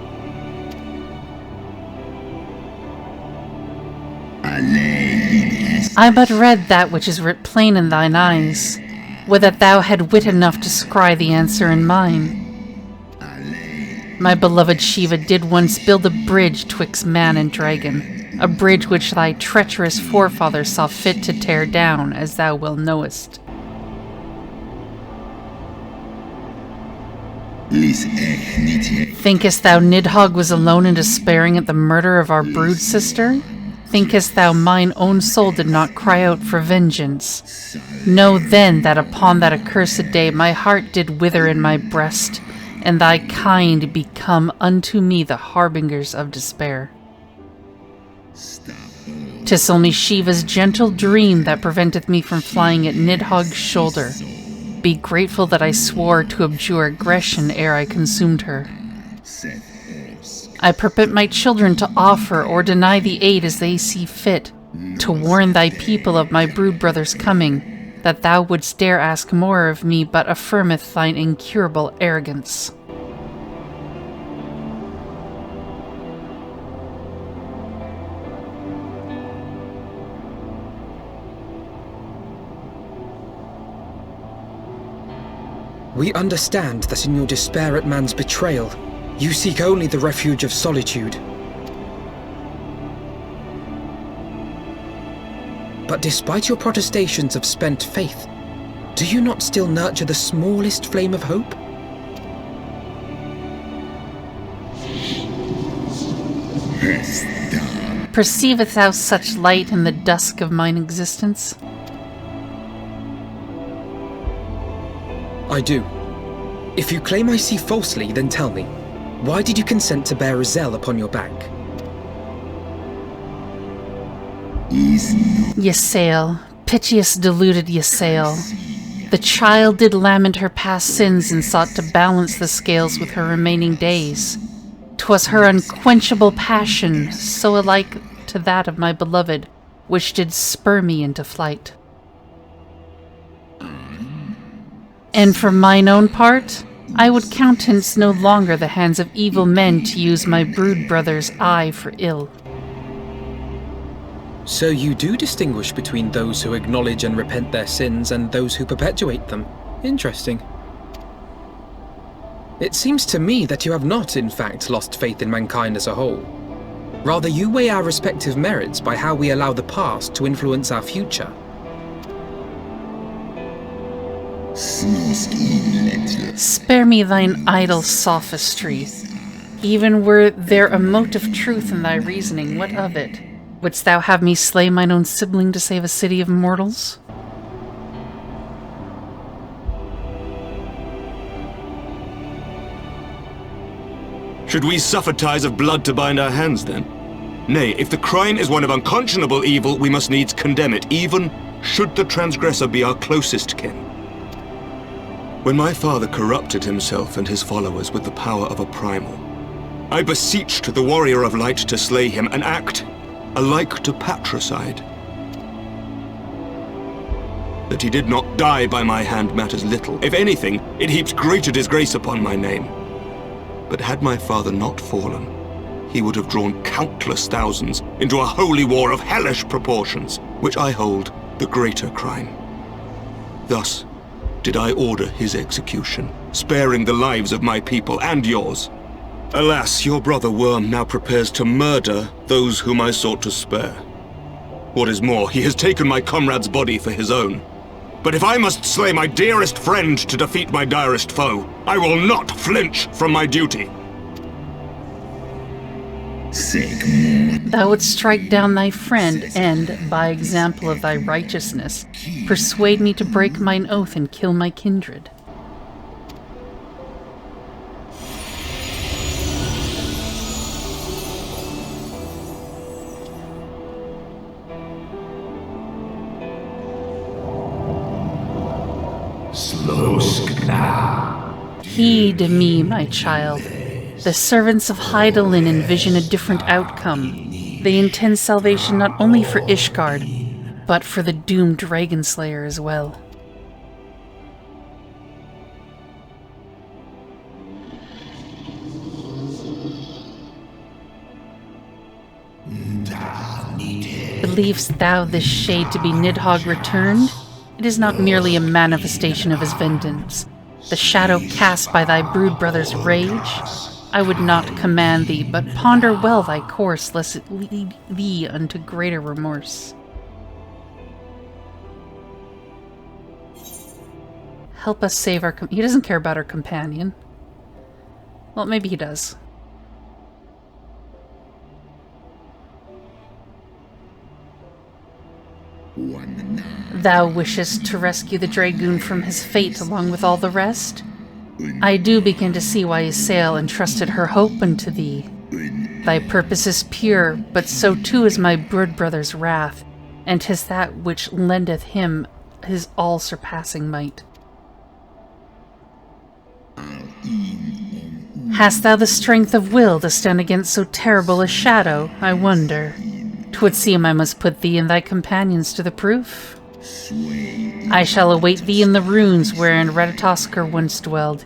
I but read that which is writ plain in thine eyes. Would that thou had wit enough to scry the answer in mine. My beloved Shiva did once build a bridge twixt man and dragon, a bridge which thy treacherous forefathers saw fit to tear down, as thou well knowest. Thinkest thou Nidhogg was alone in despairing at the murder of our brood sister? Thinkest thou mine own soul did not cry out for vengeance? Know then that upon that accursed day my heart did wither in my breast, and thy kind become unto me the harbingers of despair. 'Tis only Shiva's gentle dream that preventeth me from flying at Nidhogg's shoulder. Be grateful that I swore to abjure aggression ere I consumed her. I permit my children to offer or deny the aid as they see fit, to warn thy people of my brood brother's coming, that thou wouldst dare ask more of me but affirmeth thine incurable arrogance. We understand that in your despair at man's betrayal, you seek only the refuge of solitude. But despite your protestations of spent faith, do you not still nurture the smallest flame of hope? Perceivest thou such light in the dusk of mine existence? I do. If you claim I see falsely, then tell me, why did you consent to bear a Zell upon your back? Ysayle, piteous deluded Ysayle. The child did lament her past sins and sought to balance the scales with her remaining days. 'Twas her unquenchable passion, so alike to that of my beloved, which did spur me into flight. And for mine own part, I would countenance no longer the hands of evil men to use my brood brother's eye for ill. So you do distinguish between those who acknowledge and repent their sins and those who perpetuate them. Interesting. It seems to me that you have not, in fact, lost faith in mankind as a whole. Rather, you weigh our respective merits by how we allow the past to influence our future. Spare me thine idle sophistry. Even were there a mote of truth in thy reasoning, what of it? Wouldst thou have me slay mine own sibling to save a city of mortals? Should we suffer ties of blood to bind our hands, then? Nay, if the crime is one of unconscionable evil, we must needs condemn it, even should the transgressor be our closest kin. When my father corrupted himself and his followers with the power of a primal, I beseeched the warrior of light to slay him, an act alike to patricide. That he did not die by my hand matters little. If anything, it heaps greater disgrace upon my name. But had my father not fallen, he would have drawn countless thousands into a holy war of hellish proportions, which I hold the greater crime. Thus did I order his execution, sparing the lives of my people and yours. Alas, your brother Worm now prepares to murder those whom I sought to spare. What is more, he has taken my comrade's body for his own. But if I must slay my dearest friend to defeat my direst foe, I will not flinch from my duty. Thou wouldst strike down thy friend, and, by example of thy righteousness, persuade me to break mine oath and kill my kindred. Heed me, my child. The servants of Hydaelyn envision a different outcome. They intend salvation not only for Ishgard, but for the doomed Dragonslayer as well. Believest thou this shade to be Nidhogg returned? It is not merely a manifestation of his vengeance, the shadow cast by thy brood brother's rage. I would not command thee, but ponder well thy course, lest it lead thee unto greater remorse. Help us save our... He doesn't care about our companion. Well, maybe he does. Thou wishest to rescue the Dragoon from his fate along with all the rest? I do begin to see why Ysael entrusted her hope unto thee. Thy purpose is pure, but so too is my brood brother's wrath, and 'tis that which lendeth him his all-surpassing might. Hast thou the strength of will to stand against so terrible a shadow, I wonder? 'Twould seem I must put thee and thy companions to the proof. I shall await thee in the ruins wherein Retatoskr once dwelled.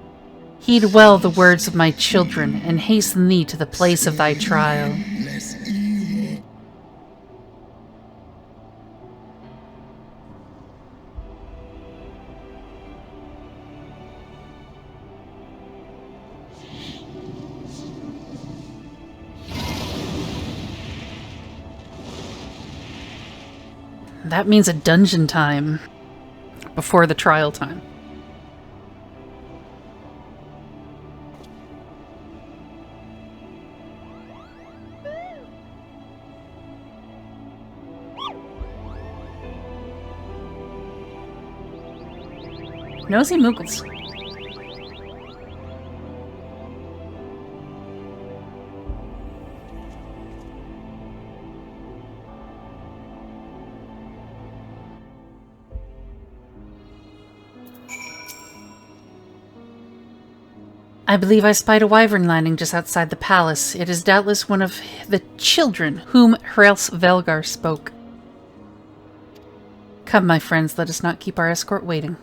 Heed well the words of my children, and hasten thee to the place of thy trial. That means a dungeon time before the trial time. Nosy Moogles. I believe I spied a wyvern landing just outside the palace. It is doubtless one of the children whom Hraesvelgr spoke. Come, my friends, let us not keep our escort waiting.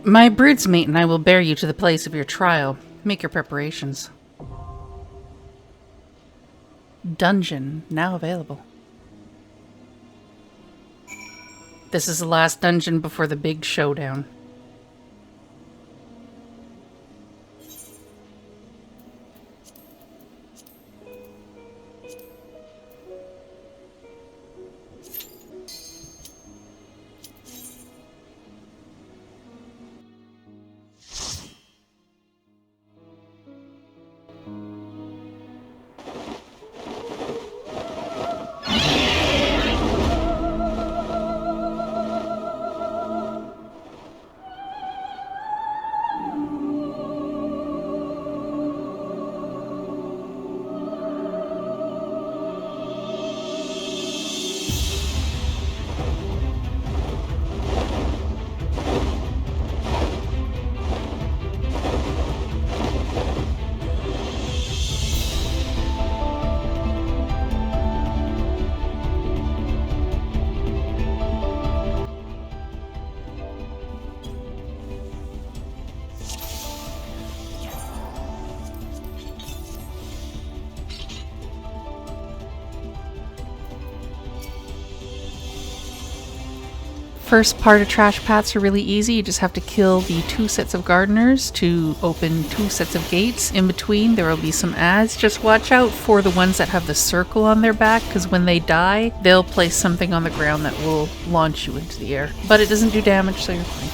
My broodsmate and I will bear you to the place of your trial. Make your preparations. Dungeon, now available. This is the last dungeon before the big showdown. First part of Trash Paths are really easy. You just have to kill the 2 sets of gardeners to open 2 sets of gates. In between, there will be some ads. Just watch out for the ones that have the circle on their back, because when they die, they'll place something on the ground that will launch you into the air. But it doesn't do damage, so you're fine.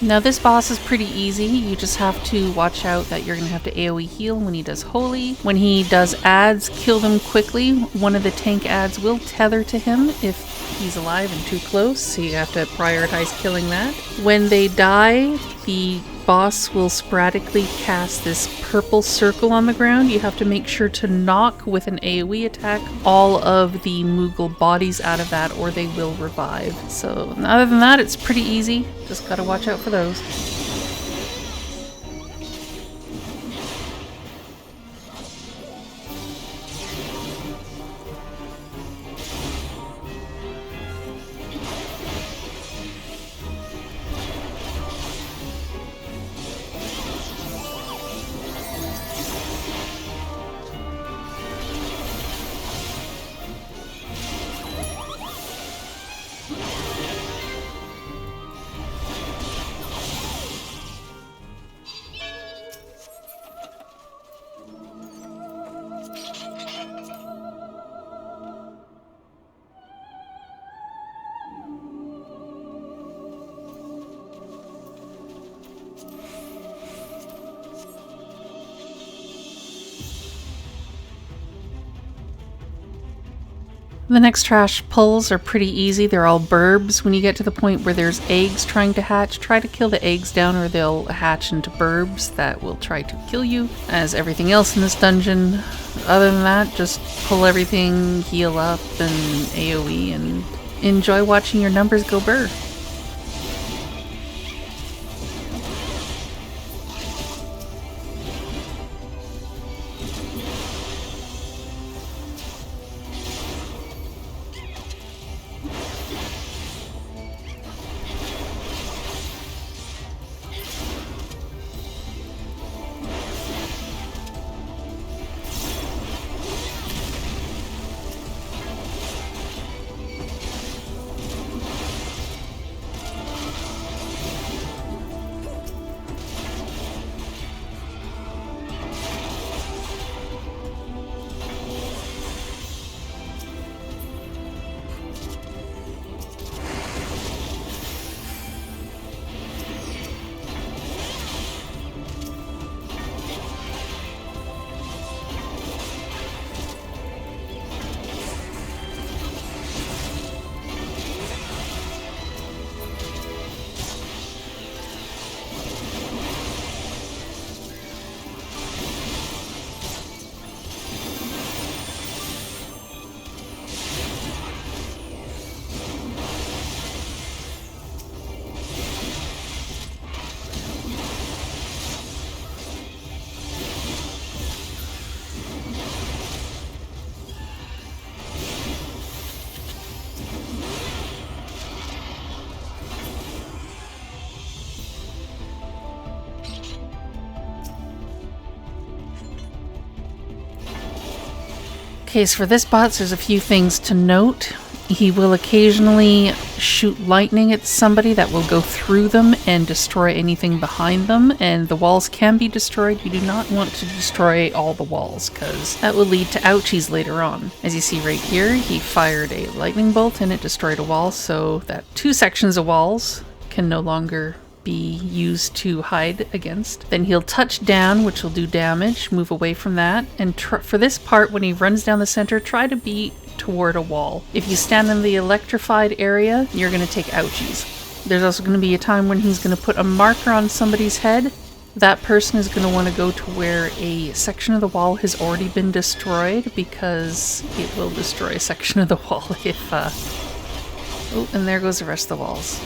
Now this boss is pretty easy. You just have to watch out that you're going to have to AoE heal when he does Holy. When he does ads, kill them quickly. One of the tank ads will tether to him if he's alive and too close, so you have to prioritize killing that. When they die, the boss will sporadically cast this purple circle on the ground. You have to make sure to knock with an AoE attack all of the Moogle bodies out of that, or they will revive. So other than that, it's pretty easy. Just gotta watch out for those. The next trash pulls are pretty easy. They're all burbs. When you get to the point where there's eggs trying to hatch, try to kill the eggs down or they'll hatch into burbs that will try to kill you, as everything else in this dungeon. Other than that, just pull everything, heal up, and AoE, and enjoy watching your numbers go burr. Okay, so for this boss, there's a few things to note. He will occasionally shoot lightning at somebody that will go through them and destroy anything behind them, and the walls can be destroyed. You do not want to destroy all the walls, because that will lead to ouchies later on. As you see right here, he fired a lightning bolt and it destroyed a wall, so that 2 sections of walls can no longer be used to hide against. Then he'll touch down, which will do damage, move away from that, and for this part, when he runs down the center, try to be toward a wall. If you stand in the electrified area, you're going to take ouchies. There's also going to be a time when he's going to put a marker on somebody's head. That person is going to want to go to where a section of the wall has already been destroyed, because it will destroy a section of the wall if... Oh, and there goes the rest of the walls.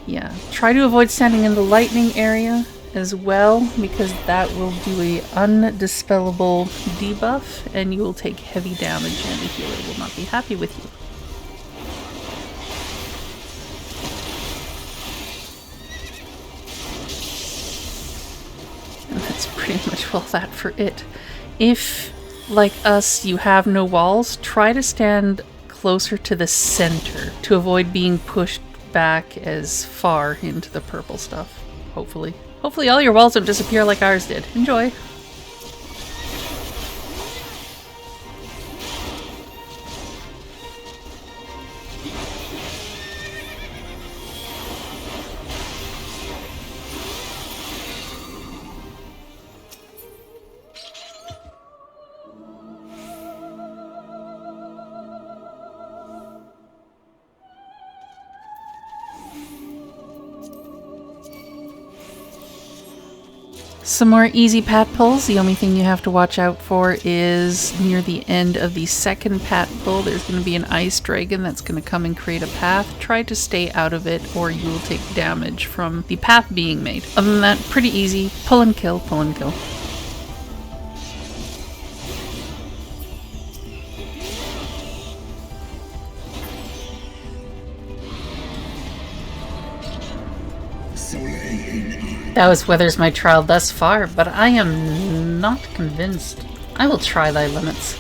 Yeah, try to avoid standing in the lightning area as well, because that will do a undispellable debuff and you will take heavy damage and the healer will not be happy with you. And that's pretty much all that for it. If, like us, you have no walls, try to stand closer to the center to avoid being pushed back as far into the purple stuff, hopefully. Hopefully all your walls don't disappear like ours did. Enjoy! Some more easy pat pulls. The only thing you have to watch out for is near the end of the second pat pull, there's going to be an ice dragon that's going to come and create a path. Try to stay out of it or you will take damage from the path being made. Other than that, pretty easy. Pull and kill, pull and kill. That was weathers my trial thus far, but I am not convinced. I will try thy limits.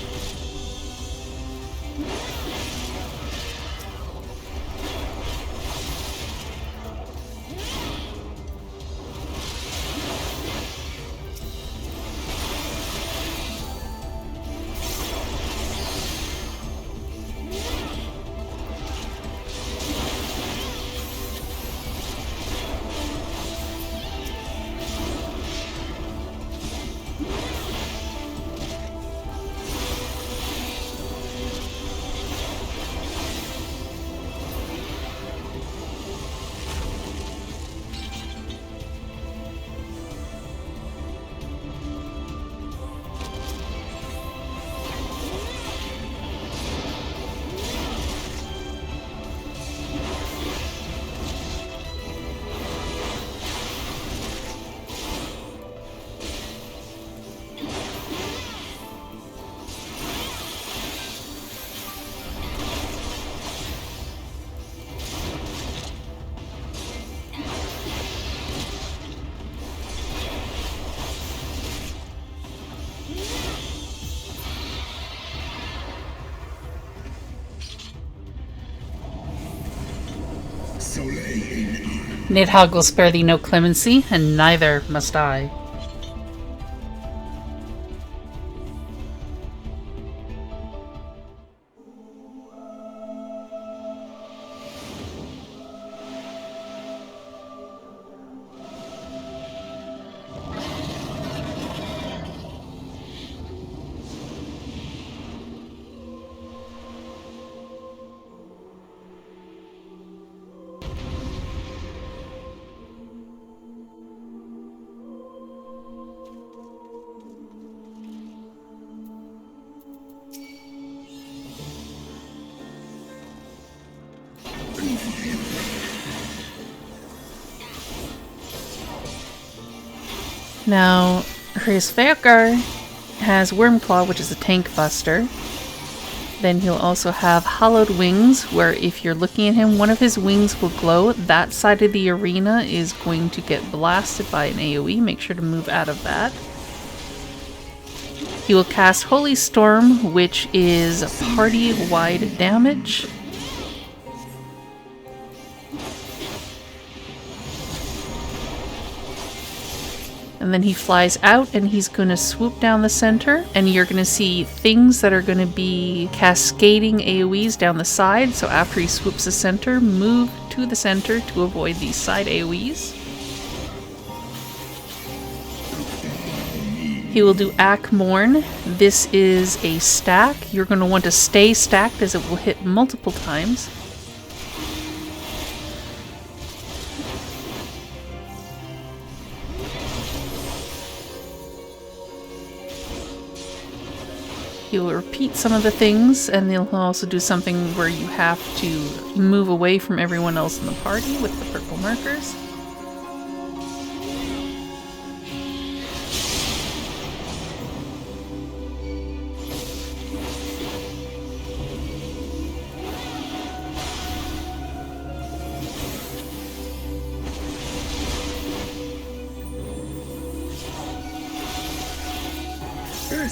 Nidhogg will spare thee no clemency, and neither must I. Now, Hraesvelgr has Wormclaw, which is a tank buster. Then he'll also have Hollowed Wings, where if you're looking at him, one of his wings will glow. That side of the arena is going to get blasted by an AoE. Make sure to move out of that. He will cast Holy Storm, which is party-wide damage. And then he flies out and he's going to swoop down the center, and you're going to see things that are going to be cascading AoEs down the side. So after he swoops the center, move to the center to avoid these side AoEs. He will do Akmorn. This is a stack. You're going to want to stay stacked as it will hit multiple times. He will repeat some of the things, and he'll also do something where you have to move away from everyone else in the party with the purple markers.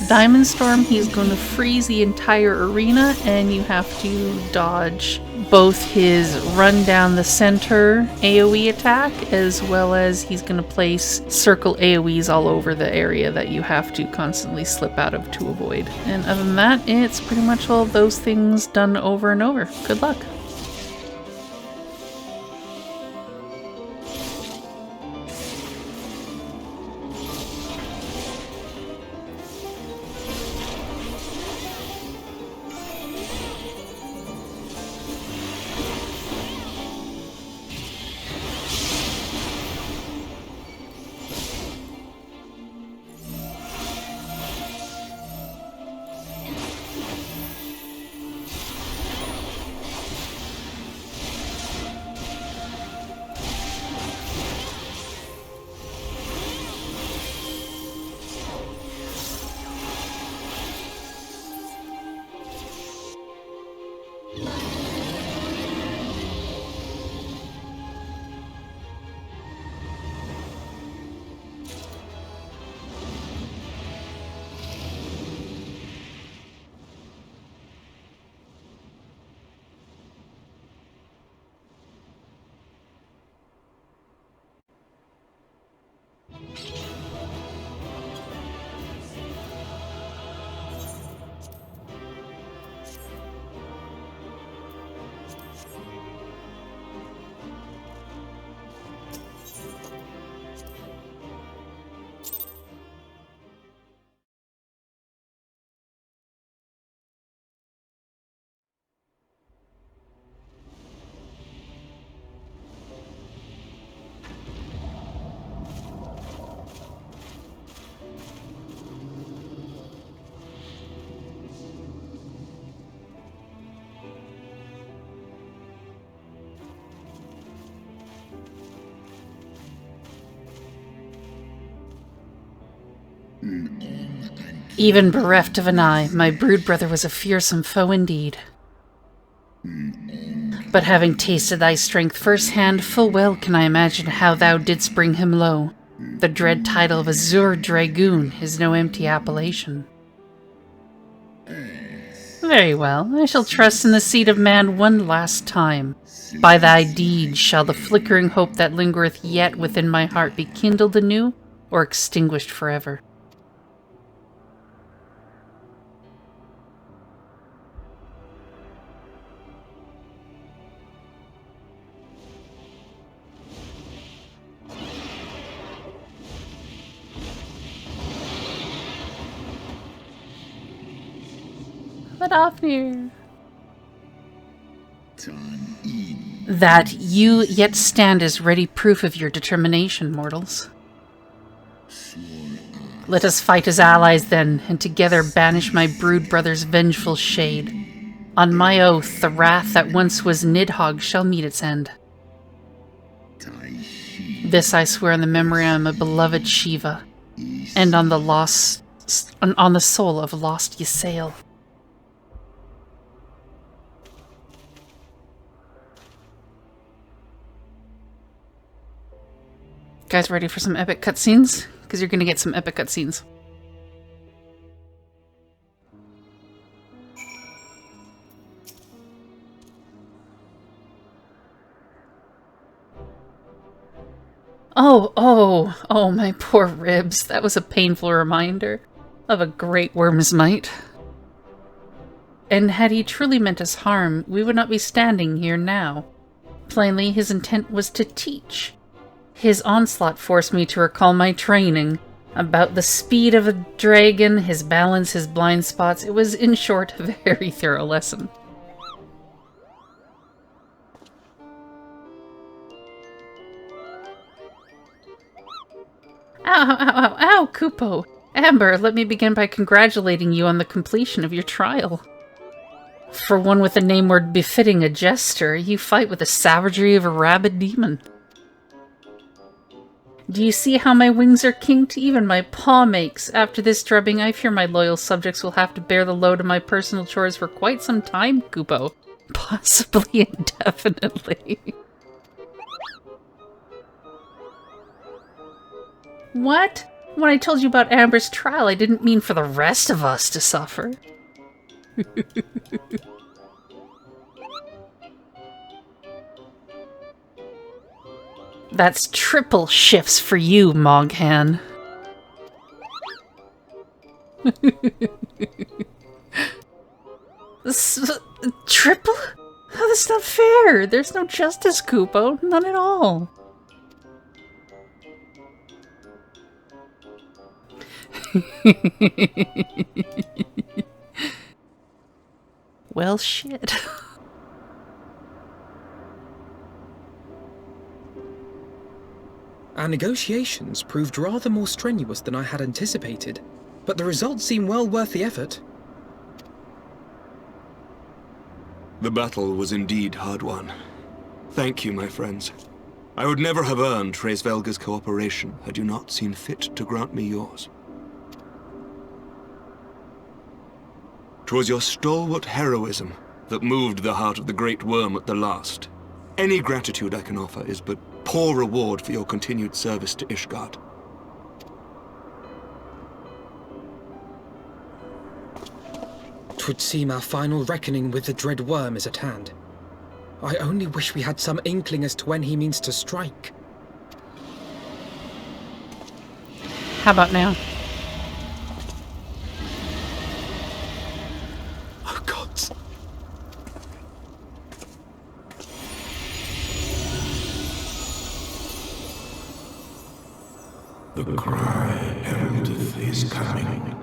Diamond Storm, he's going to freeze the entire arena, and you have to dodge both his run down the center AoE attack, as well as he's going to place circle AoEs all over the area that you have to constantly slip out of to avoid. And other than that, it's pretty much all those things done over and over. Good luck. Even bereft of an eye, my brood brother was a fearsome foe indeed. But having tasted thy strength firsthand, full well can I imagine how thou didst bring him low. The dread title of Azure Dragoon is no empty appellation. Very well, I shall trust in the seed of man one last time. By thy deed shall the flickering hope that lingereth yet within my heart be kindled anew, or extinguished forever. But Ofnir. That you yet stand as ready proof of your determination, mortals. Let us fight as allies then, and together banish my brood brother's vengeful shade. On my oath, the wrath that once was Nidhogg shall meet its end. This I swear on the memory of my beloved Shiva, and on the soul of lost Ysael. Guys, ready for some epic cutscenes? Because you're going to get some epic cutscenes. Oh, my poor ribs. That was a painful reminder of a great worm's might. And had he truly meant us harm, we would not be standing here now. Plainly, his intent was to teach. His onslaught forced me to recall my training about the speed of a dragon, his balance, his blind spots. It was, in short, a very thorough lesson. Ow, Kupo! Amber, let me begin by congratulating you on the completion of your trial. For one with a name word befitting a jester, you fight with the savagery of a rabid demon. Do you see how my wings are kinked? Even my paw makes. After this drubbing, I fear my loyal subjects will have to bear the load of my personal chores for quite some time, Kupo. Possibly indefinitely. What? When I told you about Amber's trial, I didn't mean for the rest of us to suffer. That's triple shifts for you, Moghan. Triple? Oh, that's not fair. There's no justice, Kupo. None at all. Well, shit. Our negotiations proved rather more strenuous than I had anticipated, but the results seem well worth the effort. The battle was indeed hard won. Thank you, my friends. I would never have earned Hraesvelgr's cooperation had you not seen fit to grant me yours. 'Twas your stalwart heroism that moved the heart of the Great Worm at the last. Any gratitude I can offer is but poor reward for your continued service to Ishgard. 'Twould seem our final reckoning with the dread worm is at hand. I only wish we had some inkling as to when he means to strike. How about now? Oh, gods. The cry heraldeth his coming.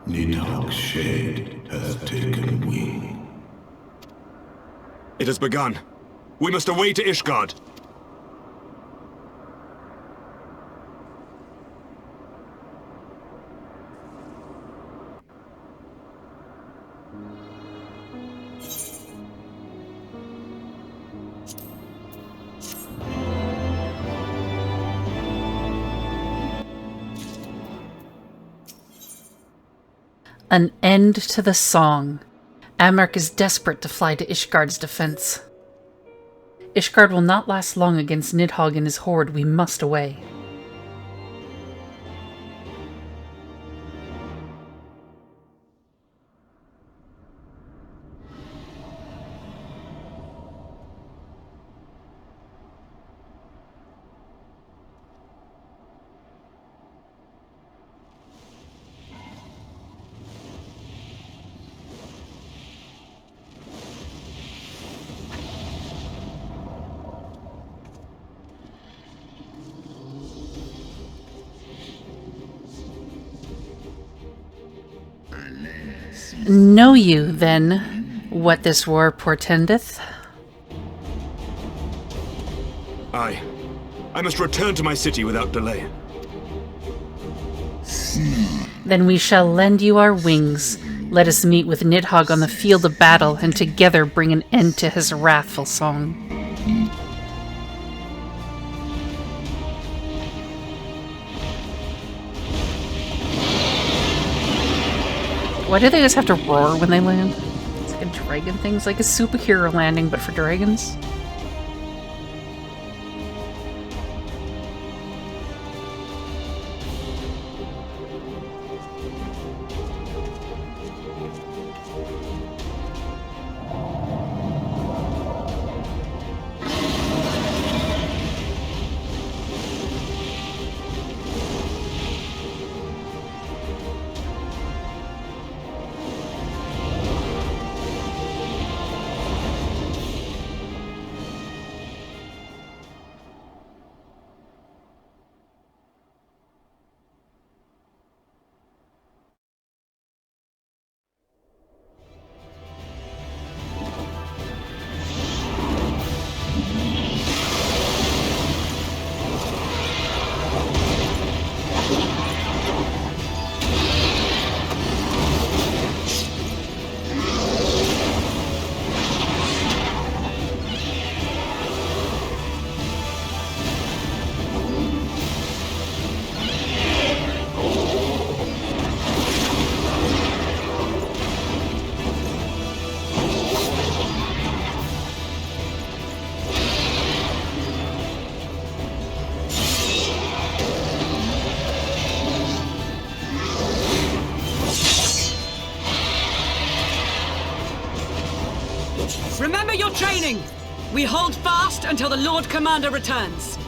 Nidhogg's shade hath taken wing. It has begun. We must away to Ishgard. An end to the song. Amark is desperate to fly to Ishgard's defense. Ishgard will not last long against Nidhogg and his horde. We must away. Know you, then, what this war portendeth? Aye. I must return to my city without delay. Then we shall lend you our wings. Let us meet with Nidhogg on the field of battle, and together bring an end to his wrathful song. Why do they just have to roar when they land? It's like a dragon thing. It's like a superhero landing, but for dragons. your training! We hold fast until the Lord Commander returns.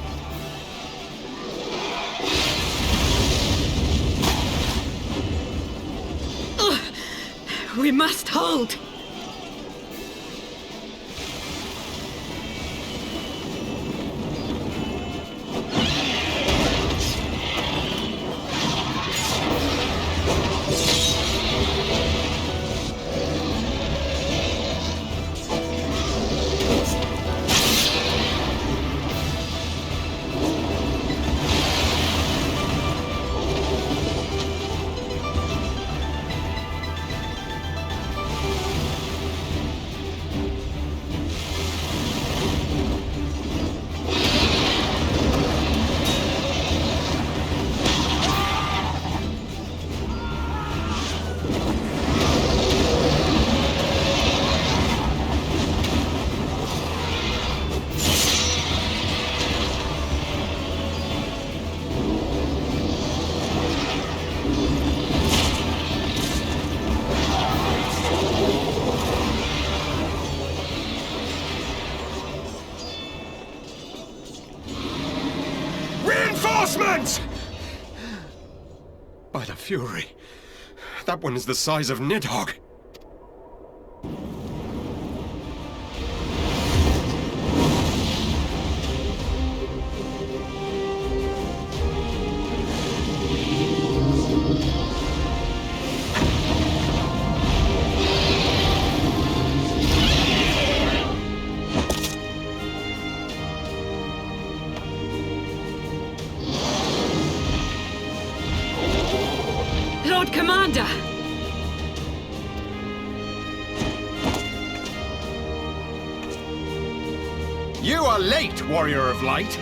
Ugh. We must hold. Reinforcements! By the Fury, that one is the size of Nidhogg. Lord Commander! You are late, Warrior of Light.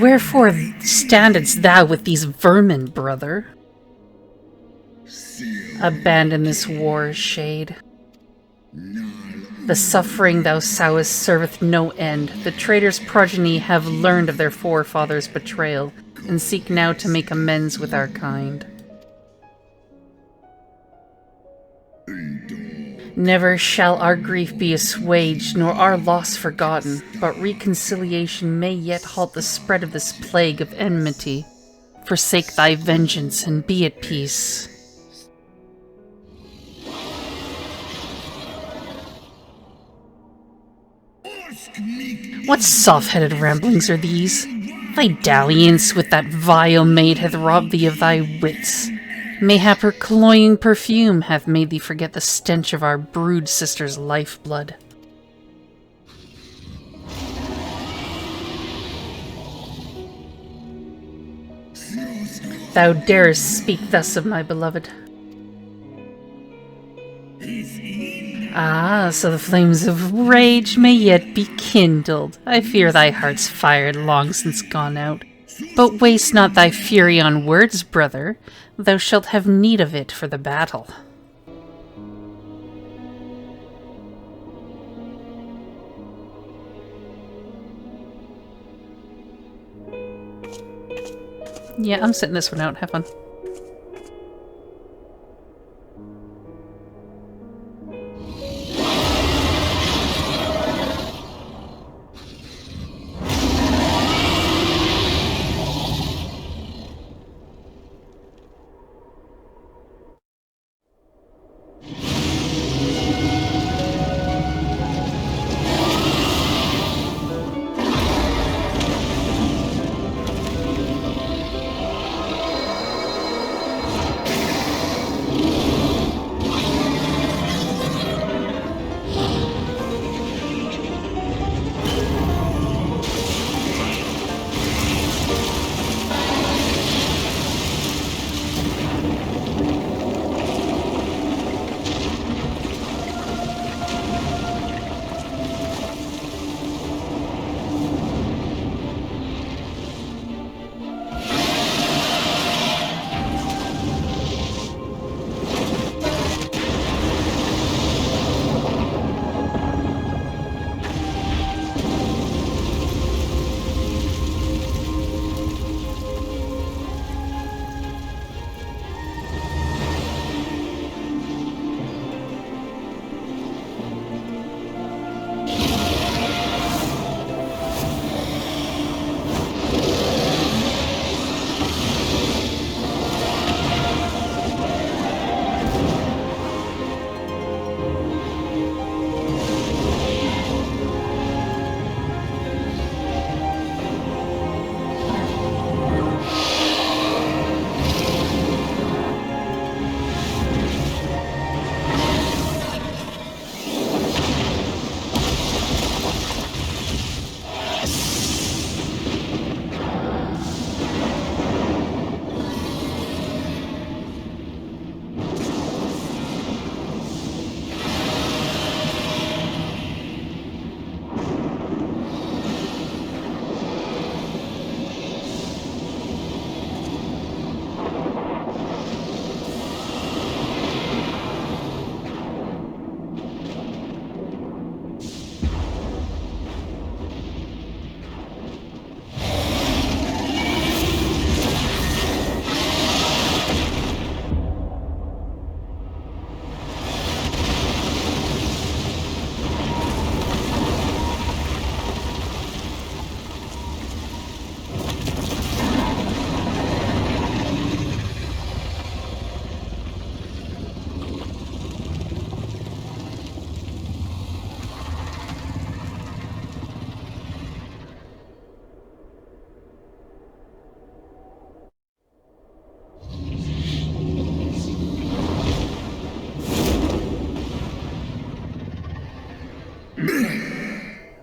Wherefore standest thou with these vermin, brother? Abandon this war, shade. The suffering thou sowest serveth no end. The traitor's progeny have learned of their forefathers' betrayal, and seek now to make amends with our kind. Never shall our grief be assuaged, nor our loss forgotten, but reconciliation may yet halt the spread of this plague of enmity. Forsake thy vengeance, and be at peace. What soft-headed ramblings are these? Thy dalliance with that vile maid hath robbed thee of thy wits. Mayhap her cloying perfume hath made thee forget the stench of our brood sister's lifeblood. Thou darest speak thus of my beloved. Ah, so the flames of rage may yet be kindled. I fear thy heart's fire long since gone out. But waste not thy fury on words, brother. Thou shalt have need of it for the battle. Yeah, I'm sitting this one out. Have fun.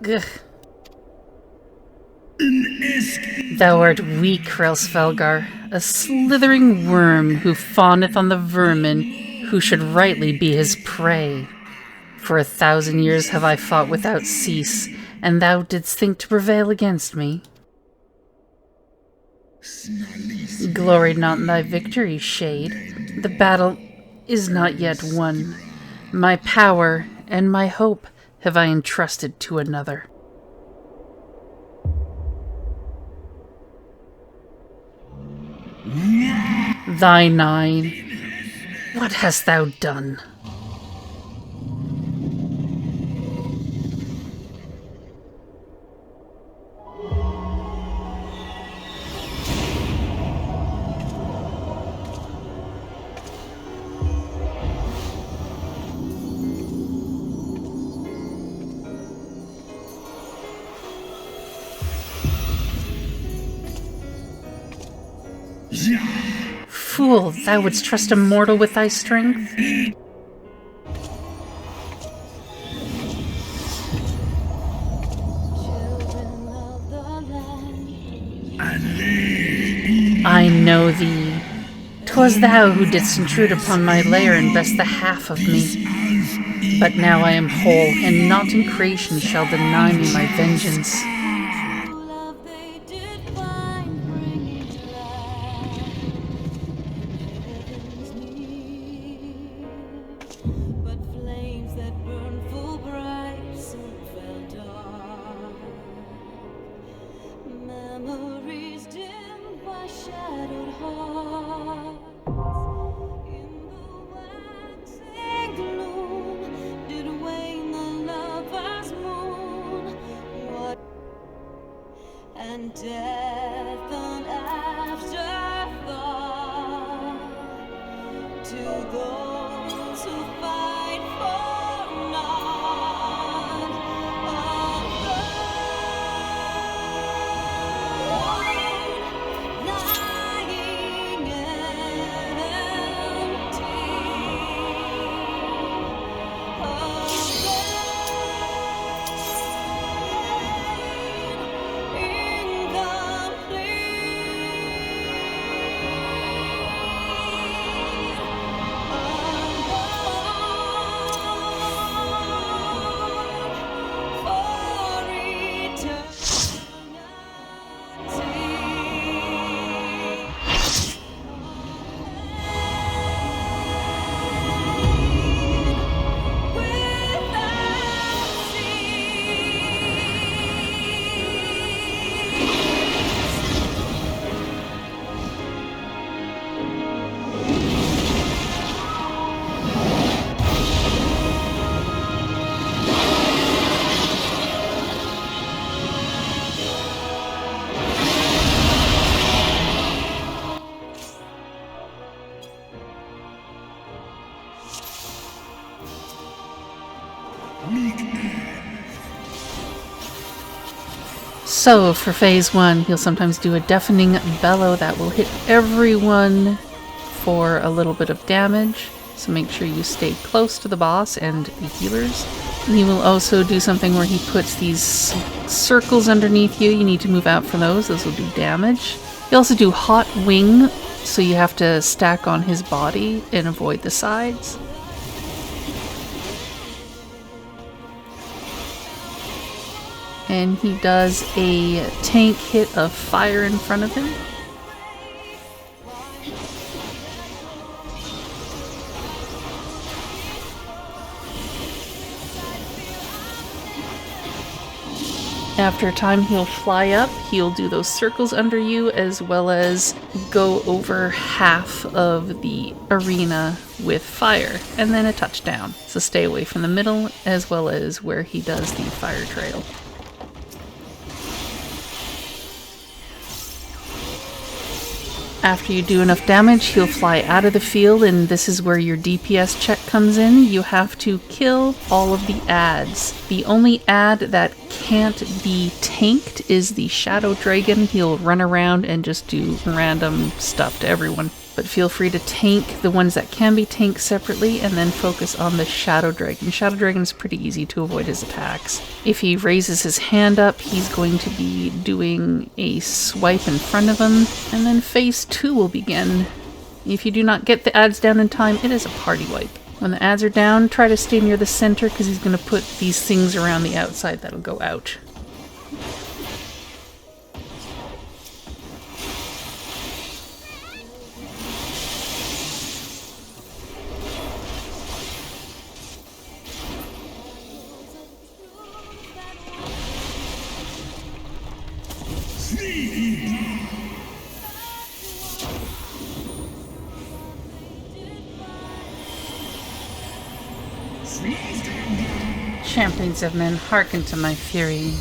Ugh. Thou art weak, Hraesvelgr, a slithering worm who fawneth on the vermin who should rightly be his prey. For 1,000 years have I fought without cease, and thou didst think to prevail against me. Glory not in thy victory, Shade. The battle is not yet won. My power and my hope have I entrusted to another. Thy 9. What hast thou done? Fool, thou wouldst trust a mortal with thy strength? I know thee. 'Twas thou who didst intrude upon my lair and best the half of me. But now I am whole, and naught in creation shall deny me my vengeance. And death and afterthought to those who fight for naught alone, lying So, for phase 1, he'll sometimes do a deafening bellow that will hit everyone for a little bit of damage. So make sure you stay close to the boss and the healers. And he will also do something where he puts these circles underneath you. You need to move out for those. Those will do damage. He also do hot wing, so you have to stack on his body and avoid the sides. And he does a tank hit of fire in front of him. After a time, he'll fly up, he'll do those circles under you, as well as go over half of the arena with fire, and then a touchdown. So stay away from the middle, as well as where he does the fire trail. After you do enough damage, he'll fly out of the field, and this is where your DPS check comes in. You have to kill all of the adds. The only add that can't be tanked is the Shadow Dragon. He'll run around and just do random stuff to everyone. But feel free to tank the ones that can be tanked separately and then focus on the Shadow Dragon. Shadow Dragon is pretty easy to avoid his attacks. If he raises his hand up, he's going to be doing a swipe in front of him, and then phase 2 will begin. If you do not get the ads down in time, it is a party wipe. When the ads are down, try to stay near the center because he's going to put these things around the outside that'll go out. Champions of men, hearken to my fury.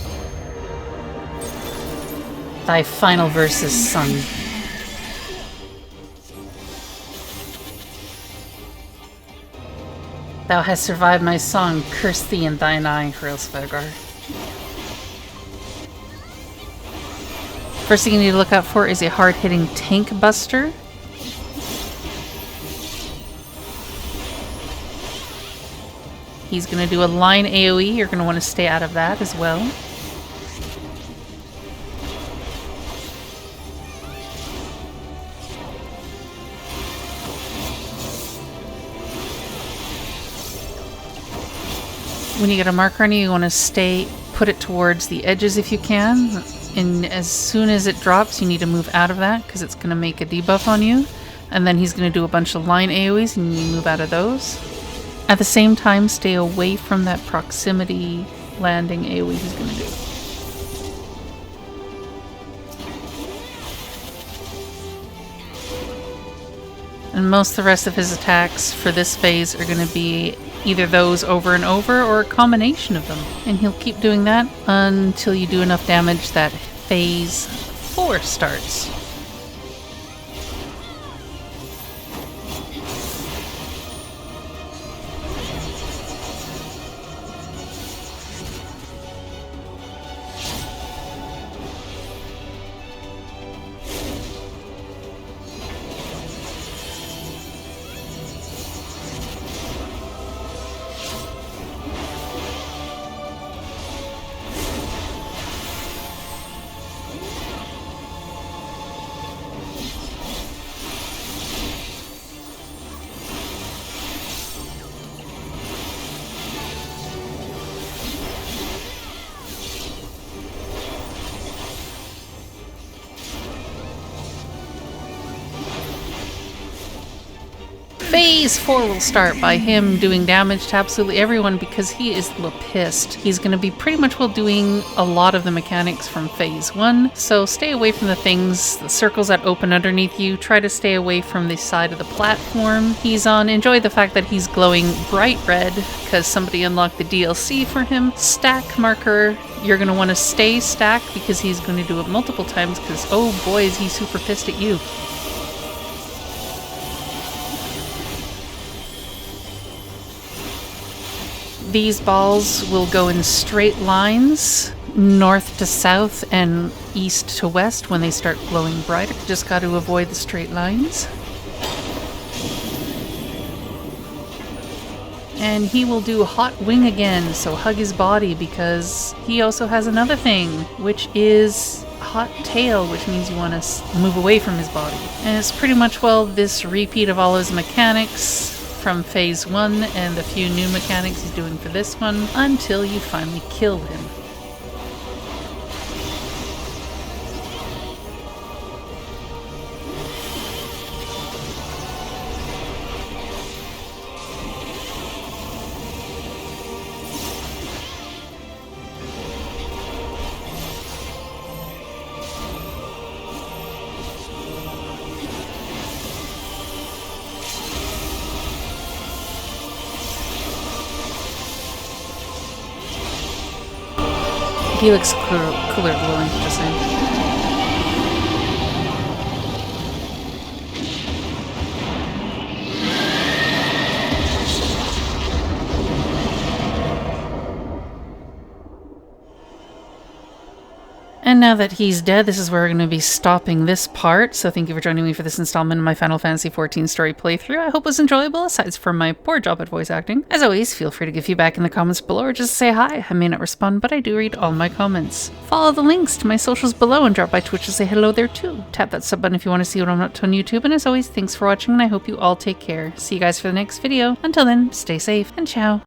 Thy final verse is sung. Thou hast survived my song, curse thee in thine eye, Hraesvelgr. First thing you need to look out for is a hard-hitting tank buster. He's going to do a line AoE. You're going to want to stay out of that as well. When you get a marker on you, want to put it towards the edges if you can. And as soon as it drops, you need to move out of that because it's going to make a debuff on you. And then he's going to do a bunch of line AoEs and you move out of those. At the same time, stay away from that proximity landing AoE he's going to do. And most of the rest of his attacks for this phase are going to be either those over and over or a combination of them. And he'll keep doing that until you do enough damage that phase 4 starts. Phase 4 will start by him doing damage to absolutely everyone because he is a little pissed. He's going to be pretty much doing a lot of the mechanics from phase 1, so stay away from the things, the circles that open underneath you. Try to stay away from the side of the platform he's on. Enjoy the fact that he's glowing bright red because somebody unlocked the DLC for him. Stack marker, you're going to want to stay stacked because he's going to do it multiple times because, oh boy, is he super pissed at you. These balls will go in straight lines, north to south and east to west when they start glowing brighter. Just got to avoid the straight lines. And he will do hot wing again, so hug his body because he also has another thing, which is hot tail, which means you want to move away from his body. And it's pretty much, well, this repeat of all his mechanics from phase 1 and the few new mechanics he's doing for this one until you finally kill him. He looks cooler glowing, just saying. And now that he's dead, this is where we're going to be stopping this part. So thank you for joining me for this installment of my Final Fantasy XIV story playthrough. I hope it was enjoyable, aside from my poor job at voice acting. As always, feel free to give feedback in the comments below or just say hi. I may not respond, but I do read all my comments. Follow the links to my socials below and drop by Twitch to say hello there too. Tap that sub button if you want to see what I'm up to on YouTube. And as always, thanks for watching and I hope you all take care. See you guys for the next video. Until then, stay safe and ciao.